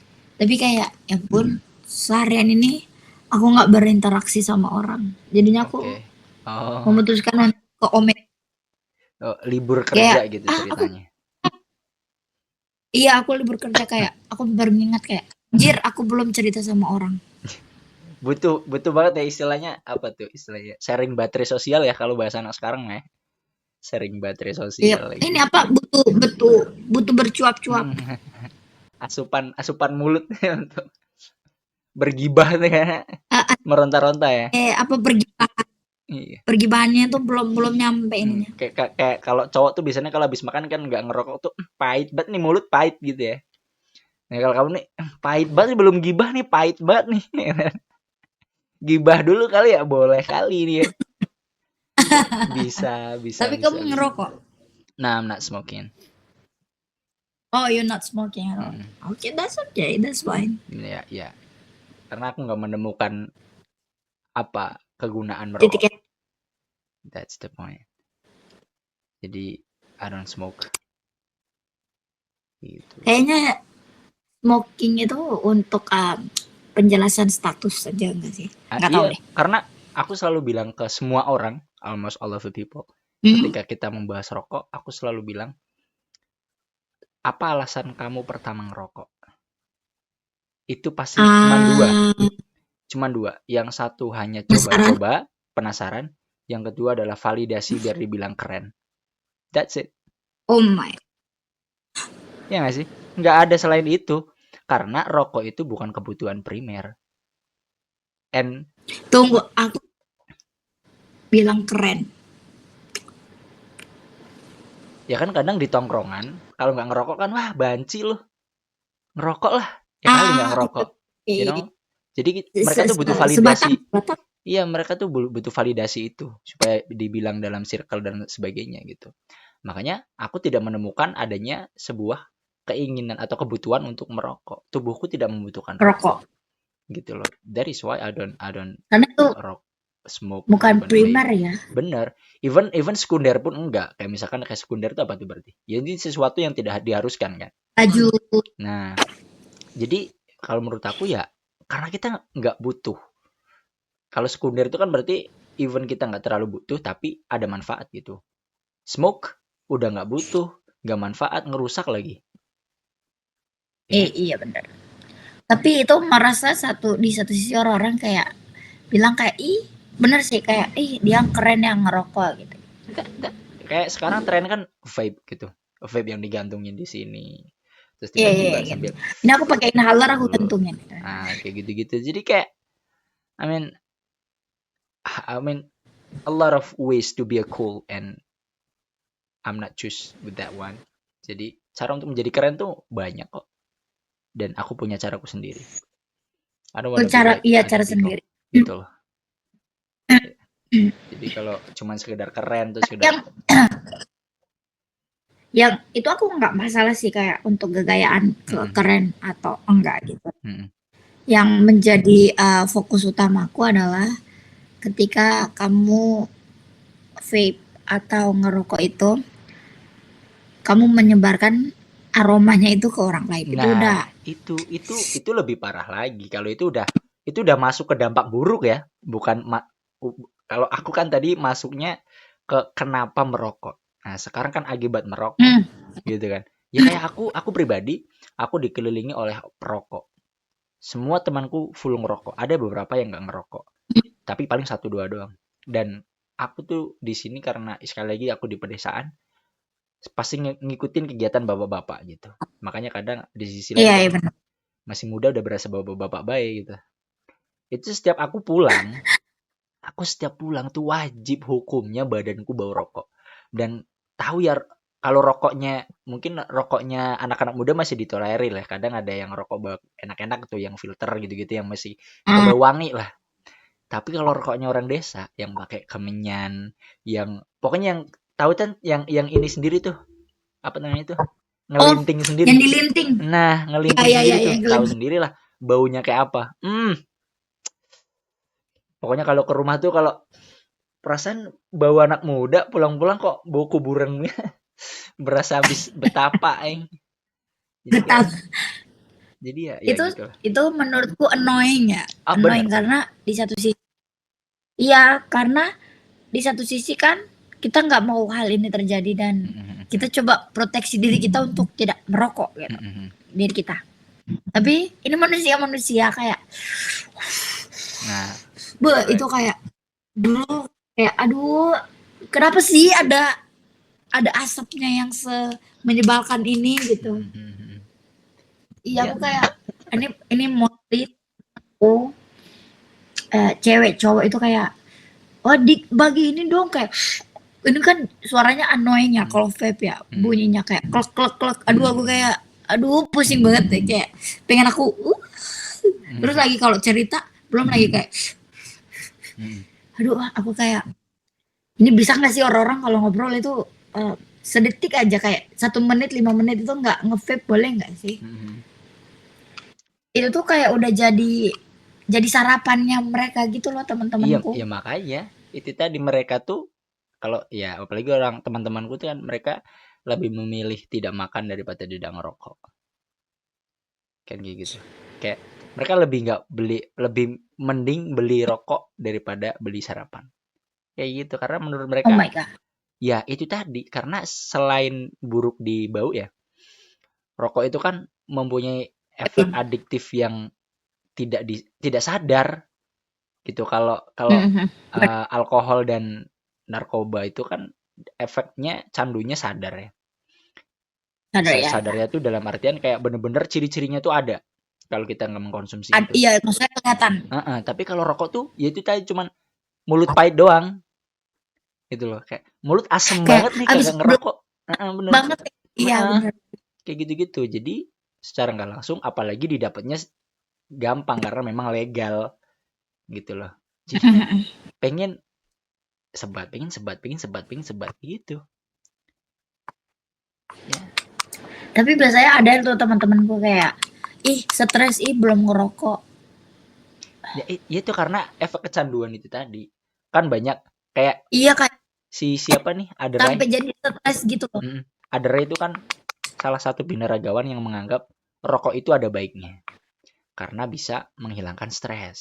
Speaker 2: Tapi kayak ya pun seharian ini aku nggak berinteraksi sama orang. Jadinya aku
Speaker 1: Oke. Oh,
Speaker 2: memutuskan untuk ke Omi.
Speaker 1: oh, libur kerja
Speaker 2: Kayak
Speaker 1: gitu
Speaker 2: aku
Speaker 1: ceritanya.
Speaker 2: iya aku libur kerja kayak aku baru mengingat kayak jir aku belum cerita sama orang.
Speaker 1: Butuh butuh banget ya istilahnya apa tuh istilahnya? Sharing baterai sosial ya kalau bahasa anak sekarang ya. Sharing baterai
Speaker 2: Iya,
Speaker 1: sosial lagi.
Speaker 2: ini apa butuh butuh butuh bercuap-cuap.
Speaker 1: Asupan asupan mulut untuk bergibah tuh kayak
Speaker 2: Eh,
Speaker 1: meronta-ronta ya.
Speaker 2: apa pergi
Speaker 1: Iya.
Speaker 2: pergi bahannya tuh belum belum nyampe ininya.
Speaker 1: Kayak kalau cowok tuh biasanya kalau habis makan kan nggak ngerokok tuh pahit banget nih mulut pahit gitu ya. Nah kalau kamu nih pahit banget nih, belum gibah nih pahit banget nih. Gibah dulu kali ya boleh kali nih ya. Bisa bisa
Speaker 2: Tapi
Speaker 1: bisa
Speaker 2: kamu
Speaker 1: bisa.
Speaker 2: ngerokok.
Speaker 1: Nah, I'm not smoking.
Speaker 2: Oh, you're not smoking at all.
Speaker 1: Mm-mm.
Speaker 2: Okay, that's okay. That's fine.
Speaker 1: Ya ya karena aku nggak menemukan apa kegunaan merokok.
Speaker 2: Titik
Speaker 1: That's the point. Jadi I don't smoke gitu.
Speaker 2: kayaknya smoking itu untuk penjelasan status saja enggak sih? Nggak tahu
Speaker 1: Iya
Speaker 2: deh.
Speaker 1: karena aku selalu bilang ke semua orang, almost all of the people,
Speaker 2: Hmm.
Speaker 1: ketika kita membahas rokok, aku selalu bilang, apa alasan kamu pertama ngerokok? Itu pasti cuman dua,
Speaker 2: Ah,
Speaker 1: cuman dua. Yang satu hanya
Speaker 2: penasaran.
Speaker 1: coba-coba, penasaran. Yang kedua adalah validasi biar dibilang keren. That's it.
Speaker 2: Oh my.
Speaker 1: Ya nggak sih? Nggak ada selain itu. Karena rokok itu bukan kebutuhan primer. And
Speaker 2: Tunggu, aku bilang keren.
Speaker 1: ya kan kadang di tongkrongan, kalau nggak ngerokok kan, wah banci loh. Ngerokok lah. Ya kali nggak ngerokok. You know?
Speaker 2: Oke.
Speaker 1: Jadi mereka tuh butuh validasi.
Speaker 2: Sebatang, sebatang.
Speaker 1: Iya, mereka tuh butuh validasi itu supaya dibilang dalam circle dan sebagainya gitu. Makanya aku tidak menemukan adanya sebuah keinginan atau kebutuhan untuk merokok. Tubuhku tidak membutuhkan rokok
Speaker 2: Rokok.
Speaker 1: gitu loh. That is why I don't
Speaker 2: Karena itu
Speaker 1: rock smoke or
Speaker 2: bukan
Speaker 1: even
Speaker 2: primer
Speaker 1: vape.
Speaker 2: ya.
Speaker 1: Bener. Even sekunder pun enggak. Kayak misalkan kayak sekunder itu apa tuh berarti? Ya ini sesuatu yang tidak diharuskan kan.
Speaker 2: Laju.
Speaker 1: Nah, jadi kalau menurut aku ya karena kita nggak butuh. Kalau sekunder itu kan berarti even kita nggak terlalu butuh tapi ada manfaat gitu. Smoke udah nggak butuh, nggak manfaat, ngerusak lagi. Ya,
Speaker 2: Iya benar. Tapi itu merasa di satu sisi orang-orang kayak bilang kayak ih bener sih kayak ih dia keren yang ngerokok gitu.
Speaker 1: enggak. Kayak sekarang tren kan vape gitu. Vape yang digantungin di sini. Terus
Speaker 2: Iya iya
Speaker 1: tiba-tiba
Speaker 2: iya, gitu.
Speaker 1: sambil
Speaker 2: Ini aku pakai inhaler aku
Speaker 1: dulu.
Speaker 2: gantungin.
Speaker 1: Nah, kayak gitu-gitu. Jadi kayak I mean I mean a lot of ways to be a cool and I'm not choose with that one. Jadi cara untuk menjadi keren tuh banyak kok. Dan aku punya caraku sendiri. I don't
Speaker 2: Oh,
Speaker 1: wanna be like
Speaker 2: iya
Speaker 1: other
Speaker 2: cara
Speaker 1: people.
Speaker 2: sendiri.
Speaker 1: Gitu loh. Jadi kalau cuman sekedar keren tuh sekedar
Speaker 2: Yang itu aku nggak masalah sih kayak untuk gagayaan
Speaker 1: mm-mm,
Speaker 2: keren atau enggak gitu.
Speaker 1: mm-mm.
Speaker 2: Yang menjadi fokus utamaku adalah ketika kamu vape atau ngerokok itu kamu menyebarkan aromanya itu ke orang lain. Itu
Speaker 1: Nah,
Speaker 2: udah
Speaker 1: itu lebih parah lagi. Kalau itu udah masuk ke dampak buruk ya. Bukan kalau aku kan tadi masuknya ke kenapa merokok. Nah, sekarang kan akibat merokok
Speaker 2: hmm,
Speaker 1: gitu kan. Ya kayak aku pribadi, aku dikelilingi oleh perokok. Semua temanku full ngerokok. Ada beberapa yang nggak ngerokok, tapi paling satu dua doang. Dan aku tuh di sini karena sekali lagi aku di pedesaan, pasti ngikutin kegiatan bapak-bapak gitu. Makanya kadang di sisi lain
Speaker 2: Iya,
Speaker 1: kok
Speaker 2: iya benar.
Speaker 1: masih muda udah berasa bapak-bapak baik gitu. Itu setiap aku setiap pulang tuh wajib hukumnya badanku bau rokok. Dan tahu ya kalau rokoknya mungkin rokoknya anak-anak muda masih ditolerir lah. Kadang ada yang rokok enak-enak tuh yang filter gitu-gitu yang masih
Speaker 2: Hmm.
Speaker 1: berbau wangi lah. Tapi kalau rokoknya orang desa yang pakai kemenyan, yang pokoknya yang tahu kan yang ini sendiri tuh, apa namanya tuh?
Speaker 2: Oh,
Speaker 1: Ngelinting
Speaker 2: yang
Speaker 1: sendiri.
Speaker 2: dilinting.
Speaker 1: Nah,
Speaker 2: Iya,
Speaker 1: ngelinting
Speaker 2: iya, iya,
Speaker 1: sendiri
Speaker 2: iya,
Speaker 1: tuh,
Speaker 2: yang
Speaker 1: tahu
Speaker 2: dilinting.
Speaker 1: sendiri lah baunya kayak apa. Pokoknya kalau ke rumah tuh kalau perasaan bau anak muda pulang-pulang kok bau kuburannya berasa habis betapa, Jadi kayak
Speaker 2: Betapa
Speaker 1: jadi ya
Speaker 2: itu
Speaker 1: gitu lah.
Speaker 2: itu menurutku annoying ya,
Speaker 1: Ah,
Speaker 2: annoying
Speaker 1: bener bener.
Speaker 2: karena di satu sisi iya, karena di satu sisi kan kita nggak mau hal ini terjadi dan
Speaker 1: Mhm
Speaker 2: kita coba proteksi diri kita untuk tidak merokok
Speaker 1: mhm
Speaker 2: gitu,
Speaker 1: mhm.
Speaker 2: diri kita. Tapi ini manusia-manusia kayak,
Speaker 1: Nah,
Speaker 2: itu
Speaker 1: right.
Speaker 2: kayak dulu kayak aduh, kenapa sih ada asapnya yang menyebalkan ini gitu.
Speaker 1: Mhm mhm mhm.
Speaker 2: Iya
Speaker 1: Ya,
Speaker 2: aku kayak ini mostly oh cewek cowok itu kayak oh bagi ini dong kayak ini kan suaranya annoying ya
Speaker 1: mhm
Speaker 2: kalau vape ya
Speaker 1: mhm
Speaker 2: bunyinya kayak klek klek klek aduh aku
Speaker 1: mhm
Speaker 2: kayak aduh pusing banget deh kayak pengen aku terus
Speaker 1: mhm
Speaker 2: lagi kalau cerita belum lagi kayak
Speaker 1: mhm.
Speaker 2: aduh aku kayak ini bisa nggak sih orang-orang kalau ngobrol itu sedetik aja kayak 1 menit 5 menit itu nggak nge-vape boleh nggak sih
Speaker 1: Mhm.
Speaker 2: itu tuh kayak udah jadi sarapannya mereka gitu loh
Speaker 1: Iya,
Speaker 2: teman-temanku.
Speaker 1: ya makanya itu tadi mereka tuh kalau ya apalagi orang teman-temanku tuh kan mereka lebih memilih tidak makan daripada tidak ngerokok. Kan kayak gitu. Kayak mereka lebih mending beli rokok daripada beli sarapan. Kayak gitu karena menurut
Speaker 2: Oh
Speaker 1: mereka
Speaker 2: my god.
Speaker 1: ya itu tadi karena selain buruk di bau ya, rokok itu kan mempunyai efek adiktif yang tidak sadar gitu. Kalau kalau
Speaker 2: Mhm.
Speaker 1: alkohol dan narkoba itu kan efeknya candunya sadar ya.
Speaker 2: Sadar ya, ya.
Speaker 1: Sadarnya tuh dalam artian kayak bener-bener ciri-cirinya tuh ada kalau kita nggak mengkonsumsi itu.
Speaker 2: Iya maksudnya kelihatan.
Speaker 1: Heeh, tapi kalau rokok tuh ya itu tadi cuman mulut pahit doang gitu loh. Kayak mulut asem
Speaker 2: Kayak
Speaker 1: banget nih
Speaker 2: abis
Speaker 1: kagak ngerokok. Heeh, bener.
Speaker 2: banget. Iya
Speaker 1: Heeh,
Speaker 2: bener.
Speaker 1: kayak gitu-gitu. Jadi secara nggak langsung apalagi didapatnya gampang karena memang legal gitu loh. Jadi kayak pengen sebat, pengen sebat, pengen sebat, pengen sebat gitu. Ya,
Speaker 2: Tapi biasanya ada tuh teman-temanku kayak, ih stres ih belum ngerokok.
Speaker 1: ya itu karena efek kecanduan itu tadi. Kan banyak kayak
Speaker 2: Iya kayak
Speaker 1: si siapa nih? Aderai.
Speaker 2: sampai jadi stres gitu loh.
Speaker 1: Mm, Aderai itu kan salah satu binaragawan yang menganggap rokok itu ada baiknya karena bisa menghilangkan stres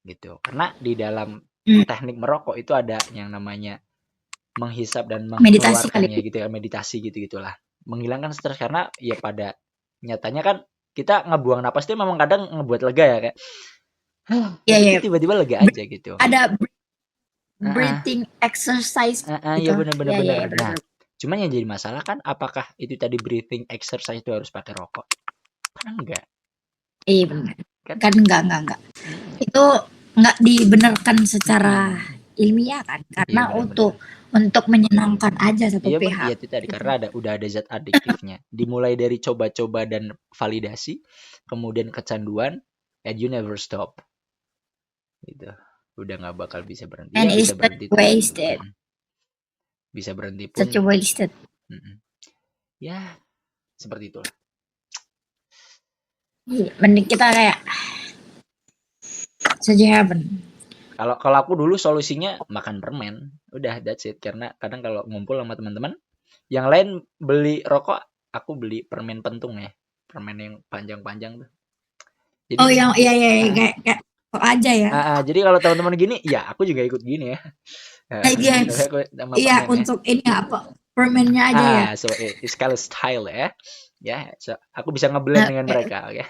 Speaker 1: gitu. Karena di dalam
Speaker 2: Hmm,
Speaker 1: teknik merokok itu ada yang namanya menghisap dan
Speaker 2: meditasi kali.
Speaker 1: mengeluarkannya gitu ya, meditasi gitu-gitulah. Menghilangkan stres karena ya pada nyatanya kan kita ngebuang napas itu memang kadang ngebuat lega ya kayak
Speaker 2: Iya
Speaker 1: itu
Speaker 2: iya.
Speaker 1: tuh tiba-tiba lega
Speaker 2: Bre-
Speaker 1: aja gitu.
Speaker 2: Ada
Speaker 1: Heeh,
Speaker 2: breathing exercise
Speaker 1: heeh, ya
Speaker 2: gitu.
Speaker 1: bener bener
Speaker 2: Iya iya
Speaker 1: bener.
Speaker 2: iya
Speaker 1: Nah,
Speaker 2: benar.
Speaker 1: cuman yang jadi masalah kan apakah itu tadi breathing exercise itu harus pakai rokok? Kan enggak,
Speaker 2: Iya benar.
Speaker 1: kan?
Speaker 2: Kan enggak.
Speaker 1: Enggak.
Speaker 2: Itu nggak dibenarkan secara
Speaker 1: Mhm.
Speaker 2: ilmiah kan
Speaker 1: Iya
Speaker 2: karena
Speaker 1: bener bener.
Speaker 2: untuk menyenangkan aja satu
Speaker 1: Iya
Speaker 2: pihak
Speaker 1: itu tadi
Speaker 2: gitu.
Speaker 1: karena udah ada zat adiktifnya. Dimulai dari coba-coba dan validasi, kemudian kecanduan, and you never stop. Gitu. Udah nggak bakal bisa berhenti.
Speaker 2: And
Speaker 1: Ya bisa
Speaker 2: it's such
Speaker 1: berhenti tapi
Speaker 2: wasted,
Speaker 1: bisa berhenti pun
Speaker 2: such a wasted.
Speaker 1: mm-mm. Ya seperti itulah.
Speaker 2: Iya, mending kita kayak saja heaven.
Speaker 1: Kalau kalau aku dulu solusinya makan permen. Udah that's it. Karena kadang kalau ngumpul sama teman-teman, yang lain beli rokok, aku beli permen pentung ya. Permen yang panjang-panjang tuh.
Speaker 2: Oh
Speaker 1: Jadi
Speaker 2: yang iya iya iya,
Speaker 1: ah,
Speaker 2: kayak kok aja ya.
Speaker 1: jadi kalau teman-teman gini, ya aku juga ikut gini ya.
Speaker 2: Iya
Speaker 1: Tapi aku sama
Speaker 2: iya
Speaker 1: permen ya.
Speaker 2: untuk ini apa permennya aja ya.
Speaker 1: So it's kind of style ya. Ya, so, aku bisa ngeblend dengan
Speaker 2: Eh,
Speaker 1: mereka, oke.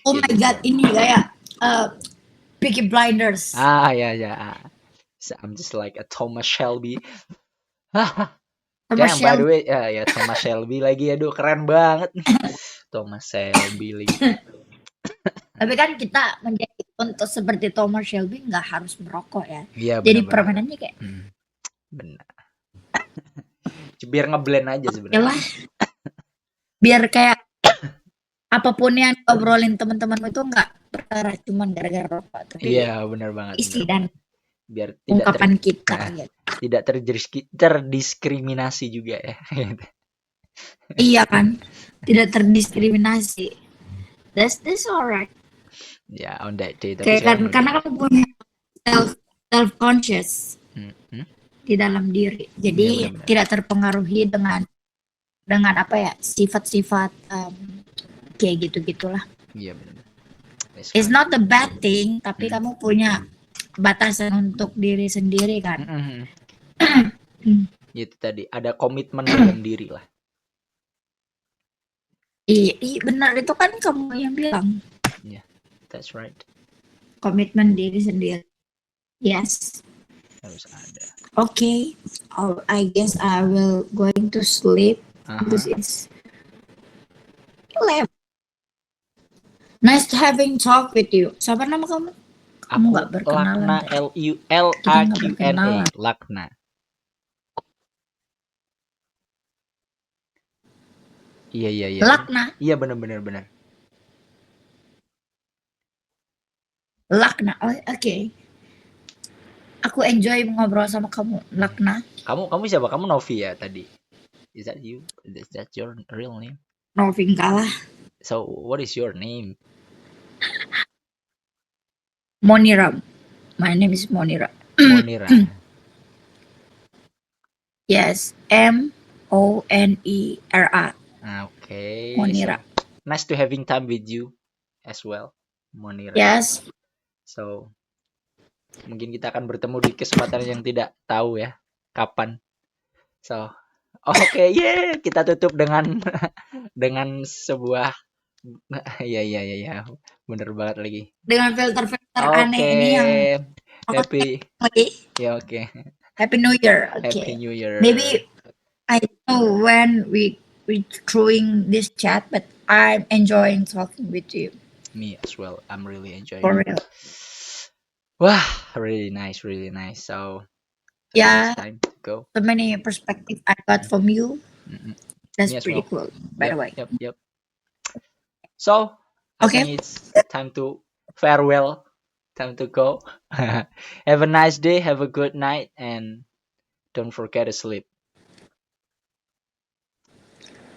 Speaker 2: oh
Speaker 1: Kayak
Speaker 2: my
Speaker 1: gitu.
Speaker 2: god ini kayak Peaky Blinders.
Speaker 1: Ya ya. So I'm just like a Thomas Shelby.
Speaker 2: Thomas
Speaker 1: Damn, by the
Speaker 2: Shelby.
Speaker 1: way, ya Thomas Shelby lagi, aduh keren banget nih. Thomas Shelby lagi.
Speaker 2: Tapi kan kita menjadi untuk seperti Thomas Shelby nggak harus merokok ya.
Speaker 1: Iya
Speaker 2: Jadi
Speaker 1: benar-benar.
Speaker 2: permainannya kayak
Speaker 1: Benar. Biar ngeblend aja
Speaker 2: ya
Speaker 1: sebenarnya.
Speaker 2: lah, biar kayak apapun yang ngobrolin teman-teman itu nggak perkara cuman gara-gara rokok, tapi
Speaker 1: Iya benar banget.
Speaker 2: isi
Speaker 1: Benar.
Speaker 2: dan
Speaker 1: Biar tidak
Speaker 2: ungkapan kita gitu.
Speaker 1: tidak terdiskriminasi juga ya.
Speaker 2: Iya kan, tidak terdiskriminasi. That's alright.
Speaker 1: Ya on that day. Tapi
Speaker 2: Kayak kan,
Speaker 1: sekarang
Speaker 2: karena kamu punya self conscious di dalam diri, jadi
Speaker 1: Iya, benar-benar.
Speaker 2: tidak terpengaruhi dengan apa ya, sifat-sifat kayak gitu-gitulah.
Speaker 1: Iya benar.
Speaker 2: It's not the bad thing, tapi kamu punya batasan untuk diri sendiri kan.
Speaker 1: Itu tadi ada komitmen dalam diri lah.
Speaker 2: Iya benar, itu kan kamu yang bilang.
Speaker 1: Yeah, that's right.
Speaker 2: Komitmen diri sendiri. Yes.
Speaker 1: Harus ada.
Speaker 2: Okay. I guess I will going to sleep because it's 11. Nice having talk with you. Siapa nama kamu? Kamu nggak berkenalan.
Speaker 1: Lakna, L-U-L-A-Q-N-A. Lakna. Iya.
Speaker 2: Lakna.
Speaker 1: Iya benar.
Speaker 2: Lakna. Oh, oke. Aku enjoy ngobrol sama kamu, Lakna.
Speaker 1: Kamu siapa? Kamu Novi ya tadi? Is that you? Is that your real name?
Speaker 2: Novi kalah.
Speaker 1: So what is your name?
Speaker 2: Monira. My name is Monira.
Speaker 1: Monira.
Speaker 2: Yes, M-O-N-E-R-A.
Speaker 1: Okay.
Speaker 2: Monira.
Speaker 1: So, nice to having time with you as well, Monira.
Speaker 2: Yes.
Speaker 1: So mungkin kita akan bertemu di kesempatan yang tidak tahu ya kapan. So oke, kita tutup dengan sebuah ya bener banget lagi
Speaker 2: dengan filter aneh ini yang
Speaker 1: happy
Speaker 2: oke. Happy New Year.
Speaker 1: Happy New Year.
Speaker 2: Maybe I don't know when we throwing this chat, but I'm enjoying talking with you.
Speaker 1: Me as well. I'm really enjoying.
Speaker 2: For real.
Speaker 1: Wah, really nice. So
Speaker 2: yeah,
Speaker 1: it's time to go.
Speaker 2: So many perspective I got from you. That's pretty cool, by the way.
Speaker 1: Yep. So I think it's time to farewell. Time to go. Have a nice day. Have a good night, and don't forget to sleep.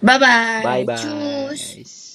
Speaker 2: Bye bye.
Speaker 1: Bye.